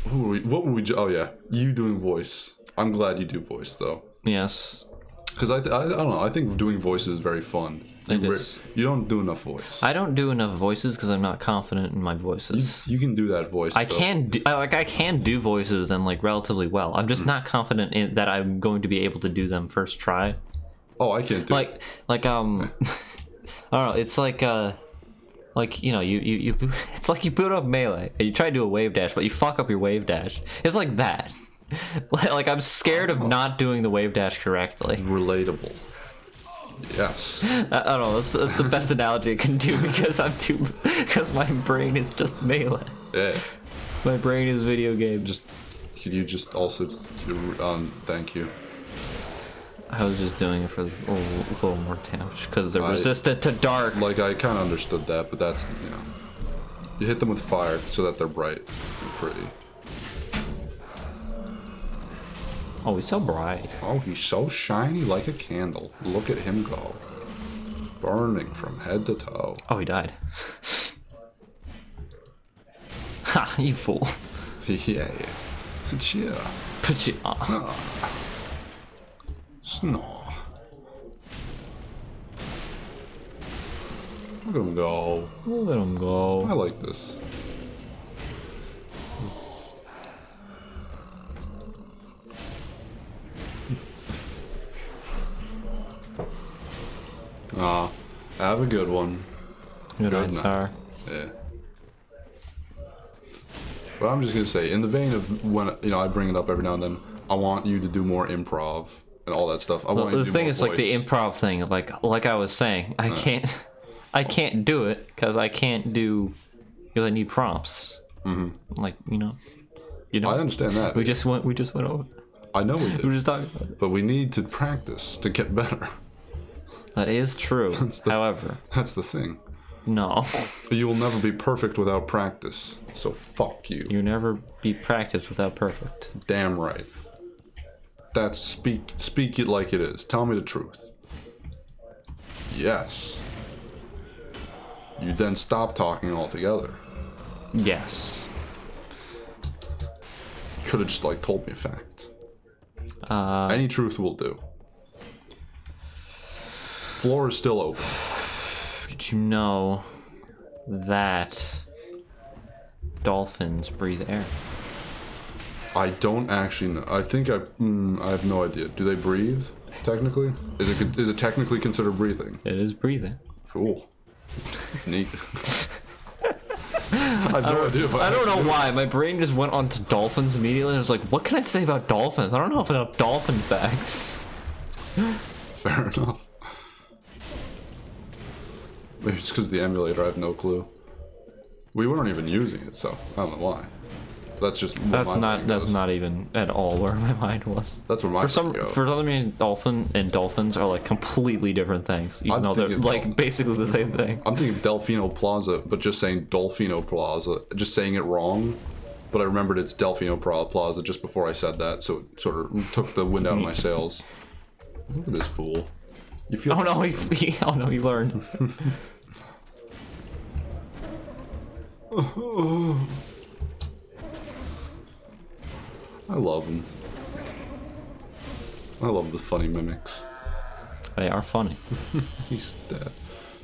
A: What were we? Oh yeah, you doing voice. I'm glad you do voice though.
B: Yes.
A: Because I don't know. I think doing voice is very fun. You don't do enough voice.
B: I don't do enough voices because I'm not confident in my voices.
A: You can do that voice.
B: I can do voices and like relatively well. I'm just not confident in that I'm going to be able to do them first try.
A: Oh, I can't do
B: like I don't know. It's like you know you it's like you boot up Melee and you try to do a wave dash but you fuck up your wave dash. It's like that. Like I'm scared of not doing the wave dash correctly.
A: Relatable. Yes.
B: I don't know. That's the best analogy I can do because my brain is just Melee.
A: Yeah.
B: My brain is video game.
A: Could you just also thank you.
B: I was just doing it for a little more damage because they're resistant to dark.
A: Like I kind of understood that, but that's you hit them with fire so that they're bright and pretty.
B: Oh, he's so bright.
A: Oh, he's so shiny like a candle. Look at him go. Burning from head to toe.
B: Oh, he died. Ha, you fool.
A: Yeah. Yeah.
B: Put you on.
A: Snore. Look at him go.
B: Let him go.
A: I like this. Have a good one.
B: Good night, sir.
A: Yeah. But I'm just gonna say, in the vein of when I bring it up every now and then, I want you to do more improv and all that stuff.
B: The thing is, like the improv thing, like I was saying, I can't do it because I I need prompts. Mm-hmm. Like you know.
A: I understand that.
B: We just went over.
A: I know we did.
B: We were just talking about it.
A: But we need to practice to get better.
B: That is true. However,
A: that's the thing.
B: No.
A: You will never be perfect without practice. So fuck you.
B: You never be practiced without perfect.
A: Damn right. That's speak it like it is. Tell me the truth. Yes. You then stop talking altogether.
B: Yes.
A: Could have just told me a fact. Any truth will do. Floor is still open.
B: Did you know that dolphins breathe air?
A: I don't actually know. I think I have no idea. Do they breathe? Technically, is it technically considered breathing?
B: It is breathing.
A: Cool. It's neat. I have no idea if
B: I don't know why. My brain just went on to dolphins immediately. And I was like, what can I say about dolphins? I don't know if enough dolphin facts.
A: Fair enough. Maybe it's because the emulator, I have no clue. We weren't even using it, so I don't know why. That's just
B: that's not even at all where my mind was.
A: That's where my
B: for some reason, dolphin and dolphins are like completely different things, even though they're like basically the same thing.
A: I'm thinking Delfino Plaza, but just saying Dolfino Plaza, just saying it wrong. But I remembered it's Delfino Plaza just before I said that, so it sort of took the wind out of my sails. Look at this fool. You feel?
B: Oh no, oh no, he learned.
A: I love them. I love the funny mimics.
B: They are funny.
A: He's dead.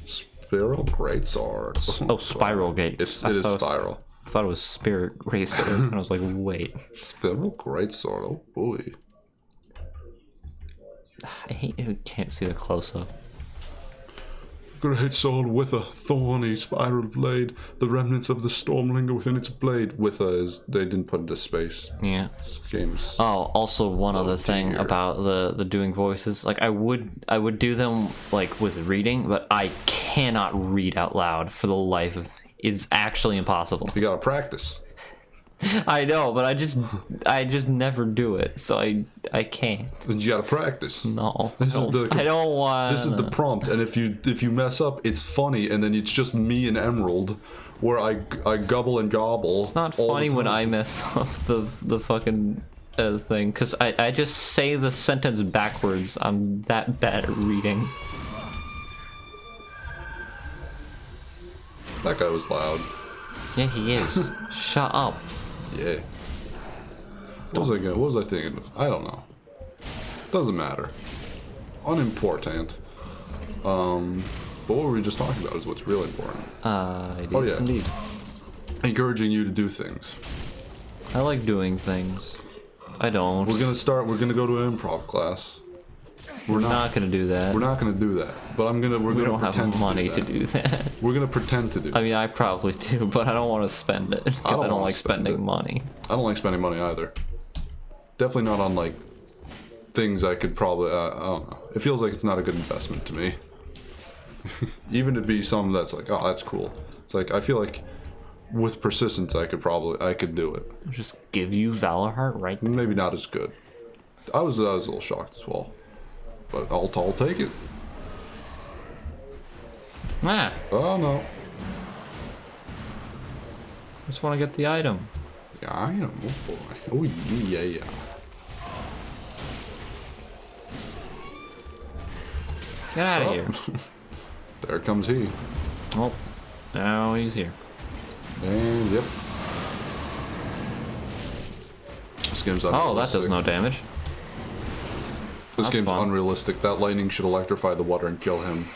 A: Spiral Greatsword.
B: Oh, Spiral Gate.
A: It is Spiral.
B: I thought it was Spirit Racer, and I was like, wait.
A: Spiral Greatsword. Oh boy.
B: I hate you can't see the close-up.
A: Great sword with a thorny spiral blade. The remnants of the storm linger within its blade. With a is they didn't put into space.
B: Yeah.
A: This game's
B: Oh, also one other thing
A: dear.
B: about the doing voices. Like I would do them like with reading, but I cannot read out loud for the life of. It's actually impossible.
A: you gotta practice.
B: I know, but I just never do it, so I can't.
A: And you gotta practice.
B: No,
A: This is the
B: I don't want.
A: This is the prompt, and if you mess up, it's funny, and then it's just me and Emerald, where I gobble and gobble.
B: It's not
A: all the
B: funny when
A: time.
B: I mess up the fucking thing, because I just say the sentence backwards. I'm that bad at reading.
A: That guy was loud.
B: Yeah, he is. Shut up.
A: Yeah. What was I thinking of? I don't know. Doesn't matter. Unimportant. But what were we just talking about is what's really important.
B: It
A: Oh,
B: is
A: yeah.
B: indeed.
A: Encouraging you to do things.
B: I like doing things. I don't.
A: We're gonna go to an improv class.
B: We're not gonna do that.
A: We're not gonna do that. But we're
B: We
A: gonna
B: don't
A: pretend
B: have money
A: to
B: to do that.
A: We're gonna pretend to do it.
B: I mean, I probably do, but I don't want to spend it because I don't
A: wanna
B: like
A: spend
B: spending
A: it.
B: money.
A: I don't like spending money either. Definitely not on like things I could probably. I don't know. It feels like it's not a good investment to me. Even to be something that's like, oh, that's cool. It's like I feel like with persistence, I could do it.
B: Just give you Valorheart right there.
A: Maybe not as good. I was a little shocked as well, but I'll take it.
B: Ah,
A: Oh no.
B: just want to get the item.
A: Yeah, I know. Oh boy. Oh yeah.
B: Get out of
A: Oh.
B: here.
A: There comes he.
B: Oh, now he's here.
A: And yep. This game's
B: Oh, that
A: unrealistic.
B: does no damage.
A: This
B: That's
A: game's
B: fun.
A: unrealistic. That lightning should electrify the water and kill him,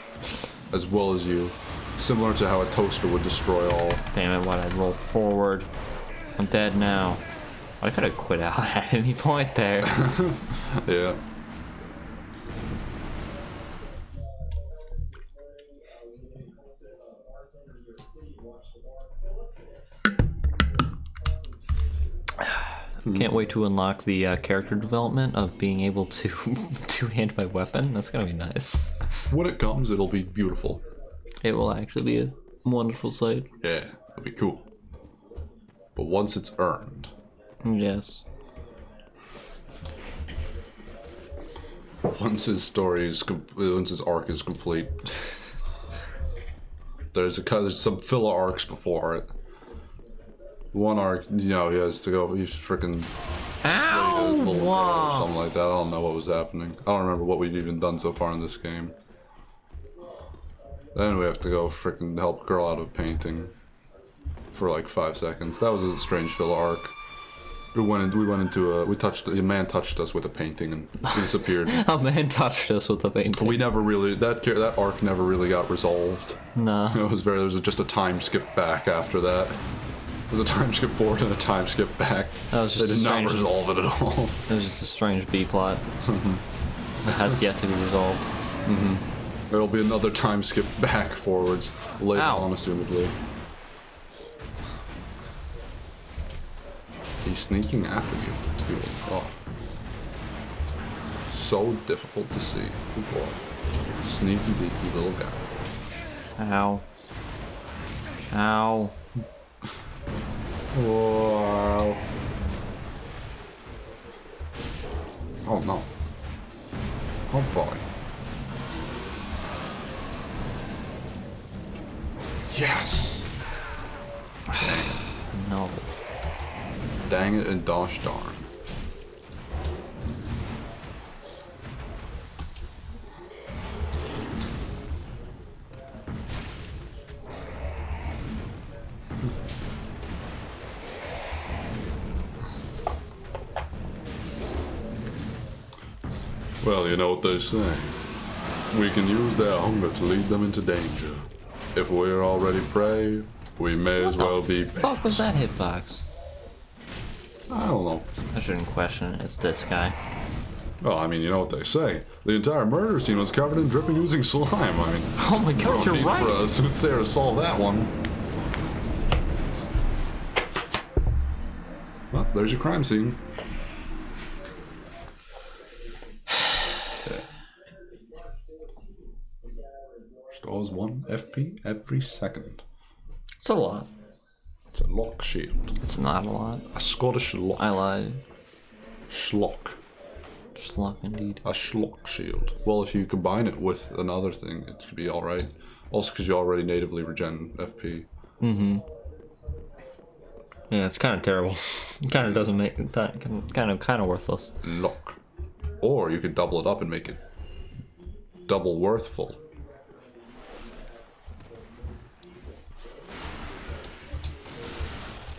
A: as well as you. Similar to how a toaster would destroy all.
B: Damn it, why'd I roll forward? I'm dead now. I could have quit out at any point there.
A: Yeah.
B: Can't wait to unlock the character development of being able to two-hand my weapon. That's gonna be nice.
A: When it comes, it'll be beautiful.
B: It will actually be a wonderful sight.
A: Yeah, it'll be cool. But once it's earned,
B: Yes.
A: once his story is once his arc is complete, there's some filler arcs before it. One arc, he has to go. He's freaking
B: Ow!
A: a little girl or
B: Wow.
A: something like that. I don't know what was happening. I don't remember what we've even done so far in this game. Then we have to go freaking help a girl out of a painting for like 5 seconds. That was a strange filler arc. A man touched us with a painting and disappeared.
B: A man touched us with a painting.
A: We never really that arc never really got resolved.
B: Nah.
A: There was just a time skip back after that. There was a time skip forward and a time skip back.
B: That was just
A: They
B: a
A: did not
B: strange-
A: resolve it at all.
B: It was just a strange B plot. It has yet to be resolved.
A: There'll be another time skip back forwards later
B: Ow.
A: on, assumedly. He's sneaking after you, too. Oh. So difficult to see. Good boy. Sneaky deaky little guy.
B: Ow. Ow.
A: Wow. Oh no. Oh boy. Yes!
B: No.
A: Dang it and gosh darn. Well, you know what they say. We can use their hunger to lead them into danger. If we're already prey, we may as well be bait.
B: Fuck was that hitbox?
A: I don't know.
B: I shouldn't question it. It's this guy.
A: Well, I mean, you know what they say. The entire murder scene was covered in dripping, oozing slime. I mean,
B: Oh my god, you're
A: need for
B: right.
A: a soothsayer to solve that one. Well, there's your crime scene. Stores 1 FP every second.
B: It's a lot.
A: It's a lock shield.
B: It's not a lot.
A: A Scottish lock.
B: I lied.
A: Schlock.
B: Schlock indeed.
A: A schlock shield. Well, if you combine it with another thing, it should be alright. Also, because you already natively regen FP.
B: Mm-hmm. Yeah, it's kind of terrible. It kind of doesn't make it kind of worthless.
A: Lock. Or you could double it up and make it double worthful.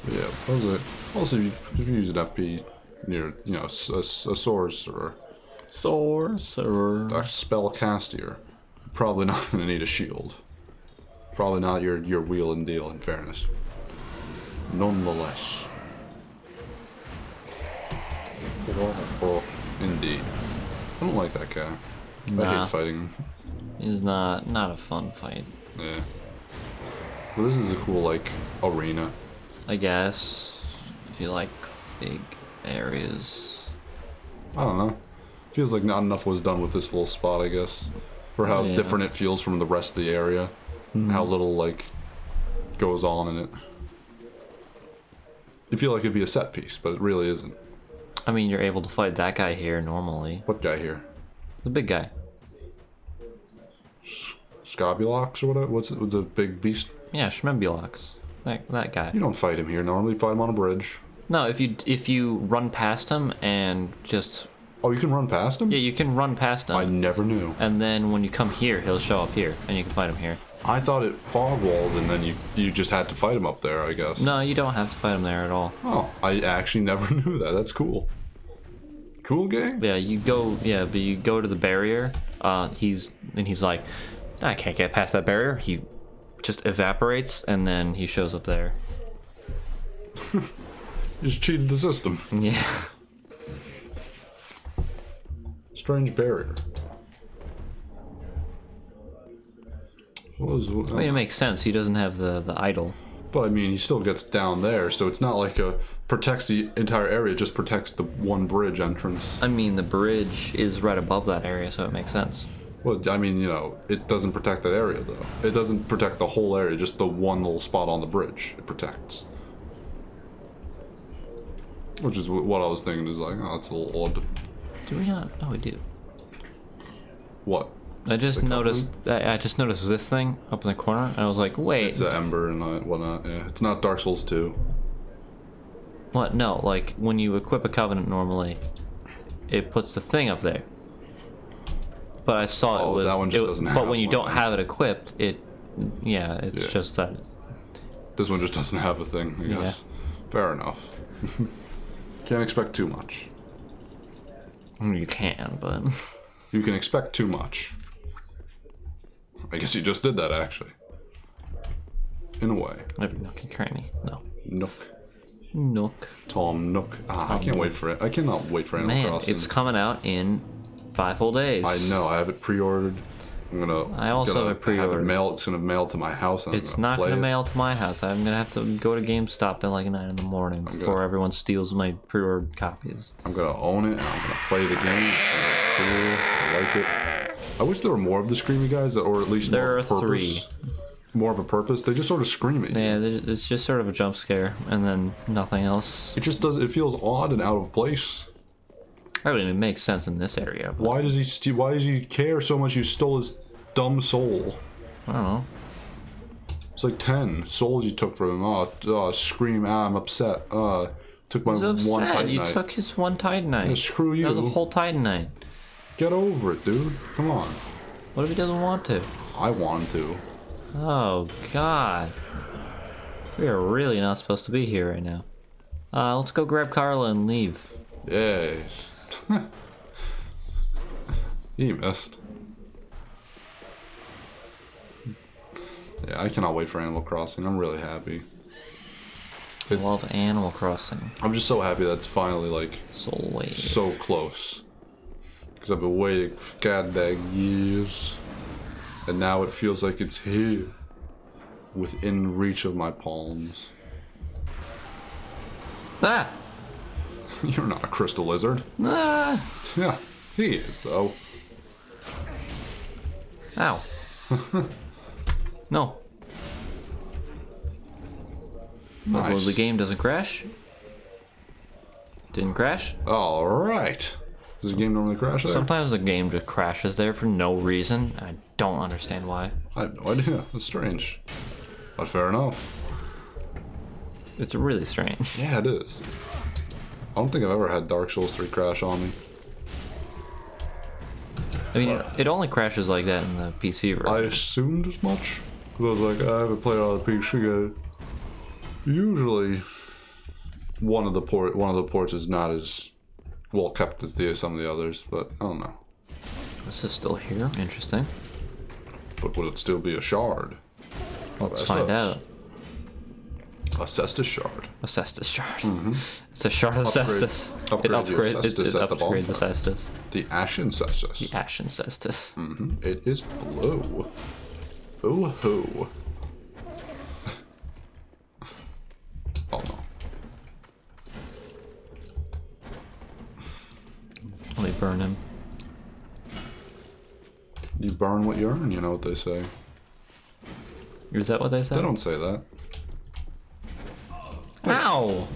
A: Yeah, also if you use an FP near, you know, a sorcerer,
B: Sorcerer.
A: a spellcaster, probably not going to need a shield. Probably not your wheel and deal, in fairness. Nonetheless. Indeed. I don't like that guy. I
B: Nah.
A: hate fighting him.
B: It's not a fun fight.
A: Yeah. But this is a cool, like, arena.
B: I guess. If you like big areas.
A: I don't know. Feels like not enough was done with this little spot, I guess. For how
B: Yeah.
A: different it feels from the rest of the area. How little, like, goes on in it. You feel like it'd be a set piece, but it really isn't.
B: I mean, you're able to fight that guy here normally.
A: What guy here?
B: The big guy.
A: Scobulox or whatever? What's it, the big beast?
B: Yeah, Schmembulox. That guy.
A: You don't fight him here normally. You fight him on a bridge.
B: No, if you run past him and just
A: Oh, you can run past him?
B: yeah, you can run past him.
A: I never knew.
B: And then when you come here, he'll show up here, and you can fight him here.
A: I thought it fog walled and then you just had to fight him up there, I guess.
B: No, you don't have to fight him there at all.
A: Oh, I actually never knew that. That's cool. Cool game?
B: Yeah, but you go to the barrier. He's like, I can't get past that barrier. He just evaporates, and then he shows up there.
A: You just cheated the system.
B: Yeah.
A: Strange barrier.
B: I mean, it makes sense. He doesn't have the idol.
A: But I mean, he still gets down there, so it's not like protects the entire area, it just protects the one bridge entrance.
B: I mean, the bridge is right above that area, so it makes sense.
A: Well, I mean, you know, it doesn't protect that area, though. It doesn't protect the whole area, just the one little spot on the bridge it protects. Which is what I was thinking, is like, oh, that's a little odd.
B: Do we not? Oh, we do.
A: What?
B: I just noticed this thing up in the corner, and I was like, wait.
A: It's an ember and whatnot, yeah. It's not Dark Souls 2.
B: What? No, like, when you equip a covenant normally, it puts the thing up there. But I saw it was...
A: that one just doesn't have
B: But when you
A: one,
B: don't
A: right?
B: have it equipped, it's
A: Yeah.
B: just that...
A: This one just doesn't have a thing, I guess. Fair enough. Can't expect too much.
B: You can, but...
A: You can expect too much. I guess you just did that, actually. In a way.
B: Every nook and cranny. No.
A: Nook.
B: Nook.
A: Tom Nook. I can't wait for it. I cannot wait for Animal
B: Man,
A: Crossing.
B: it's coming out in 5 whole days.
A: I know. I have it pre-ordered.
B: I also have it pre-ordered.
A: It's gonna mail to my house. And
B: It's
A: I'm
B: not
A: play
B: gonna
A: it.
B: mail to my house. I'm gonna have to go to GameStop at like 9 in the morning before everyone steals my pre-ordered copies.
A: I'm gonna own it and I'm gonna play the game. It's gonna be cool. I like it. I wish there were more of the screamy guys, or at least
B: There
A: more
B: are
A: of a purpose.
B: 3.
A: More of a purpose. They just sort of scream at you.
B: Yeah, it's just sort of a jump scare, and then nothing else.
A: It just does. It feels odd and out of place.
B: I mean, it makes sense in this area. But
A: Why does he? Why does he care so much? You stole his dumb soul.
B: I don't know.
A: It's like 10 souls you took from him. Oh, scream! I'm upset. Took my
B: He's
A: one
B: upset. You
A: Titanite.
B: took his one Titanite.
A: Yeah, screw you.
B: That was a whole Titanite.
A: Get over it, dude. Come on.
B: What if he doesn't want to?
A: I want to.
B: Oh, God. We are really not supposed to be here right now. Let's go grab Carla and leave.
A: Yes. He missed. Yeah, I cannot wait for Animal Crossing. I'm really happy.
B: I love Animal Crossing.
A: I'm just so happy that's finally, like,
B: Soul Wave.
A: so close. Because I've been waiting for goddamn years. And now it feels like it's here. Within reach of my palms.
B: Ah!
A: You're not a crystal lizard.
B: Ah!
A: Yeah, he is, though.
B: Ow. No. Although
A: Nice.
B: the game doesn't crash. Didn't crash.
A: Alright. Does the game normally crash there?
B: Sometimes the game just crashes there for no reason. I don't understand why.
A: I have no idea. That's strange. But fair enough.
B: It's really strange.
A: Yeah, it is. I don't think I've ever had Dark Souls 3 crash on me.
B: I mean, it only crashes like that in the PC version.
A: I assumed as much. Because I was like, I haven't played on the PC yet. Usually, one of the ports is not as well kept as some of the others, but I don't know.
B: This is still here. Interesting.
A: But would it still be a shard?
B: Let's find out.
A: A Cestus shard.
B: A Cestus shard. It's a shard of Cestus.
A: upgrade your Cestus at the
B: upgrades the
A: bonfire.
B: Cestus.
A: The Ashen Cestus.
B: The Ashen Cestus.
A: It is blue. Ooh hoo. Oh no.
B: Let me burn him.
A: You burn what you earn, you know what they say.
B: Is that what they said?
A: They don't say that.
B: Ow!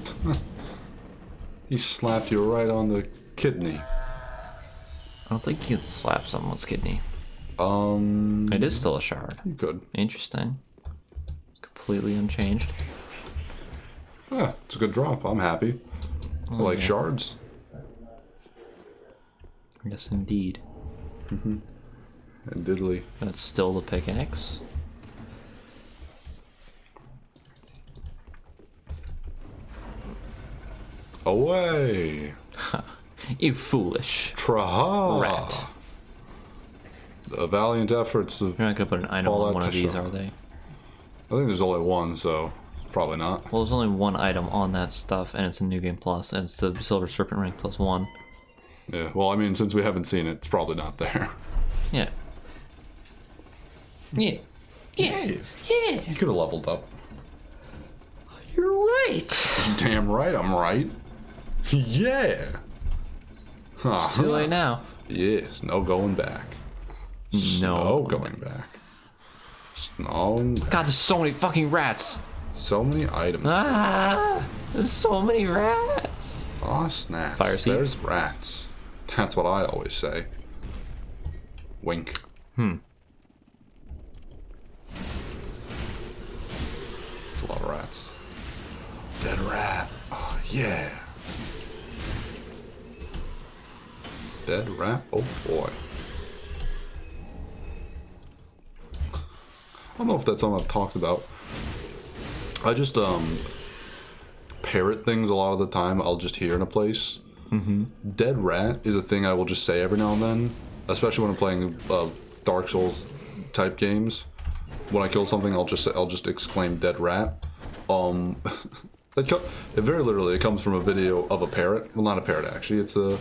A: He slapped you right on the kidney.
B: I don't think you can slap someone's kidney.
A: You
B: It is still a shard.
A: could.
B: Interesting. Completely unchanged.
A: Yeah, it's a good drop. I'm happy. I like
B: yeah.
A: shards.
B: Yes, indeed.
A: And diddly.
B: That's still the pickaxe.
A: Away!
B: You foolish
A: Traha!
B: rat.
A: The valiant efforts of...
B: You're not gonna put an item
A: Paul
B: on one of these,
A: Atashar.
B: are they?
A: I think there's only one, so probably not.
B: Well, there's only one item on that stuff, and it's a New Game Plus, and it's the Silver Serpent Ring +1.
A: Yeah, well, I mean, since we haven't seen it, it's probably not there.
B: Yeah. Yeah. Yeah. Yeah.
A: You could have leveled up.
B: You're right.
A: Damn right, I'm right. Yeah!
B: It's too late now.
A: Yes, no going back. No going back. No.
B: God, there's so many fucking rats.
A: So many items.
B: Ah, there's so many rats.
A: Aw, snaps.
B: Fire seed?
A: There's rats. That's what I always say. Wink. It's a lot of rats. Dead rat. Oh, yeah. Dead rat? Oh, boy. I don't know if that's something I've talked about. I just, parrot things a lot of the time. I'll just hear in a place. Dead rat is a thing I will just say every now and then, especially when I'm playing Dark Souls type games. When I kill something, I'll just exclaim "dead rat." It very literally it comes from a video of a parrot. Well, not a parrot actually. It's a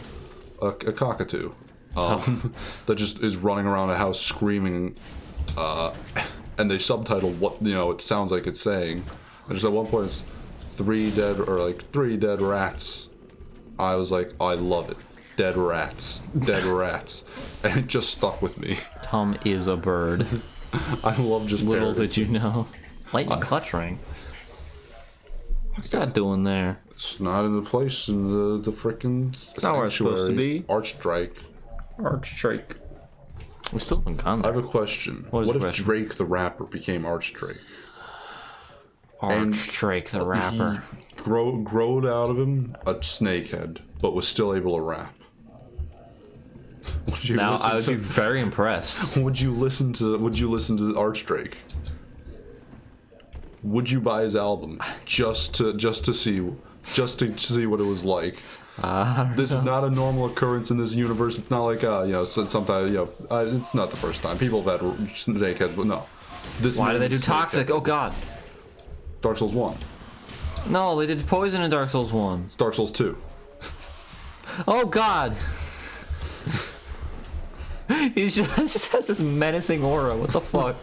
A: cockatoo that just is running around a house screaming, and they subtitle what it sounds like it's saying. And just at one point it's three dead rats. I was like, I love it. Dead rats. Dead rats. And it just stuck with me.
B: Tom is a bird.
A: I love just
B: Little
A: parroting.
B: did you know. Lightning clutch ring. What's that doing there?
A: It's not in the place in the frickin'
B: not where it's supposed to be.
A: Archdrake.
B: Archdrake. We still haven't gone
A: I
B: there.
A: have a question.
B: What is
A: What
B: the
A: if
B: question?
A: Drake the rapper became Archdrake?
B: Archdrake the rapper.
A: Growed out of him a snake head, but was still able to rap. Would you
B: Now
A: listen
B: I would
A: to,
B: be very impressed.
A: Would you listen to Archdrake? Would you buy his album just to see just to see what it was like. This is not a normal occurrence in this universe. It's not like sometimes it's not the first time people have had snakeheads, but no.
B: Why do they do toxic? Oh god.
A: Dark Souls 1.
B: No, they did poison in Dark Souls 1.
A: It's Dark Souls 2.
B: Oh god. He just has this menacing aura. What the fuck?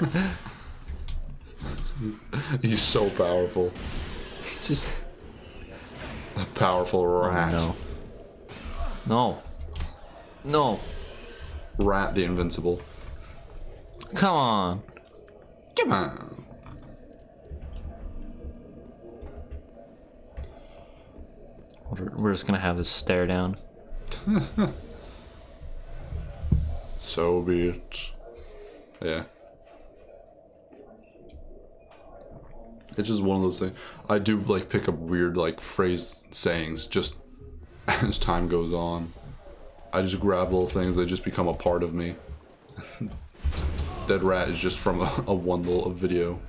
A: He's so powerful.
B: He's just
A: a powerful rat.
B: Oh, no. No.
A: Rat the Invincible.
B: Come on.
A: Come on.
B: We're just gonna have this stare down.
A: So be it. Yeah. It's just one of those things. I do like pick up weird like phrase sayings just as time goes on. I just grab little things, they just become a part of me. Dead rat is just from a one little video.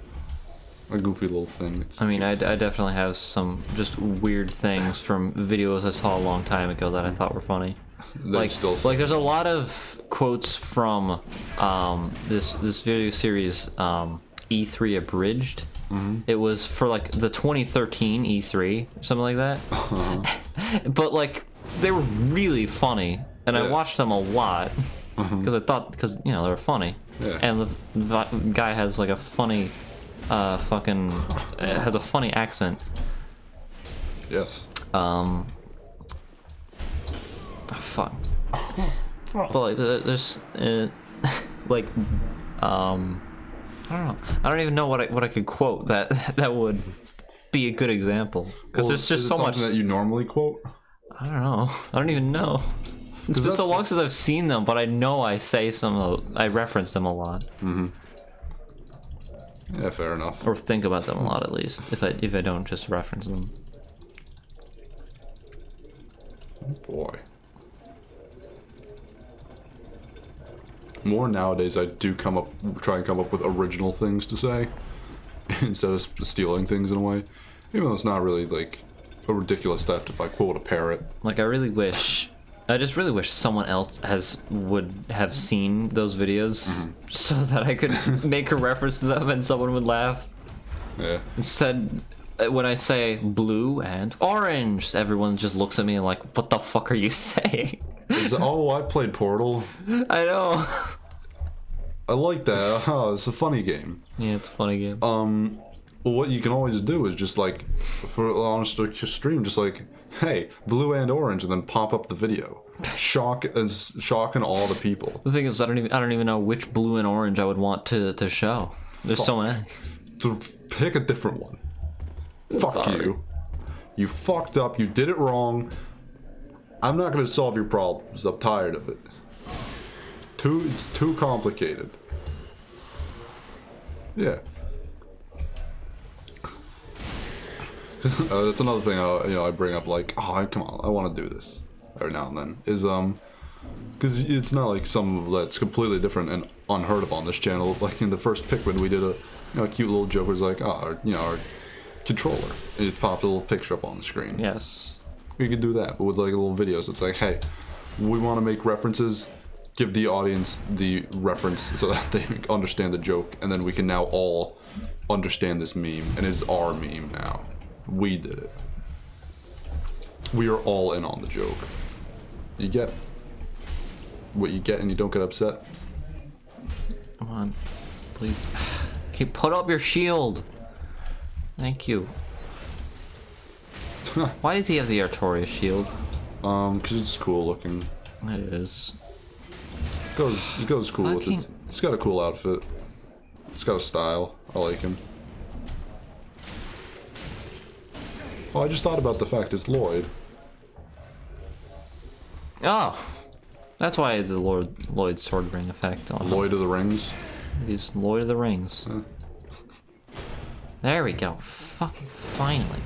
A: A goofy little thing.
B: I mean, I definitely have some just weird things from videos I saw a long time ago that I thought were funny. Like there's a lot of quotes from this video series E3 Abridged. Mm-hmm. It was for like the 2013 E3 or something like that. Uh-huh. But like they were really funny, and I watched them a lot because they were funny. Yeah. And the guy has like a funny has a funny accent.
A: Yes.
B: Fuck. But like there's like I don't know. I don't even know what I could quote that would be a good example, because there's just so much
A: that you normally quote.
B: I don't know. I don't even know. It's been so long since I've seen them, but I know I say I reference them a lot. Mm-hmm.
A: Yeah, fair enough.
B: Or think about them a lot, at least, if I don't just reference them.
A: Oh boy. More nowadays, I do try and come up with original things to say instead of stealing things in a way. Even though it's not really like a ridiculous theft if I quote a parrot.
B: Like I just really wish someone else would have seen those videos so that I could make a reference to them and someone would laugh.
A: Yeah.
B: Instead, when I say blue and orange, everyone just looks at me and like, what the fuck are you saying?
A: I played Portal.
B: I know.
A: I like that. Oh, it's a funny game.
B: Yeah, it's a funny game.
A: Well, what you can always do is just like, on a stream, just like, hey, blue and orange, and then pop up the video, shocking all the people.
B: The thing is, I don't even know which blue and orange I would want to show. There's so many.
A: Pick a different one. Fuck
B: Sorry.
A: you. You fucked up. You did it wrong. I'm not gonna solve your problems. I'm tired of it. It's too complicated. Yeah. That's another thing I bring up, like, come on, I want to do this every now and then, is because it's not like something that's completely different and unheard of on this channel. Like in the first Pikmin, we did a cute little joke, was like, our controller, it popped a little picture up on the screen.
B: Yes.
A: We could do that, but with like a little video. So it's like, hey, we want to make references, give the audience the reference so that they understand the joke, and then we can now all understand this meme, and it's our meme now. We did it. We are all in on the joke. You get what you get and you don't get upset.
B: Come on, please. Okay, put up your shield. Thank you. Why does he have the Artorias shield?
A: Because it's cool looking.
B: It is.
A: It goes cool with his. He's got a cool outfit. He's got a style. I like him. Oh, I just thought about the fact it's Lloyd.
B: Oh, that's why the Lloyd sword ring effect on
A: Lloyd of the Rings.
B: He's Lloyd of the Rings. There we go. Fucking finally.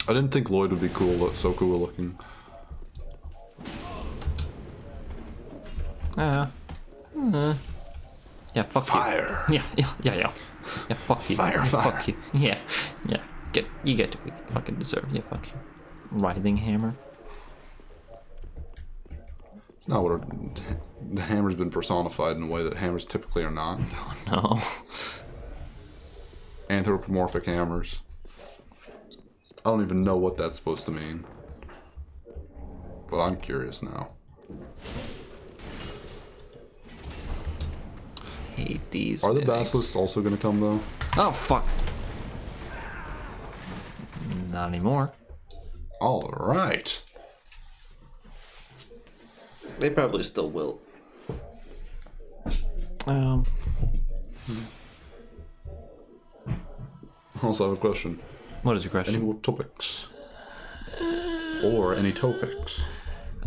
A: I didn't think Lloyd would be so cool looking.
B: Yeah, fuck
A: Fire.
B: you. Yeah. Yeah, fuck you.
A: Fire.
B: Fuck you. Yeah. You get what you fucking deserve. You fucking writhing hammer.
A: It's not what the hammer's been personified in a way that hammers typically are not.
B: No.
A: Anthropomorphic hammers. I don't even know what that's supposed to mean. But I'm curious now.
B: Hate these.
A: Are the
B: bags.
A: basilisks also gonna come though?
B: Oh fuck. Not anymore.
A: Alright.
B: They probably still will.
A: I also have a question.
B: What is your
A: Any
B: question?
A: more topics? Or any topics?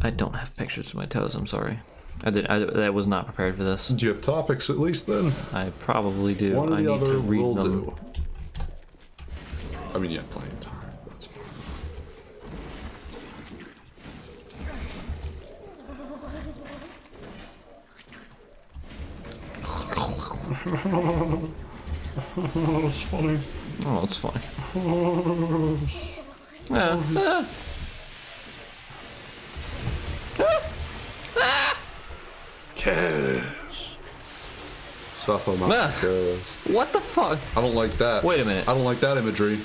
B: I don't have pictures of my toes. I'm sorry. I was not prepared for this.
A: Do you have topics at least then?
B: I probably do.
A: One or
B: I
A: the
B: need to
A: other
B: read
A: will
B: them.
A: do. I mean, you have plenty of time. That's fine. That's funny.
B: Oh, it's funny. Yeah.
A: Kiss. Suffer my
B: Ah.
A: kiss.
B: What the fuck?
A: I don't like that.
B: Wait a minute.
A: I don't like that imagery.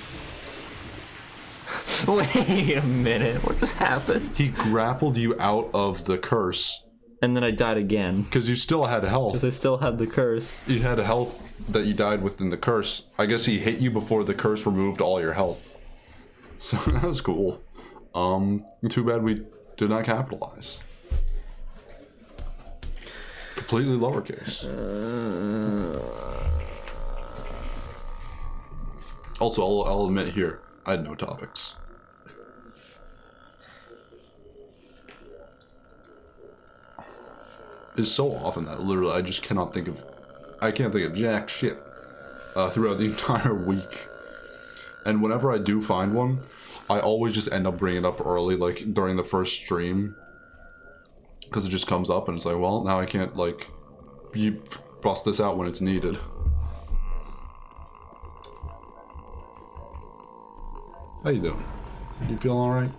B: Wait a minute. What just happened?
A: He grappled you out of the curse
B: And then I died again.
A: because you still had health.
B: Because I still had the curse.
A: You had a health that you died within the curse. I guess he hit you before the curse removed all your health. So that was cool. Too bad we did not capitalize. Completely lowercase. Also, I'll admit here, I had no topics. It's so often that literally I just cannot think of, I can't think of jack shit throughout the entire week. And whenever I do find one, I always just end up bringing it up early, like during the first stream. Because it just comes up and it's like, well, now I can't, like, you bust this out when it's needed. How you doing? You feeling alright?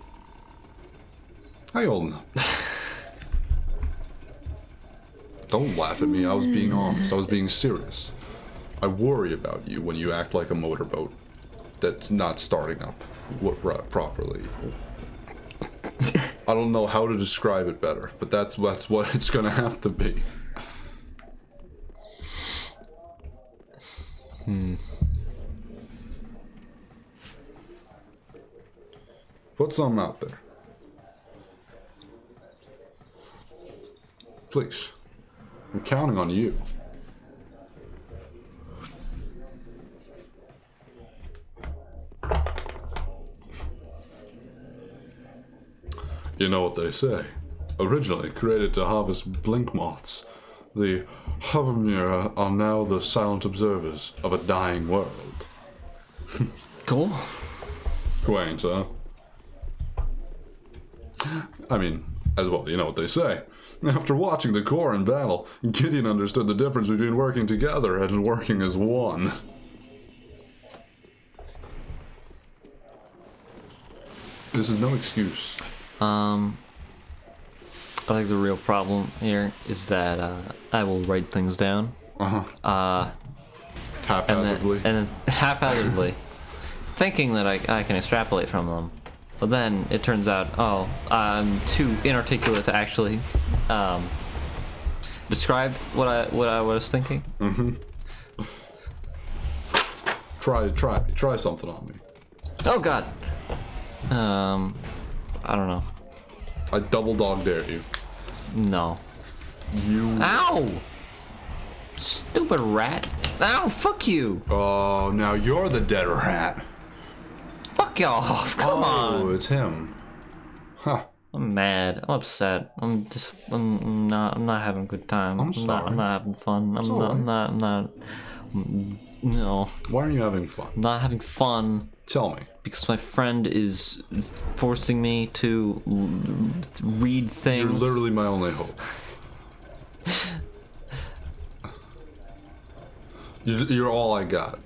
A: How you holding up? Don't laugh at me, I was being honest, I was being serious. I worry about you when you act like a motorboat that's not starting up properly. I don't know how to describe it better, but that's what it's gonna have to be. Put something out there. Please. I'm counting on you. You know what they say. Originally created to harvest blink moths, the Hovermere are now the silent observers of a dying world.
B: Cool.
A: Quaint, huh? I mean, as well, you know what they say. After watching the Corps in battle, Gideon understood the difference between working together and working as one. This is no excuse.
B: I think the real problem here is that I will write things down.
A: Haphazardly.
B: And then haphazardly, thinking that I can extrapolate from them. But then it turns out, oh, I'm too inarticulate to actually describe what I was thinking.
A: Try something on me.
B: Oh God. I don't know.
A: I double dog dare you.
B: No.
A: You.
B: Ow! Stupid rat. Ow! Fuck you.
A: Oh, now you're the dead rat.
B: Fuck off. Come
A: Oh,
B: on.
A: it's him. Huh.
B: I'm mad. I'm upset. I'm not having a good time.
A: I'm sorry.
B: I'm not having fun.
A: It's all right.
B: I'm not. No.
A: Why aren't you having fun?
B: I'm not having fun
A: Tell me.
B: because my friend is forcing me to read things.
A: You're literally my only hope. You're all I got.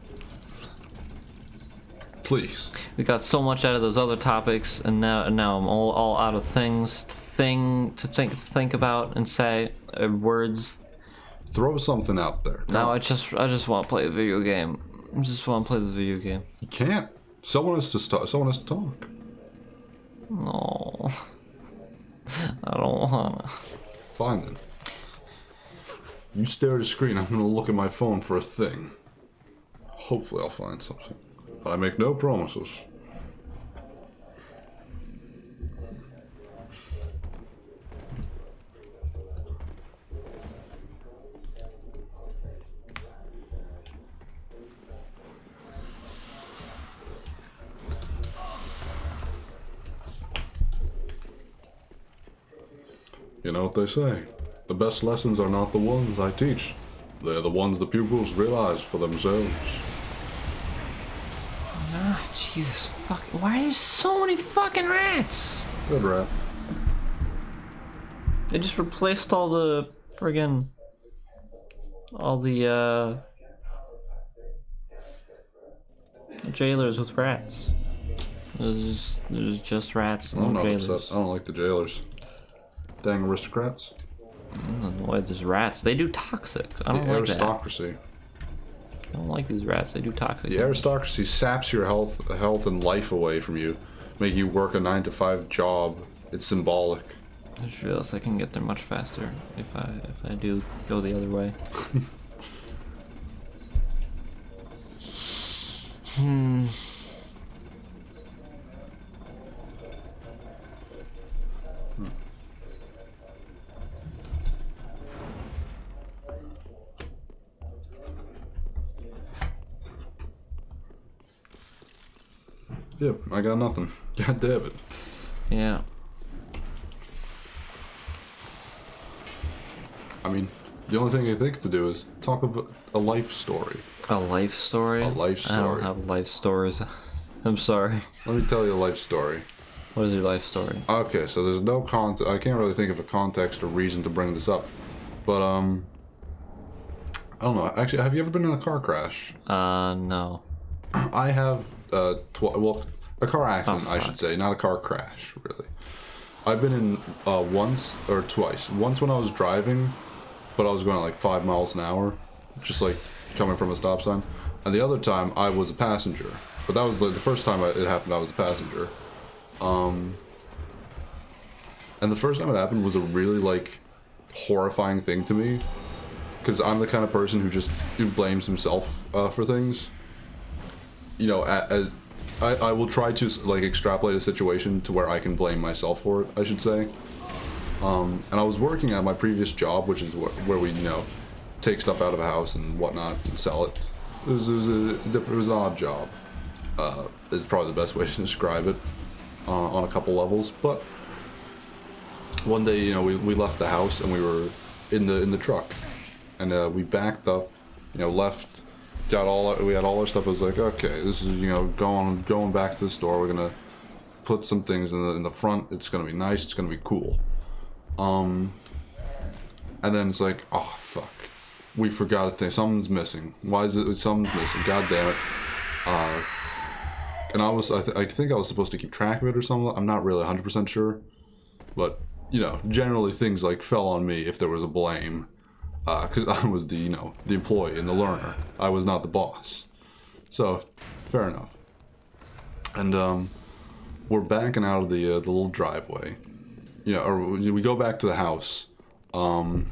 A: Please.
B: We got so much out of those other topics, and now I'm all out of things to think about and say words.
A: Throw something out there. Come
B: Now
A: on.
B: I just want to play a video game. I just want to play the video game.
A: You can't. Someone has to start. Someone has to talk.
B: No, I don't wanna.
A: Fine then. You stare at a screen. I'm gonna look at my phone for a thing. Hopefully I'll find something. But I make no promises. You know what they say. The best lessons are not the ones I teach. They're the ones the pupils realize for themselves.
B: Ah, Jesus fuck! Why is so many fucking rats?
A: Good rat.
B: They just replaced all the friggin' jailers with rats. There's just rats,
A: I'm
B: no
A: not
B: jailers.
A: upset. I don't like the jailers. Dang aristocrats.
B: I don't know why there's rats. They do toxic. I don't
A: The
B: like that.
A: aristocracy.
B: I don't like these rats. They do toxic.
A: The aristocracy saps your health and life away from you, making you work a 9-to-5 job. It's symbolic.
B: I just realized I can get there much faster if I do go the other way.
A: Yep, I got nothing. God damn it.
B: Yeah.
A: I mean, the only thing I think to do is talk about a life story.
B: A life story?
A: A life
B: I don't
A: story.
B: have life stories. I'm sorry.
A: Let me tell you a life story.
B: What is your life story?
A: Okay, so there's no context. I can't really think of a context or reason to bring this up. But, I don't know. Actually, have you ever been in a car crash?
B: No.
A: I have, well, a car accident, I
B: fuck.
A: should say, not a car crash, really. I've been in once or twice. Once when I was driving, but I was going at like 5 miles an hour, just like coming from a stop sign. And the other time, I was a passenger. But that was the first time it happened, I was a passenger. And the first time it happened was a really, like, horrifying thing to me. Because I'm the kind of person who blames himself for things. You know, I will try to, like, extrapolate a situation to where I can blame myself for it, I should say. And I was working at my previous job, which is where we, you know, take stuff out of a house and whatnot and sell it. It was an odd job. Is probably the best way to describe it on a couple levels. But one day, you know, we left the house and we were in the truck, and we backed up, you know, left. We had all our stuff. I was like, okay, this is, you know, going back to the store. We're gonna put some things in the front. It's gonna be nice. It's gonna be cool. And then it's like, oh fuck, we forgot a thing. Something's missing. Why is it? Something's missing. God damn it. And I think I was supposed to keep track of it or something. I'm not really 100% sure, but you know, generally things like fell on me if there was a blame. Because I was the, you know, the employee and the learner. I was not the boss. So, fair enough. And we're backing out of the little driveway. You know, or we go back to the house. And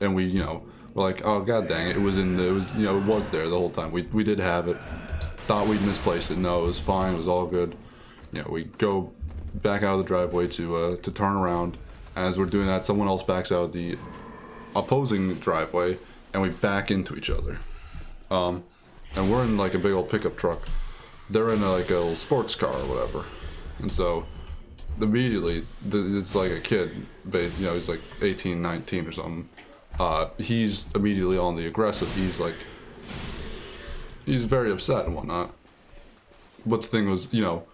A: we, you know, we're like, oh god dang it, it was there the whole time. We did have it. Thought we'd misplaced it. No, it was fine. It was all good. You know, we go back out of the driveway to turn around. And as we're doing that, someone else backs out of the opposing driveway, and we back into each other. And we're in like a big old pickup truck. They're in like a little sports car or whatever. And so immediately, it's like a kid, but you know, he's like 18, 19 or something. He's immediately on the aggressive. He's very upset and whatnot. But the thing was, you know,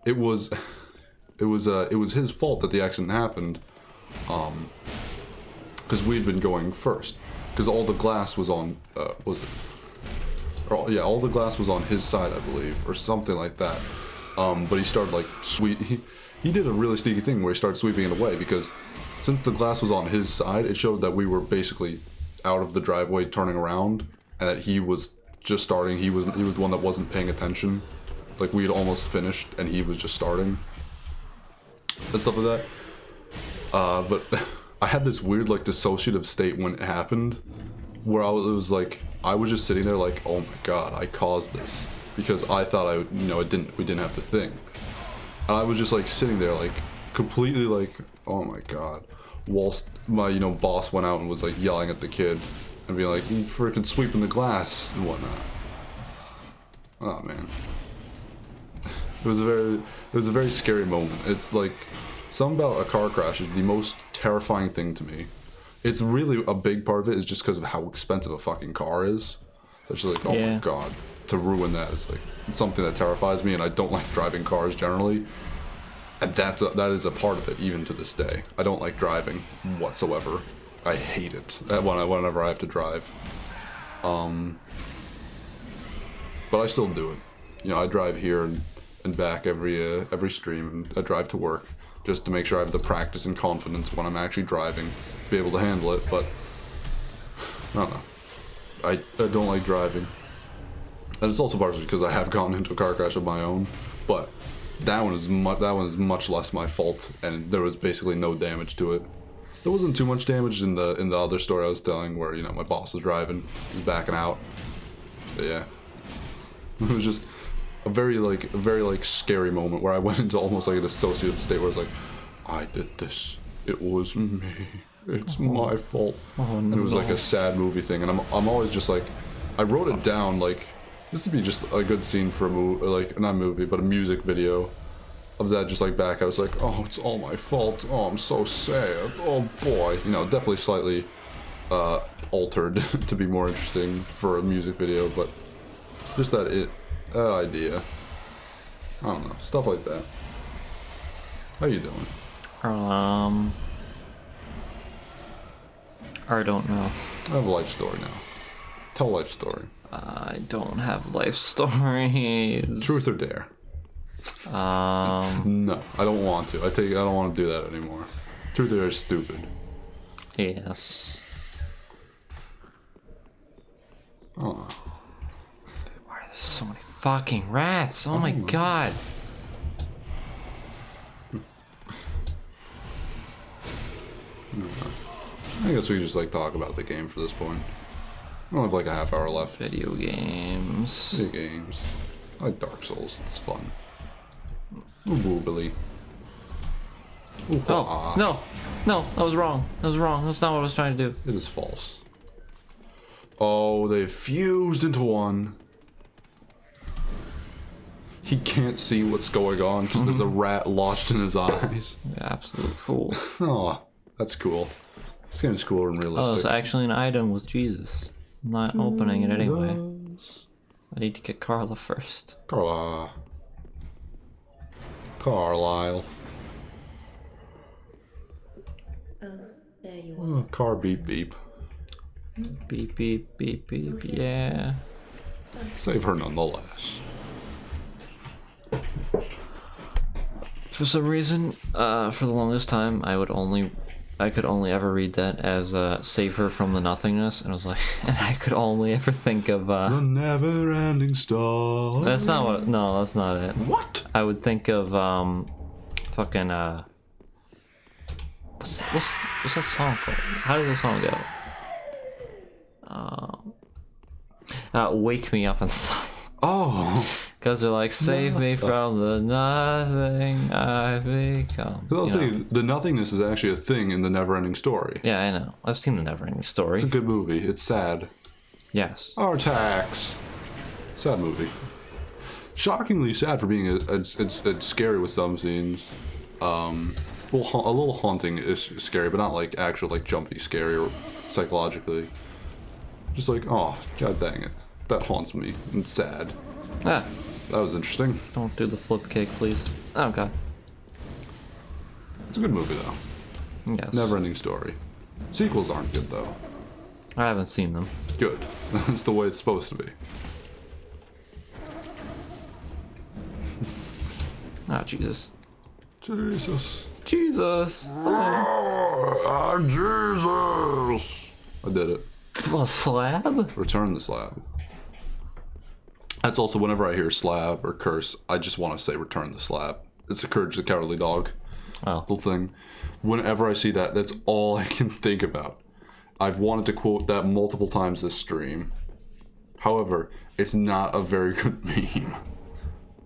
A: it was his fault that the accident happened. Because we'd been going first. Because all the glass was on, Or, yeah, all the glass was on his side, I believe, or something like that. But he started like he did a really sneaky thing where he started sweeping it away, because since the glass was on his side, it showed that we were basically out of the driveway turning around, and that he was just starting. He was the one that wasn't paying attention. Like, we had almost finished and he was just starting and stuff like that. But I had this weird like dissociative state when it happened, where it was like I was just sitting there like, oh my god, I caused this, because I thought we didn't have the thing. And I was just like sitting there like completely like, oh my god. Whilst my boss went out and was like yelling at the kid and being like, you freaking sweeping the glass and whatnot. Oh man. It was a very scary moment. It's like, something about a car crash is the most terrifying thing to me. It's really a big part of it is just because of how expensive a fucking car is. That's just like, oh my god, to ruin that is like something that terrifies me, and I don't like driving cars generally. And that is a part of it even to this day. I don't like driving whatsoever. I hate it whenever I have to drive. But I still do it. I drive here and back every stream, and I drive to work just to make sure I have the practice and confidence when I'm actually driving to be able to handle it. But I don't know. I don't like driving, and it's also partially because I have gotten into a car crash of my own. But that one is much less my fault, and there was basically no damage to it. There wasn't too much damage in the other story I was telling, where my boss was driving, he was backing out. But yeah, it was just a very scary moment where I went into almost like a dissociative state where it's like, I did this. It was me. It's my fault. Oh, no. And it was like a sad movie thing, and I'm always just like, I wrote it down like, this would be just a good scene for a movie, like not a movie, but a music video of that. Just like back, I was like, oh, it's all my fault. Oh, I'm so sad. Oh boy, definitely slightly altered to be more interesting for a music video, but just that idea. I don't know, stuff like that. How you doing?
B: I don't know.
A: I have a life story now. Tell a life story.
B: I don't have life stories.
A: Truth or dare? No, I don't want to. I don't want to do that anymore. Truth or dare is stupid.
B: Yes.
A: Oh.
B: Why are there so many fucking rats? Oh my god.
A: I guess we can just talk about the game for this point. I only have like a half hour left.
B: Video games.
A: Video games. I like Dark Souls. It's fun. Ooh, boobily. Ooh,
B: oh, no, that was wrong. That's not what I was trying to do.
A: It is false. Oh, they fused into one. He can't see what's going on because there's a rat lodged in his eyes.
B: Absolute fool.
A: Oh, that's cool. This game is cool and realistic.
B: Oh, it's actually an item with Jesus. I'm not opening it anyway. I need to get Carla first.
A: Carlisle.
D: Oh, there you
A: Oh, car beep beep.
B: Beep beep beep beep. Yeah.
A: Save her nonetheless.
B: For some reason, for the longest time, I could only ever read that as save her from the nothingness, and I was like, and I could only ever think of
A: the never-ending star.
B: That's not what. No, that's not it.
A: What?
B: I would think of fucking what's that song called? How does the song go? Wake me up inside.
A: Oh.
B: Because they're like, save me from the nothing I've become.
A: I'll say, the nothingness is actually a thing in the Neverending Story.
B: Yeah, I know. I've seen the Neverending Story.
A: It's a good movie. It's sad.
B: Yes.
A: Artax. Sad movie. Shockingly sad for being it's scary with some scenes. A little haunting is scary, but not like actual like jumpy scary or psychologically. Just like, oh, god dang it. That haunts me. It's sad.
B: Ah.
A: That was interesting.
B: Don't do the flip cake, please. Oh, God.
A: It's a good movie, though.
B: Yes.
A: Never-ending story. Sequels aren't good, though.
B: I haven't seen them.
A: Good. That's the way it's supposed to be.
B: Ah, Jesus.
A: Jesus.
B: Jesus.
A: Jesus. I did it.
B: A slab?
A: Return the slab. That's also whenever I hear slab or curse, I just want to say return the slab. It's a Courage the Cowardly Dog
B: Oh.
A: little thing. Whenever I see that, that's all I can think about. I've wanted to quote that multiple times this stream. However, it's not a very good meme.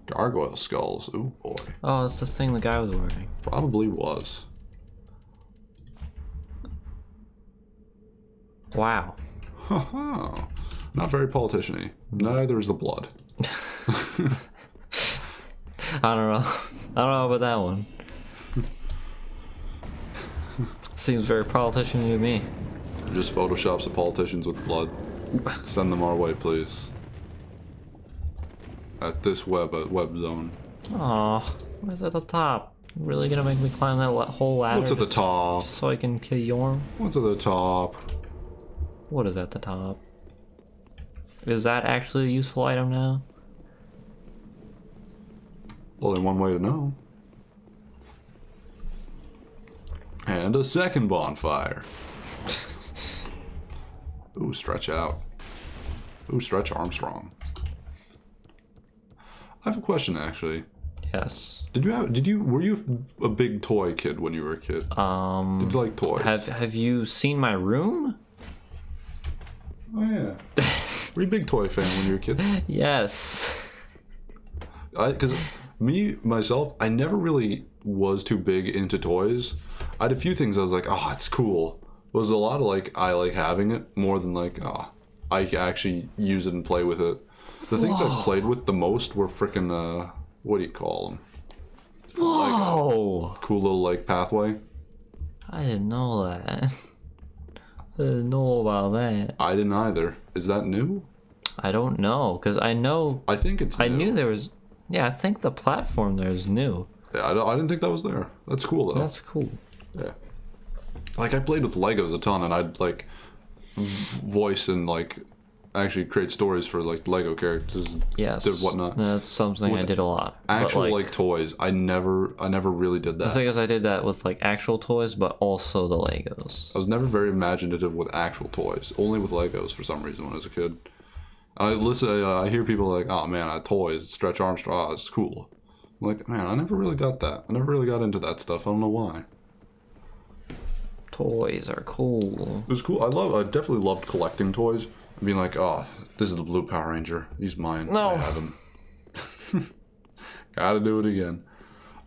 A: Gargoyle skulls. Ooh boy.
B: Oh, it's the thing the guy was wearing.
A: Probably was.
B: Wow.
A: Haha. Not very politician-y. Neither is the blood.
B: I don't know. I don't know about that one. Seems very politician to me.
A: Just photoshops of politicians with blood. Send them our way, please. At this web zone.
B: Aw, where's at the top? You really gonna make me climb that whole ladder?
A: What's at the top?
B: just so I can kill Yorm?
A: What's at the top?
B: What is at the top? Is that actually a useful item now?
A: Only one way to know. And a second bonfire. Ooh, stretch out. Ooh, stretch Armstrong. I have a question actually.
B: Yes.
A: Were you a big toy kid when you were a kid? Did you like toys?
B: Have you seen my room?
A: Oh yeah. Were you a big toy fan when you were a kid?
B: Yes.
A: Because myself, I never really was too big into toys. I had a few things I was like, oh, it's cool. It was a lot of like, I like having it more than like, oh, I actually use it and play with it. The things I played with the most were frickin', what do you call them?
B: Whoa!
A: Cool little like pathway.
B: I didn't know that. I didn't know about that.
A: I didn't either. Is that new?
B: I don't know, because I know...
A: I think it's new.
B: I knew there was... Yeah, I think the platform there is new.
A: Yeah, I didn't think that was there. That's cool though.
B: That's cool.
A: Yeah. Like I played with Legos a ton, and I'd like voice and like actually create stories for like Lego characters
B: Yes.
A: and whatnot.
B: That's something I did a lot. But,
A: Actual like toys, I never really did
B: The
A: that.
B: thing is, I did that with like actual toys, but also the Legos.
A: I was never very imaginative with actual toys. Only with Legos for some reason when I was a kid. I hear people like, oh man, toys, Stretch Armstrong, it's cool. I'm like, man, I never really got that. I never really got into that stuff. I don't know why.
B: Toys are cool.
A: It was cool. I definitely loved collecting toys. And being like, oh, this is the blue Power Ranger. He's mine.
B: No.
A: I have him. Gotta do it again.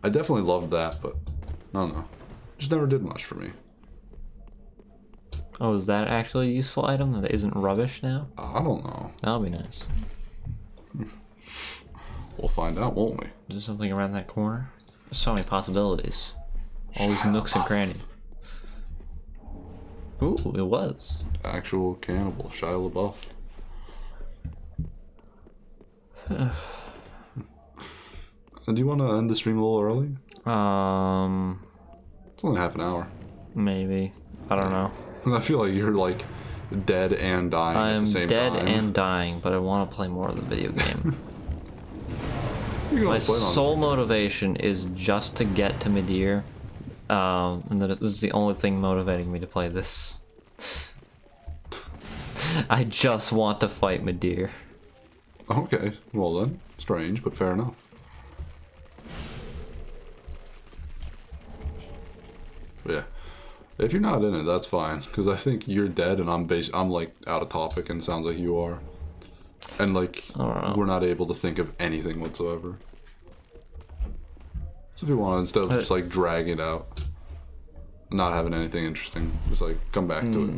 A: I definitely loved that, but I don't know. Just never did much for me.
B: Oh, is that actually a useful item that isn't rubbish now?
A: I don't know.
B: That'll be nice.
A: We'll find out, won't we?
B: Is there something around that corner? There's so many possibilities. All these nooks and crannies. Ooh, it was.
A: Actual cannibal, Shia LaBeouf. Do you want to end the stream a little early? It's only half an hour.
B: Maybe. I don't know.
A: I feel like you're like dead and dying at the same time.
B: I'm dead and dying, but I want to play more of the video game.
A: You can
B: My
A: always play it on-
B: sole motivation is just to get to Midir, and that is the only thing motivating me to play this. I just want to fight Midir.
A: Okay, well then, strange, but fair enough. Yeah, if you're not in it, that's fine, because I think you're dead and I'm like out of topic, and it sounds like you are, and like we're not able to think of anything whatsoever. So if you want to, instead of just like dragging it out, not having anything interesting, just like come back to it.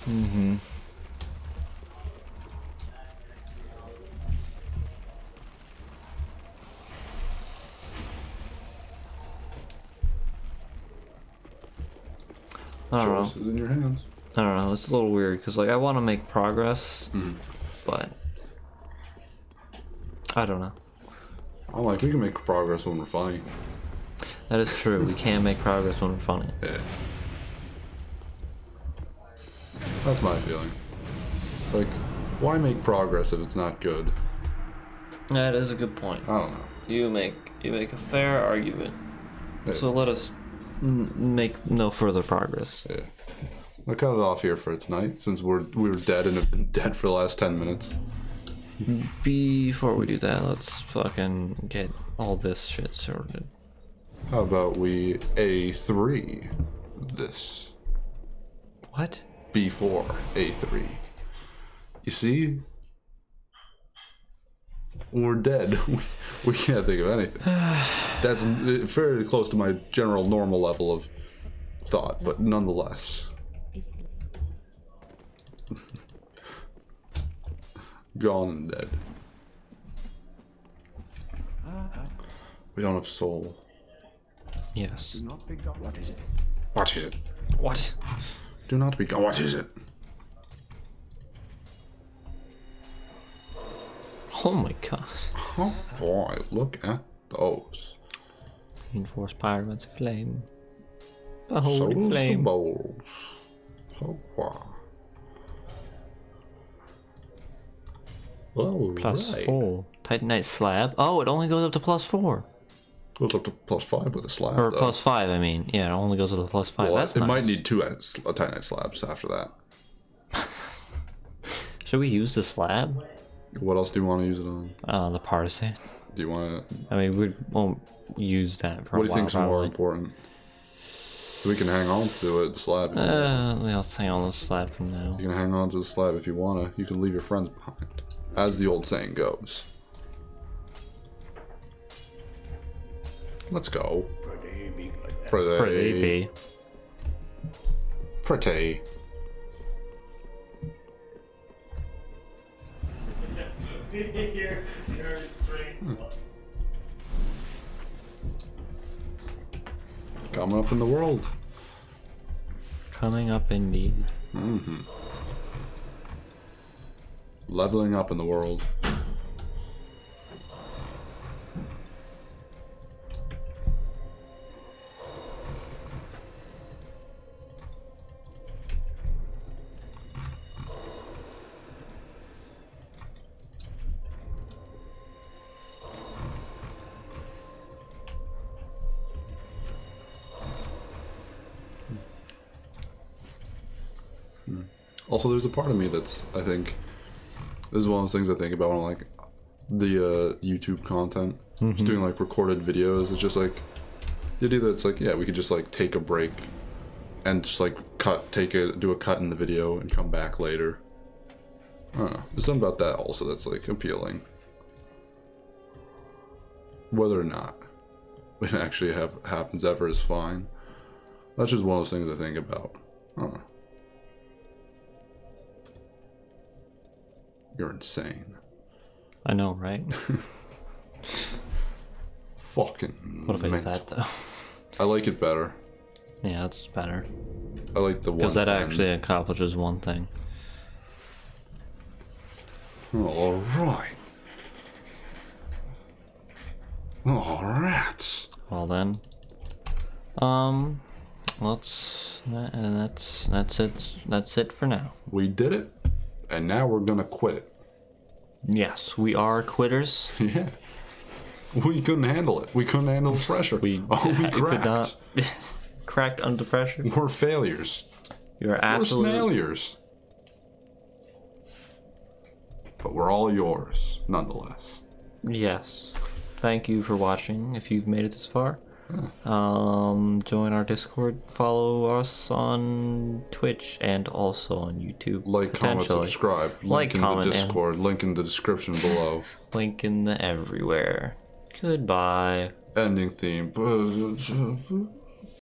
B: Mm-hmm. I don't know.
A: Choice is in your hands.
B: I don't know. It's a little weird because like I want to make progress, but I don't know.
A: I'm like, we can make progress when we're funny.
B: That is true. We can make progress when we're funny.
A: Yeah. That's my feeling. Like, why make progress if it's not good?
B: That is a good point.
A: I don't know.
B: You make You make a fair argument. So let us make no further progress.
A: Yeah. I'll cut it off here for tonight, since we were dead and have been dead for the last 10 minutes.
B: Before we do that, let's fucking get all this shit sorted.
A: How about we A3 this?
B: What?
A: Before A3. You see? We're dead. We can't think of anything. That's fairly close to my general normal level of thought, but nonetheless. Gone and dead. We don't have soul.
B: Yes.
C: Do not be gone. What is it?
A: What is it?
B: What?
A: Do not be gone. What is it?
B: Oh my god.
A: Oh boy, look at those.
B: Reinforce pyramids flame. The
A: Souls
B: holy
A: to
B: flame.
A: bowls. Oh wow. Oh,
B: Plus
A: right.
B: 4. Titanite slab. Oh, it only goes up to plus 4.
A: Goes up to +5 with a slab.
B: Or
A: though.
B: plus 5, I mean. Yeah, it only goes up to plus 5.
A: Well,
B: That's
A: it
B: nice.
A: might need 2 Titanite slabs after that.
B: Should we use the slab?
A: What else do you want to use it on?
B: The partisan.
A: Do you want to?
B: I mean, we won't use that for
A: What
B: a
A: do you
B: while.
A: think's more
B: probably.
A: important? We can hang on to it, the slab. If you want.
B: Let's hang on the slab from now.
A: You can hang on to the slab if you want to. You can leave your friends behind. As the old saying goes. Let's go. Pretty.
B: Pretty.
A: Pretty. Coming up in the world.
B: Coming up indeed.
A: Leveling up in the world. Also, there's a part of me that's, I think, this is one of those things I think about when I'm like, the YouTube content, just doing like recorded videos. It's just like, the idea that it's like, yeah, we could just like take a break and just like do a cut in the video and come back later. I don't know. There's something about that also that's like appealing. Whether or not it actually happens ever is fine. That's just one of those things I think about. I don't know. You're insane.
B: I know, right?
A: Fucking
B: What if I did
A: mental.
B: that, though?
A: I like it better.
B: Yeah, that's better.
A: I like the one.
B: Because that actually accomplishes one thing.
A: Alright. Alright.
B: Well then, that's it. That's it for now.
A: We did it, and now we're gonna quit it.
B: Yes, we are quitters.
A: Yeah. We couldn't handle it. We couldn't handle the pressure. we
B: could
A: cracked.
B: not cracked under pressure.
A: We're failures.
B: You're
A: We're
B: absolutely.
A: snailures. But we're all yours, nonetheless.
B: Yes. Thank you for watching. If you've made it this far, join our Discord. Follow us on Twitch and also on YouTube.
A: Like, comment,
B: potentially.
A: subscribe.
B: Like,
A: Link in
B: comment,
A: the
B: and-
A: Discord. Link in the description below.
B: Link in the everywhere. Goodbye.
A: Ending theme.